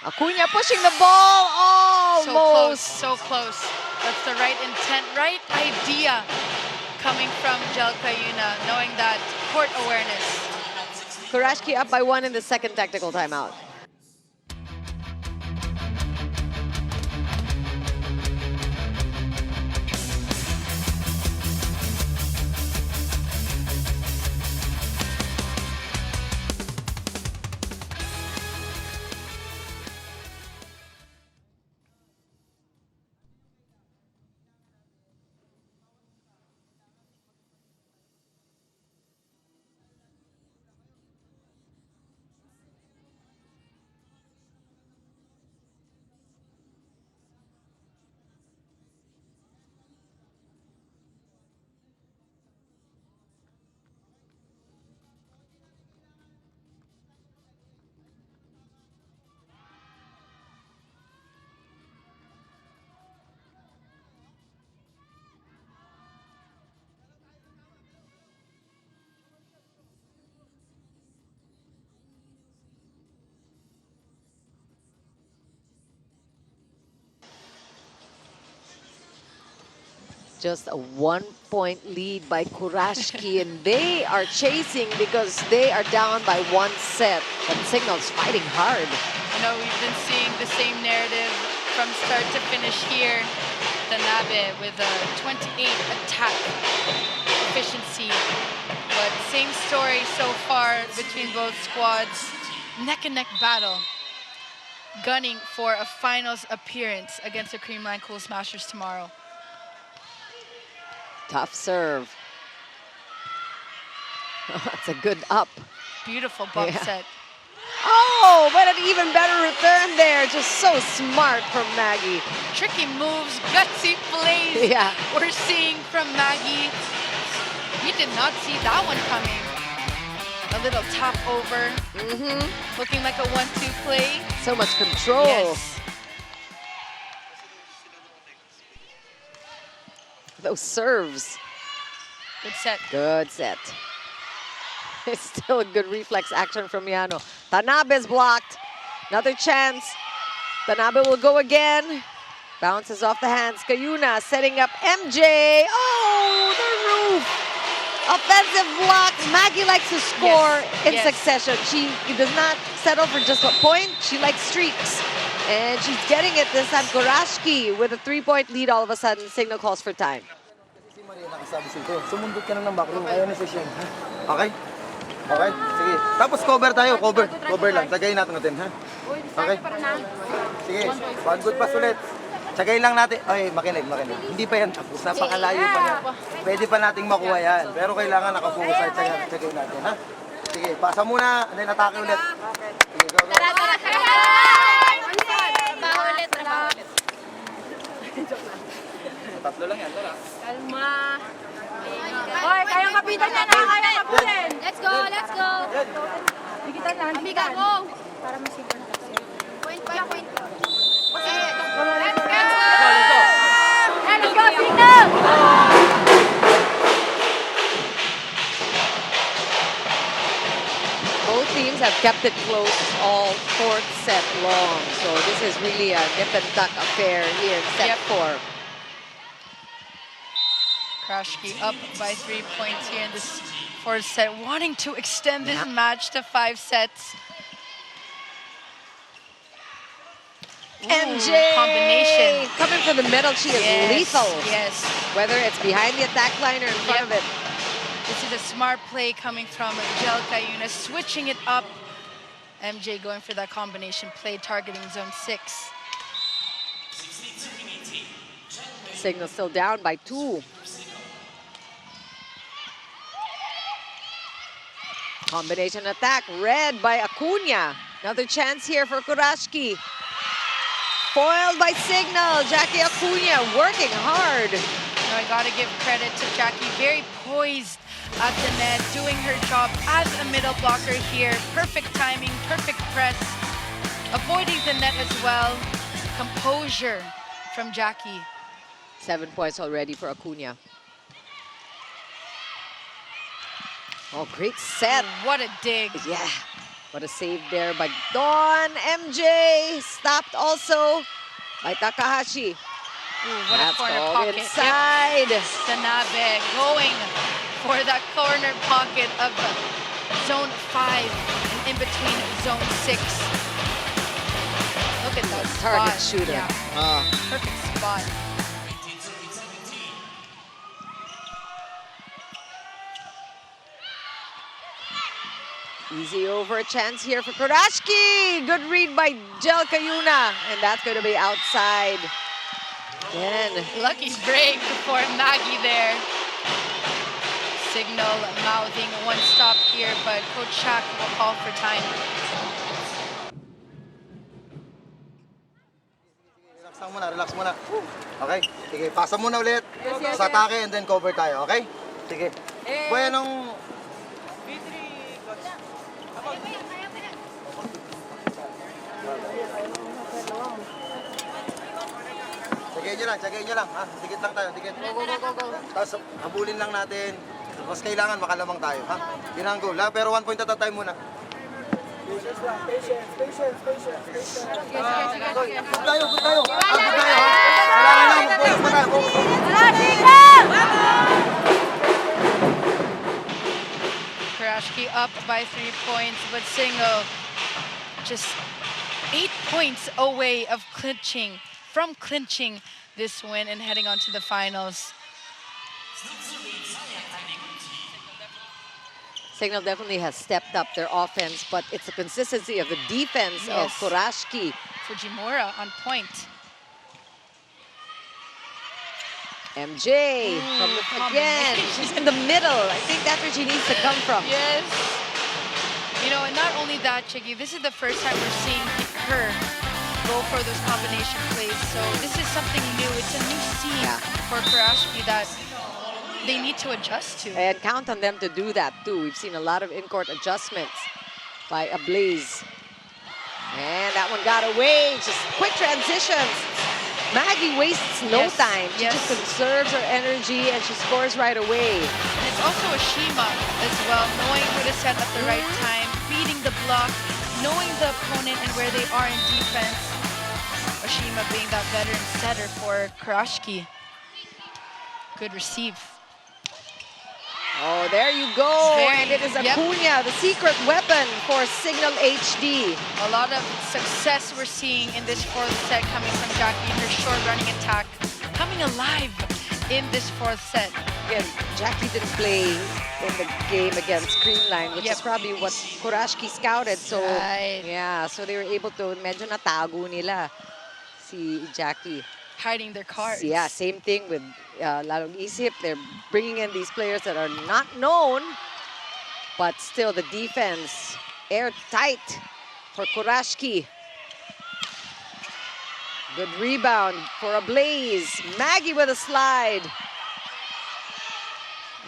Acuna pushing the ball. Almost. So close, so close. That's the right intent, right idea coming from Gel Cayuna, knowing that court awareness. Kurashiki up by 1 in the second tactical timeout. Just a 1-point lead by Kurashiki, and they are chasing because they are down by 1 set. But Cignal's fighting hard. You know, we've been seeing the same narrative from start to finish here. Tanabe with a 28 attack efficiency. But same story so far between both squads. Neck-and-neck battle. Gunning for a finals appearance against the Creamline Cool Smashers tomorrow. Tough serve. Oh, that's a good up. Beautiful bump set. Oh, but an even better return there. Just so smart from Maggie. Tricky moves, gutsy plays. Yeah. We're seeing from Maggie. He did not see that one coming. A little tap over. Looking like a 1-2 play. So much control. Yes. Those serves. Good set. Good set. It's still a good reflex action from Yano. Tanabe's blocked. Another chance. Tanabe will go again. Bounces off the hands. Kayuna setting up MJ. Oh, the roof. Offensive blocks. Maggie likes to score in succession. She does not settle for just a point. She likes streaks. And she's getting it this time. Kurashiki with a 3-point lead all of a sudden. Cignal calls for time. Sumundot ka na ng backroom. Ayaw na session. Okay? Okay? Sige. Tapos cover tayo. Cover lang. Tagayin natin, ha? Okay? Sige. 1 good pass ulit. Tagayin lang natin. Ay, makinig. Hindi pa yan tapos. Napakalayo pa yan. Pwede pa nating makuha yan. Pero kailangan nakapokus tayo. Tagayin natin, ha? Sige. Pasa muna. And then atake ulit. Sige, go. Tatlo lang yan, tara. Kalma. Hoy, kayang kapitan yan, ha? Kayang kapitan. Let's go. Dikitan lang, dikitan. Para masipan. Point. Let's go, Cignal! Both teams have kept it close all 4th set long. So this is really a nip and tuck affair here in set 4. Kurashiki up by 3 points here in this 4th set, wanting to extend this match to 5 sets. MJ! Combination. Coming from the middle, she is lethal. Yes. Whether it's behind the attack line or in front of it. This is a smart play coming from Kayuna, switching it up. MJ going for that combination play, targeting zone 6. Cignal still down by 2. Combination attack, read by Acuna. Another chance here for Kurashiki. Foiled by Cignal. Jackie Acuna working hard. I gotta give credit to Jackie, very poised at the net, doing her job as a middle blocker here. Perfect timing, perfect press, avoiding the net as well. Composure from Jackie. 7 points already for Acuna. Oh, great set. What a dig. Yeah. What a save there by Dawn. MJ stopped also by Takahashi. Ooh, what That's a corner all pocket. inside. Tanabe going for that corner pocket of zone 5 and in between zone 6. Look at that Target spot. shooter. Yeah. Perfect spot. Easy over, a chance here for Kurashiki. Good read by Jel Kayuna, and that's going to be outside. Again. Lucky break for Maggie there. Cignal mouthing one stop here, but Coach Shaq will call for time. Relax muna. Okay? Sige, pasa muna ulit. Sa atake and then cover tayo, okay? Sige. Buenong... Tsagayin nyo lang, ha? Dikit lang tayo, dikit. Go. Tapos habulin lang natin. Mas kailangan makalamang tayo, ha? Yun ang goal, ha? Pero 1 point at a time muna. Patience lang, patience. Good tayo, ha? Kailangan lang, focus pa tayo, focus. up by 3 points, but Cignal just 8 points away of clinching this win and heading on to the finals. Cignal definitely has stepped up their offense, but it's the consistency of the defense of Kurashiki. Fujimura on point. MJ from again. She's in the middle. I think that's where she needs to come from. Yes. You know, and not only that, Chiggy, this is the first time we're seeing her go for those combination plays. So this is something new. It's a new scene for Kurashiki that they need to adjust to. And count on them to do that too. We've seen a lot of in-court adjustments by Ablaze. And that one got away. Just quick transitions. Maggie wastes no time. She just conserves her energy and she scores right away. And it's also Ashima as well, knowing where to set at the right time, beating the block, knowing the opponent and where they are in defense. Ashima being that veteran setter for Kurashiki. Good receive. Oh, there you go. And it is Acuna, the secret weapon for Cignal HD. A lot of success we're seeing in this fourth set coming from Jackie in her short running attack. Coming alive in this fourth set. Again, Jackie didn't play in the game against Creamline, which is probably what Kurashiki scouted. So, yeah, so they were able to medyo natago nila si Jackie. Hiding their cards. Yeah, same thing with Lalong Isip. They're bringing in these players that are not known, but still the defense airtight for Kurashiki. Good rebound for Ablaze. Maggie with a slide.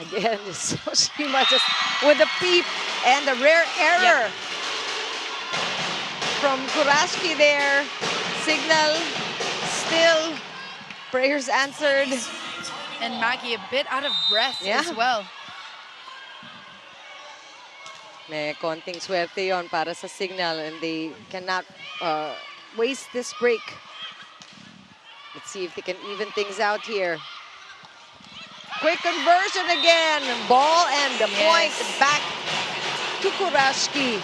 Again, Oshima just with the peep and the rare error from Kurashiki there. Cignal still prayers answered. And Maggie a bit out of breath as well. May konting swerte yon para sa Cignal and they cannot waste this break. Let's see if they can even things out here. Quick conversion again. Ball and the point back to Kurashiki.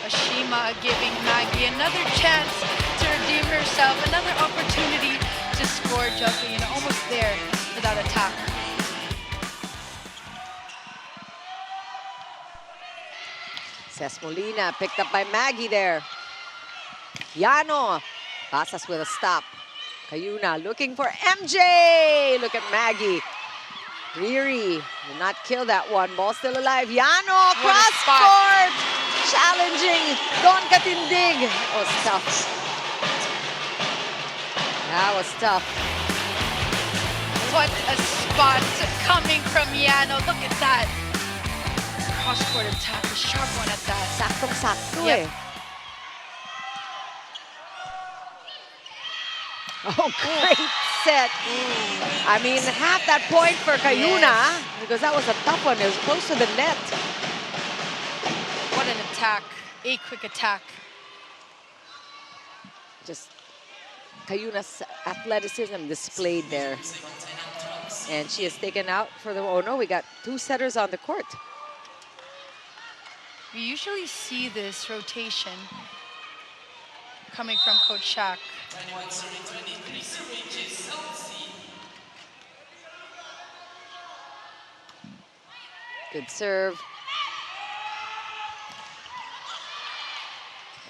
Ashima giving Maggie another chance to redeem herself, another opportunity to score. Jackie, you know, almost there for that attack. Ces Molina picked up by Maggie there. Yano passes with a stop. Cayuna looking for MJ. Look at Maggie. Riri will not kill that one. Ball still alive. Yano cross court. Challenging Don Katindig. That was tough. That was tough. What a spot coming from Yano. Look at that. Cross-court attack, a sharp one at that. Saktong-sakto eh. Oh, great set. I mean, half that point for Cayuna because that was a tough one. It was close to the net. What an attack. A quick attack. Just Cayuna's athleticism displayed there. And she is taken out for the... Oh, no, we got two setters on the court. We usually see this rotation coming from Coach Shaq. Good serve.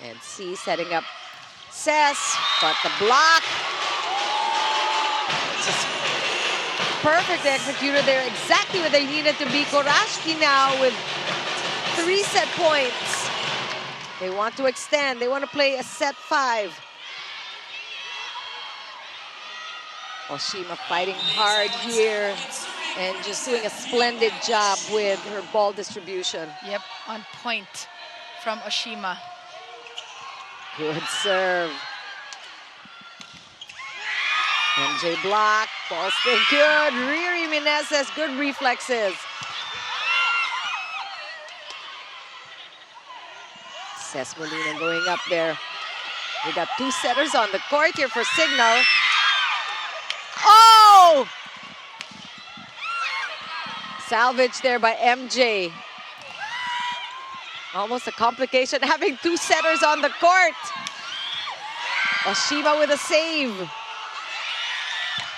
And C setting up Cess, but the block. Just perfect executed there, exactly what they needed to be. Kurashiki now with 3 set points. They want to extend, they want to play a set 5. Oshima fighting hard here and just doing a splendid job with her ball distribution. Yep, on point from Oshima. Good serve. MJ block, ball still good. Riri Meneses, good reflexes. Ces Molina going up there. We got 2 setters on the court here for Cignal. Oh! Salvage there by MJ. Almost a complication having two setters on the court. Oshima with a save.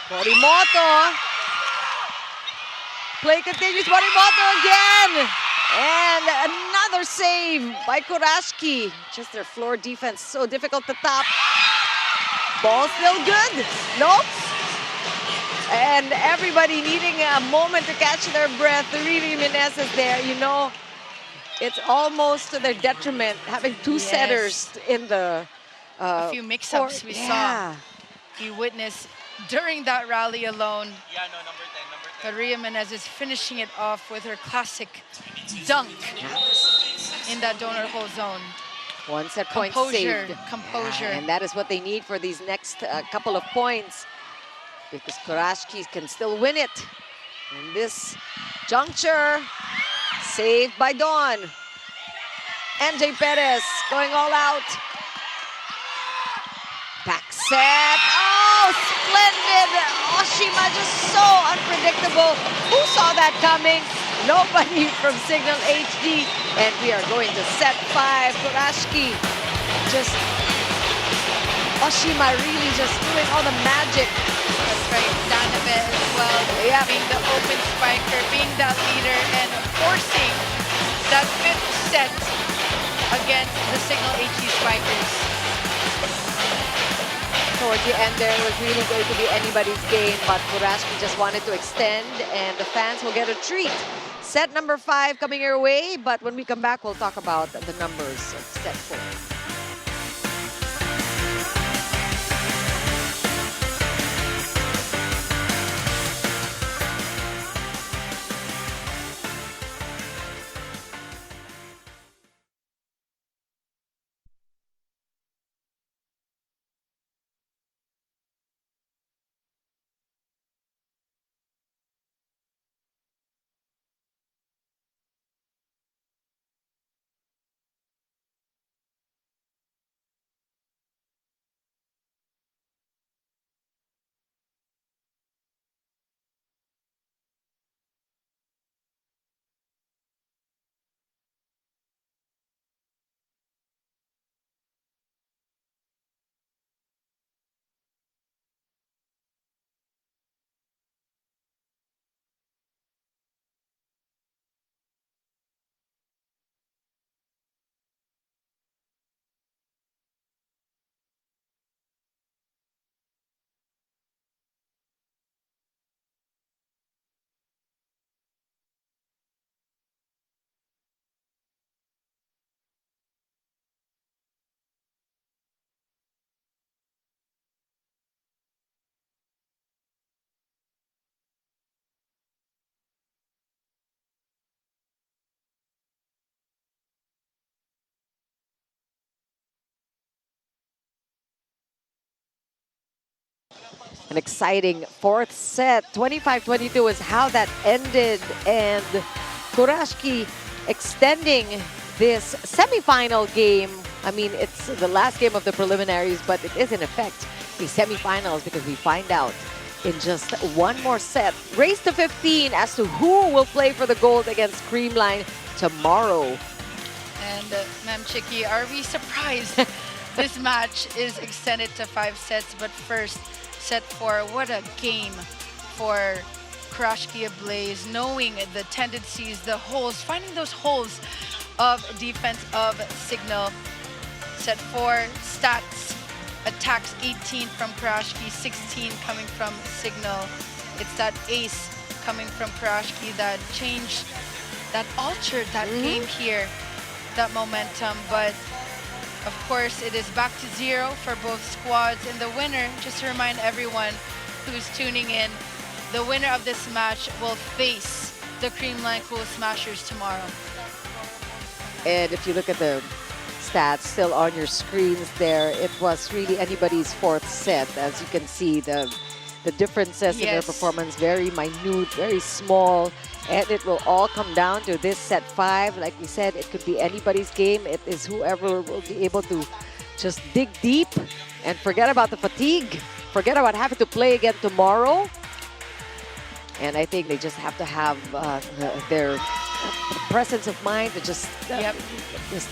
Morimoto. Play continues. Morimoto again. And another save by Kurashiki. Just their floor defense so difficult to top. Ball still good. Nope. And everybody needing a moment to catch their breath. Really, Jimenez is there. You know, it's almost to their detriment having two setters in the a few mix-ups we saw. We witnessed during that rally alone. Yeah, no, number 10, But Ria Menez is finishing it off with her classic dunk in that donor hole zone. One set point saved. Composure. And that is what they need for these next couple of points, because Kurashiki can still win it. In this juncture, saved by Dawn. NJ Perez going all out. Back set. Oh, splendid. Oshima just so unpredictable. Who saw that coming? Nobody from Cignal HD. And we are going to set 5. Kurashiki just... Oshima really just doing all the magic. That's right. Danave as well. Yeah. Being the open spiker, being that leader, and forcing that 5th set against the Cignal HD Spikers. Towards the end there, it was really going to be anybody's game, but Kurashiki just wanted to extend, and the fans will get a treat. Set number 5 coming your way, but when we come back, we'll talk about the numbers of set 4. An exciting 4th set. 25-22 is how that ended, and Kurashiki extending this semifinal game. I mean, it's the last game of the preliminaries, but it is in effect the semifinals, because we find out in just one more set. Race to 15 as to who will play for the gold against Creamline tomorrow. And Ma'am Chicky, are we surprised this match is extended to 5 sets? But first, set 4, what a game for Kurashiki Ablaze, knowing the tendencies, the holes, finding those holes of defense of Cignal. Set 4, stats, attacks 18 from Kurashiki, 16 coming from Cignal. It's that ace coming from Kurashiki that changed, that altered that game here, that momentum. But of course, it is back to 0 for both squads. And the winner, just to remind everyone who's tuning in, the winner of this match will face the Creamline Cool Smashers tomorrow. And if you look at the stats still on your screens there, it was really anybody's 4th set. As you can see, the differences in their performance, very minute, very small. And it will all come down to this set 5. Like we said, it could be anybody's game. It is whoever will be able to just dig deep and forget about the fatigue, forget about having to play again tomorrow. And I think they just have to have their presence of mind to just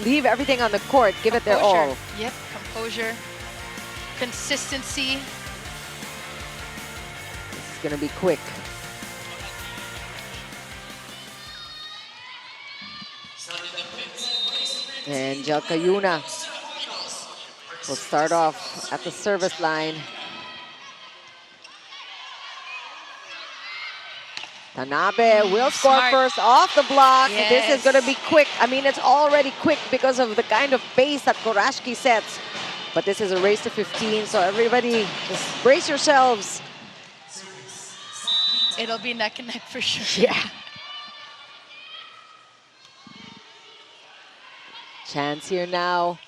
leave everything on the court, give it their all. Yep, composure, consistency. This is going to be quick. Angel Cayuna will start off at the service line. Tanabe will score first off the block. Yes. This is going to be quick. I mean, it's already quick because of the kind of pace that Kurashiki sets. But this is a race to 15, so everybody just brace yourselves. It'll be neck and neck for sure. Yeah. Chance here now.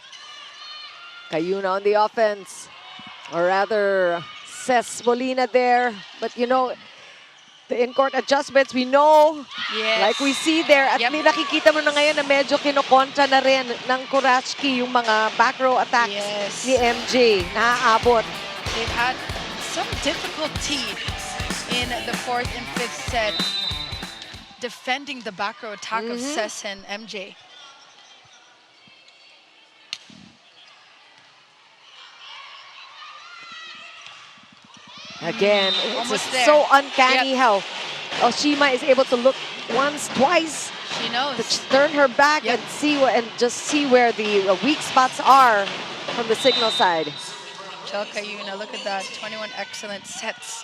Cayuna on the offense. Or rather, Ces Molina there. But you know, the in-court adjustments, we know, like we see there, at nakikita mo na ngayon na medyo kinokontra na rin ng Kurashiki yung mga back row attacks ni MJ. Naaabot. They've had some difficulty in the 4th and 5th set defending the back row attack of Ces and MJ. Again, it's just so uncanny how Oshima is able to look once, twice. She knows. To turn her back and see and just see where the weak spots are from the Cignal side. Angel Cayuna, look at that, 21 excellent sets.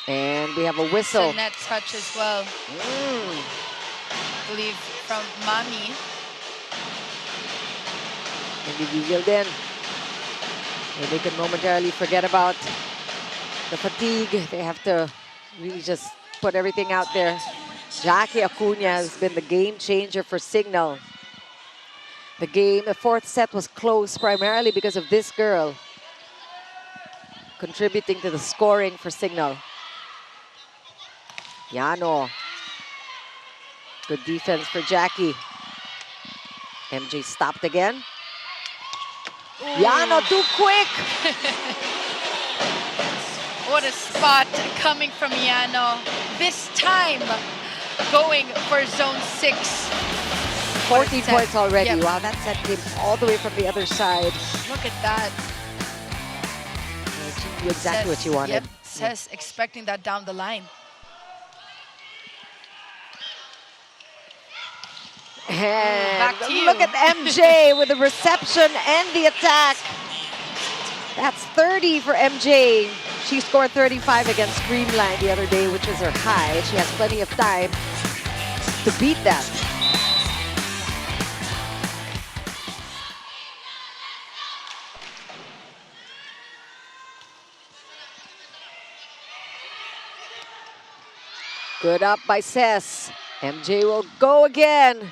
And we have a whistle. It's a net touch as well. I believe from Mami. Maybe then. Maybe they can momentarily forget about the fatigue. They have to really just put everything out there. Jackie Acuna has been the game changer for Cignal. The 4th set was close primarily because of this girl contributing to the scoring for Cignal. Yano. Good defense for Jackie. MJ stopped again. Yano, too quick! What a spot coming from Yano. This time going for zone 6. 14 points already. Wow, that set came all the way from the other side. Look at that. Exactly what you wanted. Yep, Ces expecting that down the line. And back to you. Look at MJ with the reception and the attack. That's 30 for MJ. She scored 35 against Dreamland the other day, which was her high. She has plenty of time to beat that. Good up by Ces. MJ will go again.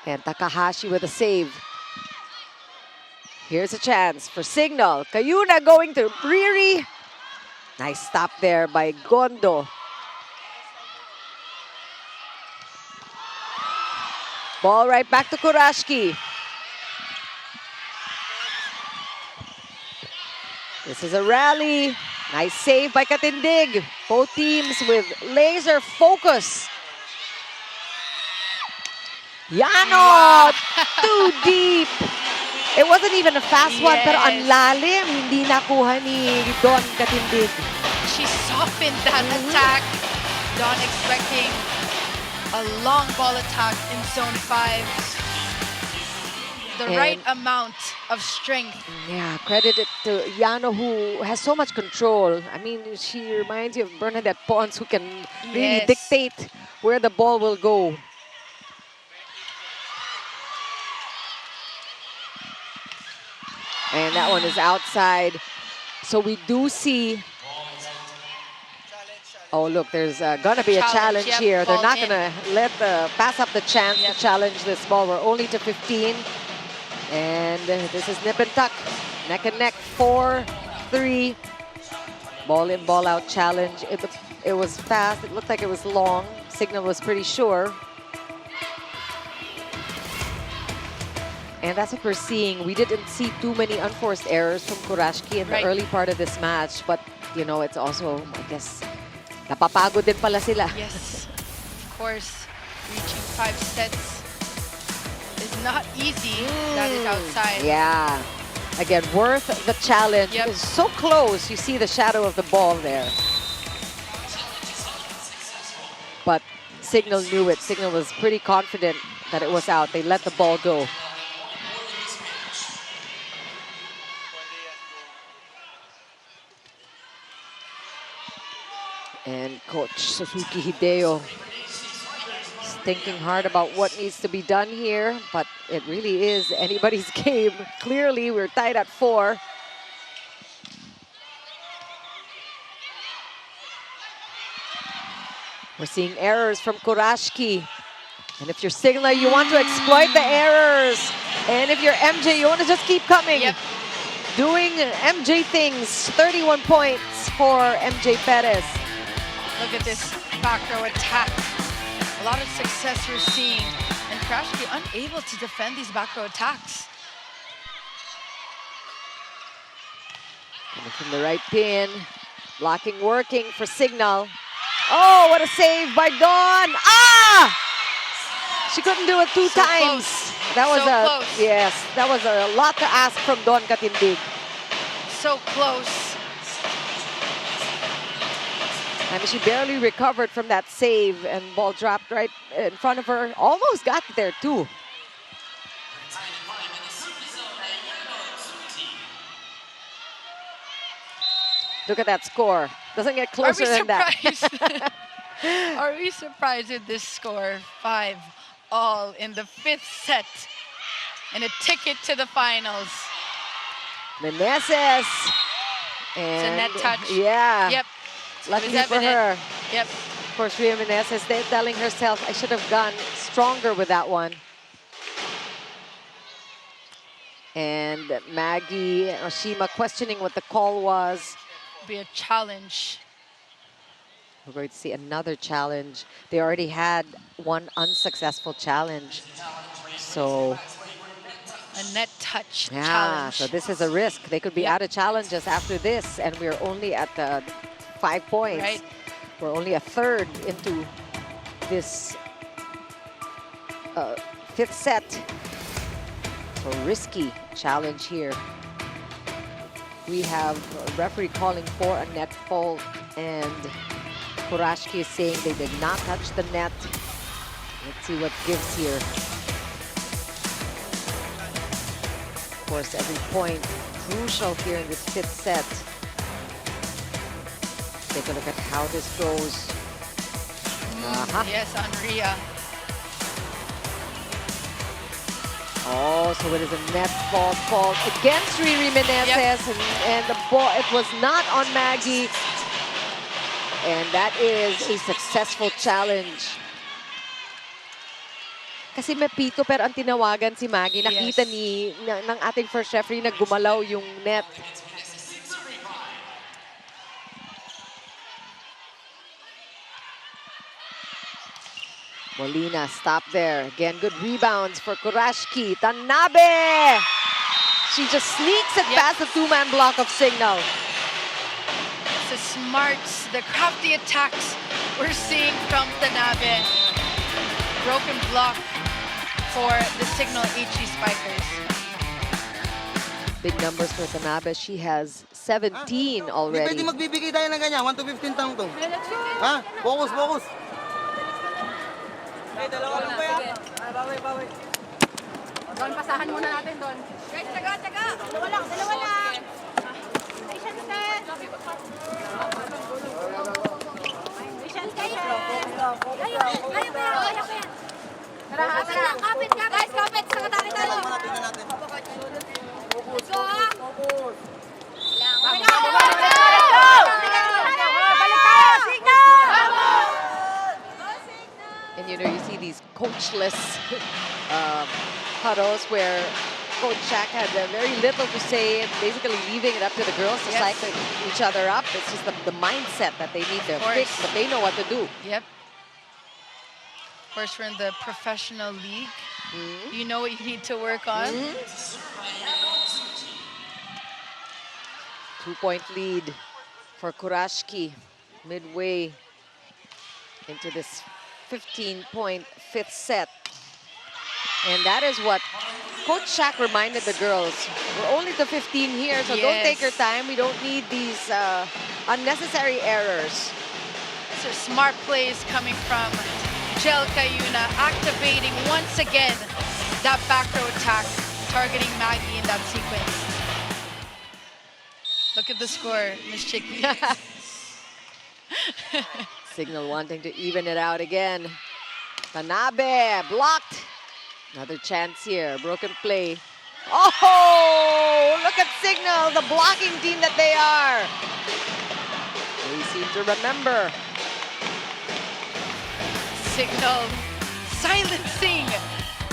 And Takahashi with a save. Here's a chance for Cignal. Cayuna going to Riri. Nice stop there by Gondo. Ball right back to Kurashiki. This is a rally. Nice save by Katindig. Both teams with laser focus. Yano! Too deep! It wasn't even a fast one, pero ang lalim. Hindi nakuha ni Don Katindig. She softened that attack. Don expecting a long ball attack in zone 5. The right amount of strength. Yeah, credit it to Yano, who has so much control. I mean, she reminds you of Bernadette Pons, who can really dictate where the ball will go. And that one is outside. So we do see... Oh, look, there's going to be a challenge here. They're not going to pass up the chance to challenge this ball. We're only to 15. And this is nip and tuck. Neck and neck, 4-3. Ball in, ball out challenge. It was fast. It looked like it was long. Cignal was pretty sure. And that's what we're seeing. We didn't see too many unforced errors from Kurashiki in the early part of this match. But, you know, it's also, I guess, napapagod din pala sila. Yes, of course. Reaching 5 sets is not easy. That is outside. Yeah. Again, worth the challenge. Yep. It's so close. You see the shadow of the ball there. But Cignal knew it. Cignal was pretty confident that it was out. They let the ball go. And Coach Suzuki Hideo is thinking hard about what needs to be done here, but it really is anybody's game. Clearly, we're tied at 4. We're seeing errors from Kurashiki. And if you're Cignal, you want to exploit the errors. And if you're MJ, you want to just keep coming. Yep. Doing MJ things. 31 points for MJ Perez. Look at this back row attack. A lot of success we're seeing. And Kurashiki unable to defend these back row attacks. Coming from the right pin. Blocking working for Cignal. Oh, what a save by Dawn. Ah! She couldn't do it 2 times. Close. That was close. Yes, that was a lot to ask from Dawn Katindig. So close. I mean, she barely recovered from that save and ball dropped right in front of her. Almost got there too. Look at that score. Doesn't get closer than that. Are we surprised at this score? 5-all in the 5th set. And a ticket to the finals. Meneses. It's a net touch. Yeah. Yep. Luckily for her. Yep. Of course, Ria Meneses telling herself, I should have gone stronger with that one. And Maggie Oshima questioning what the call was. Be a challenge. We're going to see another challenge. They already had one unsuccessful challenge. So, A net touch yeah, challenge. so this is a risk. They could be out of challenges after this, and we're only at 5 points. Right. We're only a third into this 5th set. So risky challenge here. We have a referee calling for a net fault, and Kurashiki is saying they did not touch the net. Let's see what gives here. Of course, every point crucial here in this 5th set. Take a look at how this goes. Yes, Andrea. Oh, so it is a net fault against Riri Meneses, and the ball, it was not on Maggie. And that is a successful challenge. Kasi may pito, pero ang tinawagan si Maggie, nakita ng ating first referee na gumalaw yung net. Molina, stop there. Again, good rebounds for Kurashiki. Tanabe! She just sneaks it past the 2-man block of Cignal. It's the smarts, the crafty attacks we're seeing from Tanabe. Broken block for the Cignal HD Spikers. Big numbers for Tanabe. She has 17 already. Hindi pwede magbibigay tayo ng ganyan. 1 to 15 tanong to. Ha? Focus, focus. Ay, dalawa lang ba yan? Bawi. Don, pasahan muna natin, Don. Guys, taga. Dalawa lang. Station set. Station set. Kaya. Tara. Kapit. Guys, kapit. Sa katali tayo. Let's go. And you know, you see these coachless huddles where Coach Shaq had very little to say, and basically leaving it up to the girls to cycle each other up. It's just the mindset that they need to fix, but they know what to do. Yep. Of course, we're in the professional league. You know what you need to work on. 2-point lead for Kurashiki midway into this 15-point fifth set. And that is what Coach Shaq reminded the girls. We're only to 15 here, so don't take your time. We don't need these unnecessary errors. So smart plays coming from Jel Cayuna, activating once again that back row attack, targeting Maggie in that sequence. Look at the score, Miss Chicky. Cignal wanting to even it out again. Tanabe blocked. Another chance here, broken play. Oh, look at Cignal, the blocking team that they are. They seem to remember. Cignal silencing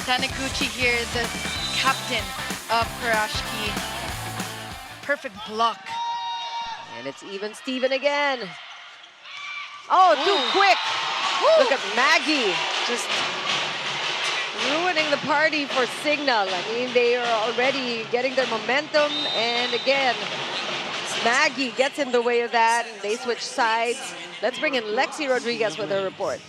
Taniguchi here, the captain of Kurashiki. Perfect block. And it's even Steven again. Oh, too quick. Look at Maggie just ruining the party for Cignal. I mean, they are already getting their momentum. And again, Maggie gets in the way of that. And they switch sides. Let's bring in Lexi Rodriguez with her report.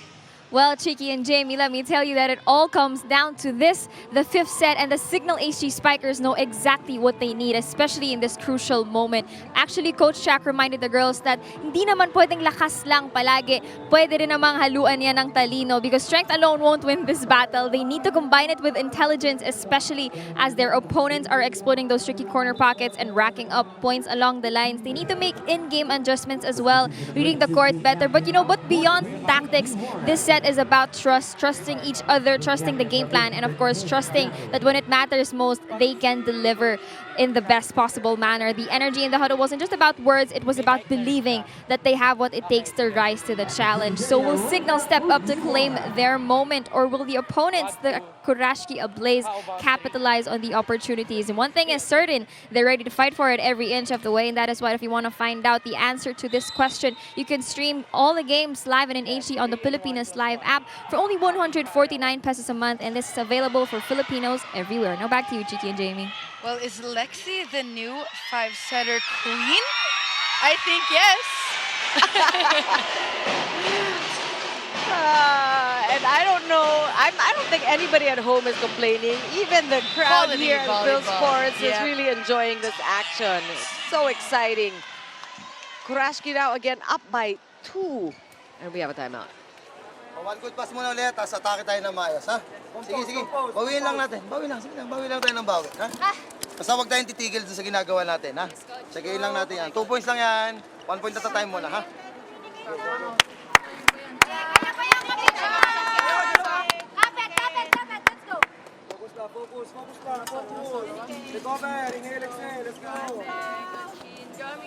Well, Chicky and Jamie, let me tell you that it all comes down to this, the fifth set, and the Cignal HD Spikers know exactly what they need, especially in this crucial moment. Actually, Coach Shaq reminded the girls that hindi naman pwedeng lakas lang palagi. Pwede rin namang haluan yan ng talino because strength alone won't win this battle. They need to combine it with intelligence, especially as their opponents are exploiting those tricky corner pockets and racking up points along the lines. They need to make in-game adjustments as well, reading the court better. But you know, but beyond tactics, this set is about trust, trusting each other, trusting the game plan, and of course, trusting that when it matters most, they can deliver in the best possible manner. The energy in the huddle wasn't just about words, it was about believing that they have what it takes to rise to the challenge. So will Cignal step up to claim their moment, or will the opponents, the Kurashiki Ablaze, capitalize on the opportunities? And one thing is certain, they're ready to fight for it every inch of the way, and that is why if you want to find out the answer to this question, you can stream all the games live and in HD on the Pilipinas Live app for only 149 pesos a month, and this is available for Filipinos everywhere. Now back to you, Chiki and Jamie. Well, is Lexi the new five-setter queen? I think yes. And I don't know, I don't think anybody at home is complaining. Even the crowd Quality here at Bill volleyball. Sports is really enjoying this action. It's so exciting. Kurashiki now again up by 2. And we have a timeout. One good pass muna ulit, tapos atake tayo ng maayos, ha? Sige, sige. Bawiin lang natin. Bawi lang, sige lang. Bawi lang tayo ng bawi, ha? Basta huwag tayong titigil sa ginagawa natin, ha? Sige lang natin yan. 2 points lang yan. 1 point at a time muna, ha? Focus lang. Recover, inhale, exhale, let's go. Let's go.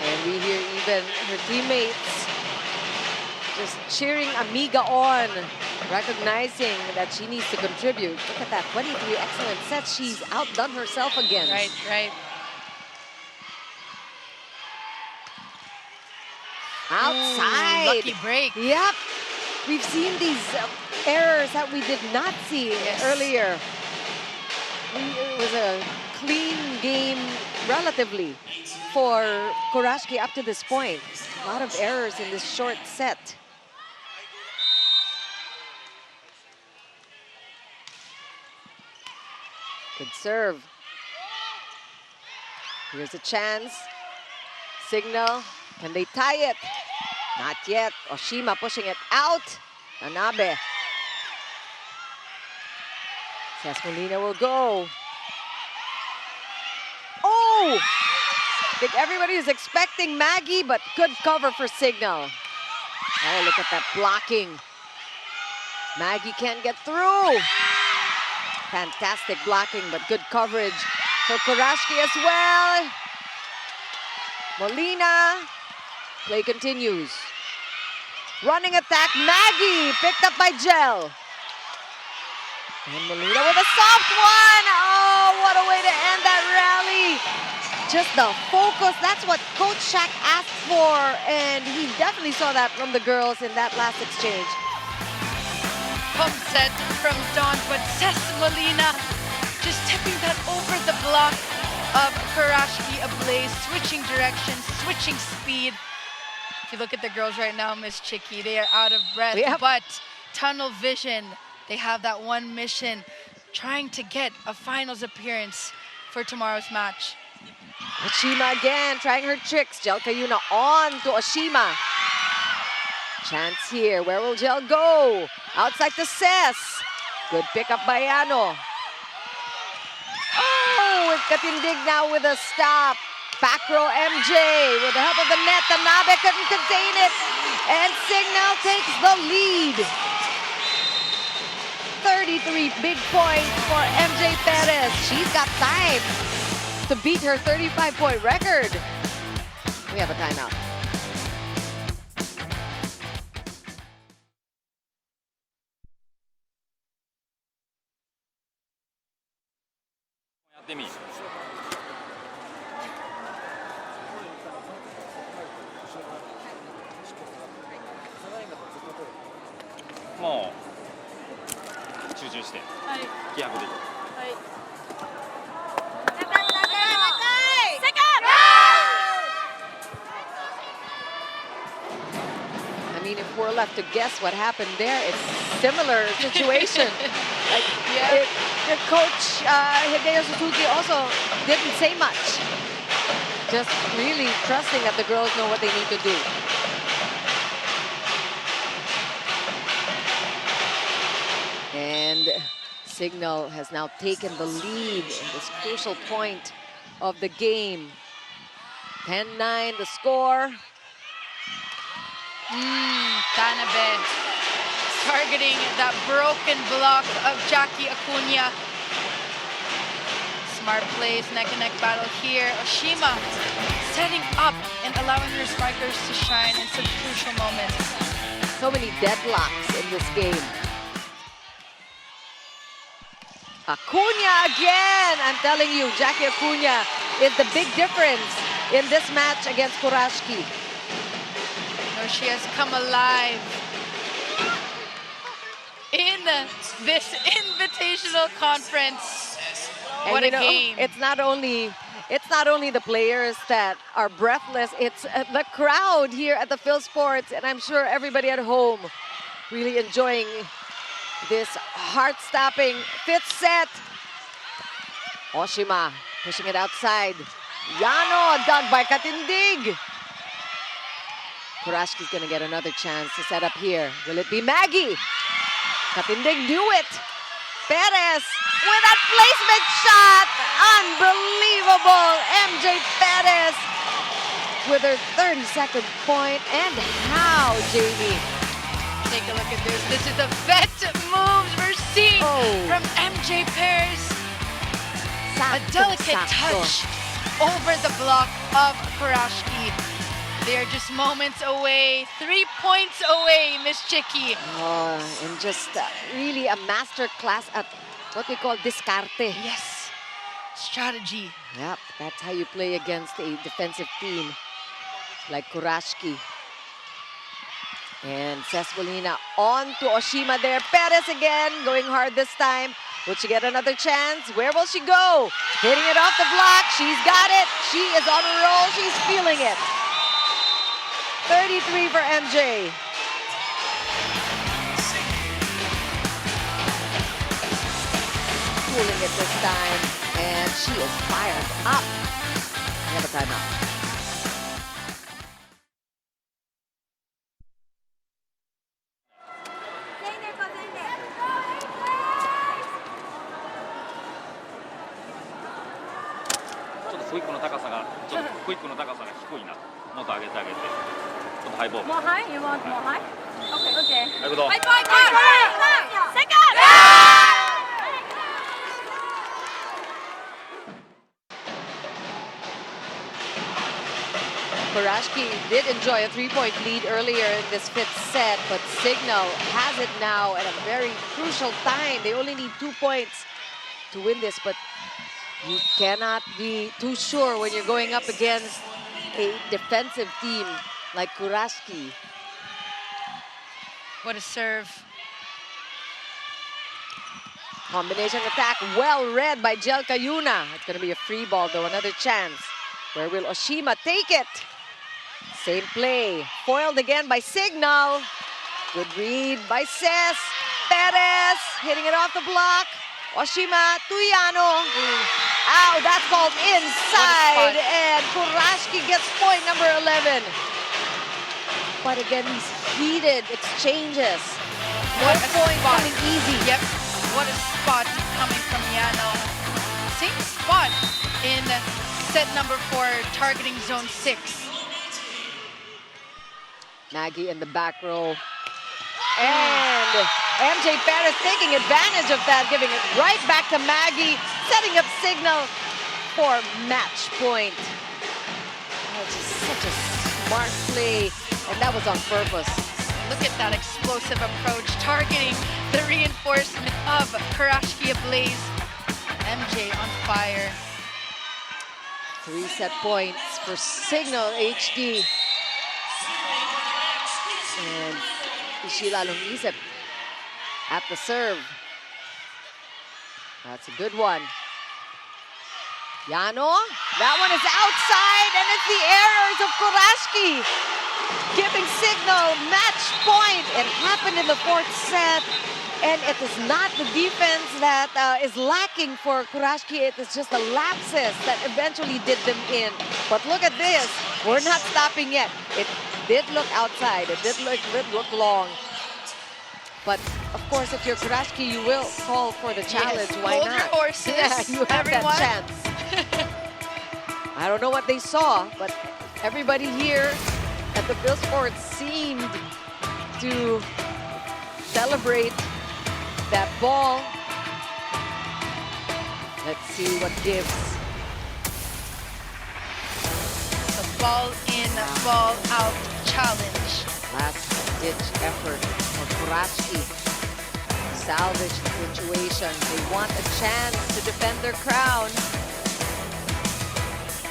And we hear even her teammates just cheering Amiga on, recognizing that she needs to contribute. Look at that, 23 excellent sets she's outdone herself again. Right, right. Outside. Ooh, lucky break. Yep. We've seen these errors that we did not see earlier. It was a clean game, relatively, for Kurashiki up to this point. A lot of errors in this short set. Good serve. Here's a chance. Cignal. Can they tie it? Not yet. Oshima pushing it out. Tanabe. Molina will go. Oh! I think everybody is expecting Maggie, but good cover for Cignal. Oh, look at that blocking. Maggie can't get through. Fantastic blocking, but good coverage for Kurashiki as well. Molina. Play continues. Running attack, Maggie, picked up by Jel. And Molina with a soft one. Oh, what a way to end that rally. Just the focus, that's what Coach Shaq asked for, and he definitely saw that from the girls in that last exchange. Pump set from Dawn, but Cess Molina just tipping that over the block of Kurashiki Ablaze, switching direction, switching speed. If you look at the girls right now, Miss Chicky, they are out of breath, but tunnel vision. They have that one mission, trying to get a finals appearance for tomorrow's match. Oshima again, trying her tricks. Jel Cayuna on to Oshima. Chance here, where will Jel go? Outside to Cess. Good pickup by Yano. Oh, it's Katindig now with a stop. Back row MJ with the help of the net. Tanabe couldn't contain it. And Cignal takes the lead. 33 big points for MJ Perez. She's got time to beat her 35-point record. We have a timeout. I mean, if we're left to guess what happened there, it's similar situation. The coach, Hideo Suzuki, also didn't say much. Just really trusting that the girls know what they need to do. And Cignal has now taken the lead in this crucial point of the game. 10-9 the score. Tanabe targeting that broken block of Jackie Acuna. Smart plays, neck-and-neck battle here. Oshima setting up and allowing her spikers to shine in some crucial moments. So many deadlocks in this game. Acuna again! I'm telling you, Jackie Acuna is the big difference in this match against Kurashiki. She has come alive in this invitational conference. And what a game. It's not only the players that are breathless, it's the crowd here at the Phil Sports, and I'm sure everybody at home really enjoying this heart-stopping fifth set. Oshima pushing it outside. Yano dug by Katindig. Kurashiki's gonna get another chance to set up here. Will it be Maggie? Katindig knew it. Perez with that placement shot. Unbelievable. MJ Perez with her 32nd point. And how, Jamie? Take a look at this. This is the vet moves we're seeing from MJ Perez. A delicate touch over the block of Kurashiki. They are just moments away, 3 points away, Miss Chicky. And just really a master class at what we call discarte. Yes, strategy. Yep, that's how you play against a defensive team like Kurashiki. And Cess Molina on to Oshima there. Perez again, going hard this time. Will she get another chance? Where will she go? Hitting it off the block. She's got it. She is on a roll. She's feeling it. 33 for MJ. Cooling it this time. And she is fired up. We have a timeout. More high? You want more high? Okay. High five! Second! Kurashiki did enjoy a 3-point lead earlier in this fifth set, but Cignal has it now at a very crucial time. They only need 2 points to win this, but You cannot be too sure when you're going up against a defensive team like Kurashiki. What a serve. Combination attack, well read by Jelka Yuna. It's going to be a free ball though, another chance. Where will Oshima take it? Same play, foiled again by Cignal. Good read by Cés. Perez hitting it off the block. Oshima to Yano. Ow, that's called inside. And Kurashiki gets point number 11. But again, these heated exchanges. What No a point spot. coming easy. Yep, what a spot coming from Yano. Same spot in set number 4, targeting zone 6. Maggie in the back row. And MJ Perez taking advantage of that, giving it right back to Maggie, setting up Cignal for match point. Oh, just such a smart play, and that was on purpose. Look at that explosive approach, targeting the reinforcement of Kurashiki Ablaze. MJ on fire. 3 set points for Cignal HD. And Sheila Lumisip at the serve. That's a good one. Yano, that one is outside, and it's the errors of Kurashiki giving Cignal match point. It happened in the 4th set, and it is not the defense that is lacking for Kurashiki. It is just the lapses that eventually did them in. But look at this. We're not stopping yet. It did look outside. It did look long. But of course, if you're Kurashiki, you will call for the challenge. Yes, why hold not? your horses, Yeah, you have everyone. that chance. I don't know what they saw, but everybody here at the Bill Sports seemed to celebrate that ball. Let's see what gives. The ball in, ball out challenge. Last ditch effort for Kurashiki to salvage the situation. They want a chance to defend their crown.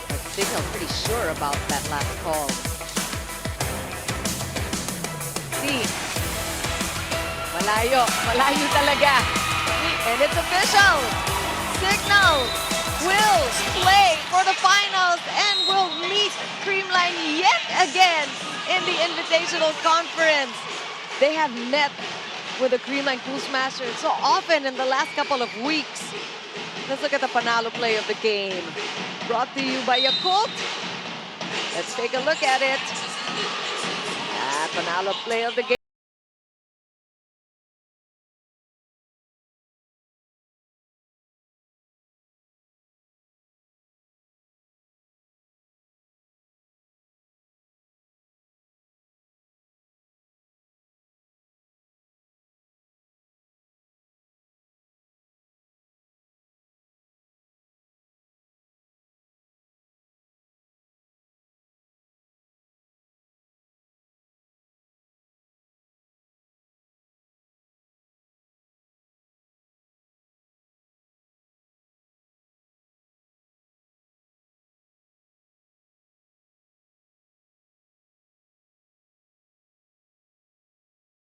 But Cignal pretty sure about that last call. See, malayo talaga. And it's official. Cignal will play for the finals and will meet Creamline yet again in the Invitational Conference. They have met with the Creamline Quizmaster so often in the last couple of weeks. Let's look at the panalo play of the game. Brought to you by Yakult. Let's take a look at it. Panalo play of the game.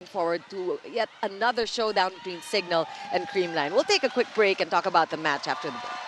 Forward to yet another showdown between Cignal and Creamline. We'll take a quick break and talk about the match after the break.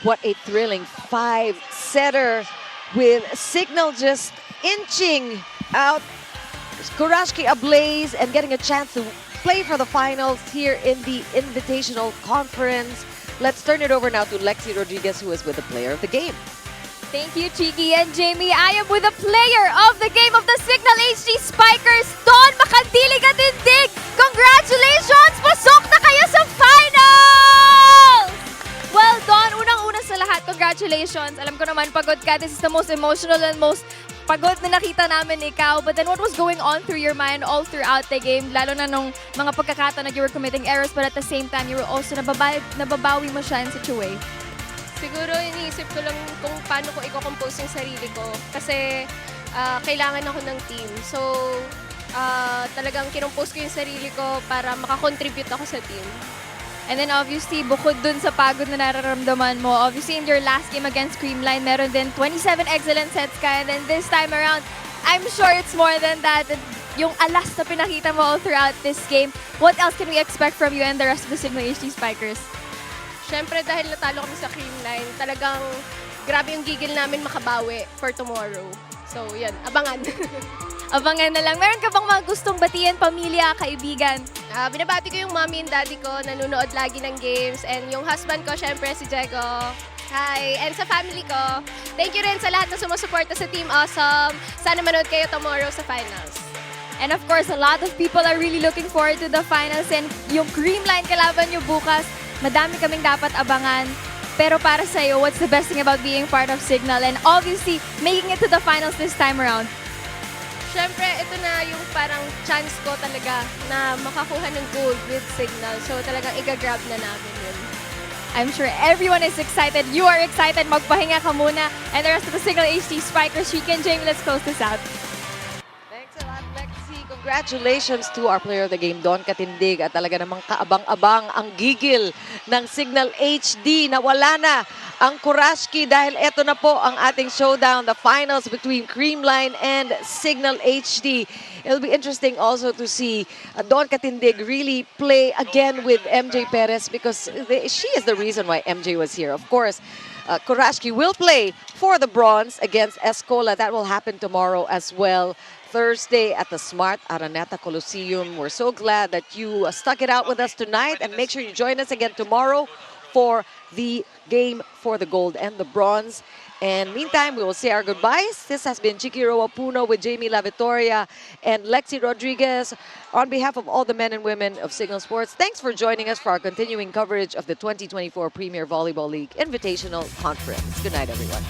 What a thrilling 5-setter with Cignal just inching out Kurashiki Ablaze and getting a chance to play for the finals here in the Invitational Conference. Let's turn it over now to Lexi Rodriguez, who is with the player of the game. Thank you, Chiki and Jamie. I am with the player of the game of the Cignal HD Spikers, Don Makandili-Gatindig. Congratulations! Pasok na kayo sa finals! Well, Don, unang-una sa lahat, congratulations. Alam ko naman, pagod ka. This is the most emotional and most pagod na nakita namin ikaw. But then what was going on through your mind all throughout the game? Lalo na nung mga pagkakataon na you were committing errors, but at the same time, you were also nababawi mo siya in such a way. Siguro iniisip ko lang kung paano ko i-compose yung sarili ko. Kasi kailangan ako ng team. So, talagang kinompose ko yung sarili ko para makakontribute ako sa team. And then obviously, bukod dun sa pagod na nararamdaman mo, obviously in your last game against Creamline, meron din 27 excellent sets ka. And then this time around, I'm sure it's more than that. Yung alas na pinakita mo all throughout this game, what else can we expect from you and the rest of the Cignal HD Spikers? Siyempre, dahil natalo kami sa Creamline, talagang grabe yung gigil namin makabawi for tomorrow. So, yan. Abangan. Abangan na lang. Meron ka bang mga gustong batiin, pamilya, kaibigan? Binabati ko yung mommy and daddy ko, nanonood lagi ng games. And yung husband ko, syempre, si Diego. Hi! And sa family ko, thank you rin sa lahat na sumusuporta sa Team Awesome. Sana manood kayo tomorrow sa finals. And of course, a lot of people are really looking forward to the finals. And yung Creamline kalaban nyo bukas, madami kaming dapat abangan. Pero para sa'yo, what's the best thing about being part of Cignal and obviously making it to the finals this time around? Siyempre, ito na yung parang chance ko talaga na makakuha ng gold with Cignal. So talagang i-grab na namin yun. I'm sure everyone is excited. You are excited. Magpahinga ka muna. And the rest of the Cignal HD Spikers, Chiki and Jamie, let's close this out. Thanks a lot, Lexi. Congratulations to our player of the game, Don Katindig. At talaga namang kaabang-abang ang gigil ng Cignal HD. Nawala na ang Kurashiki dahil eto na po ang ating showdown, the finals between Creamline and Cignal HD. It'll be interesting also to see Don Katindig really play again with MJ Perez because she is the reason why MJ was here. Of course, Kurashiki will play for the bronze against Escola. That will happen tomorrow as well. Thursday at the Smart Araneta Coliseum. We're so glad that you stuck it out with us tonight, and make sure you join us again tomorrow for the game for the gold and the bronze. And meantime, we will say our goodbyes. This has been Chiki Puno with Jamie La Victoria and Lexi Rodriguez. On behalf of all the men and women of Cignal Sports, thanks for joining us for our continuing coverage of the 2024 Premier Volleyball League Invitational Conference. Good night, everyone.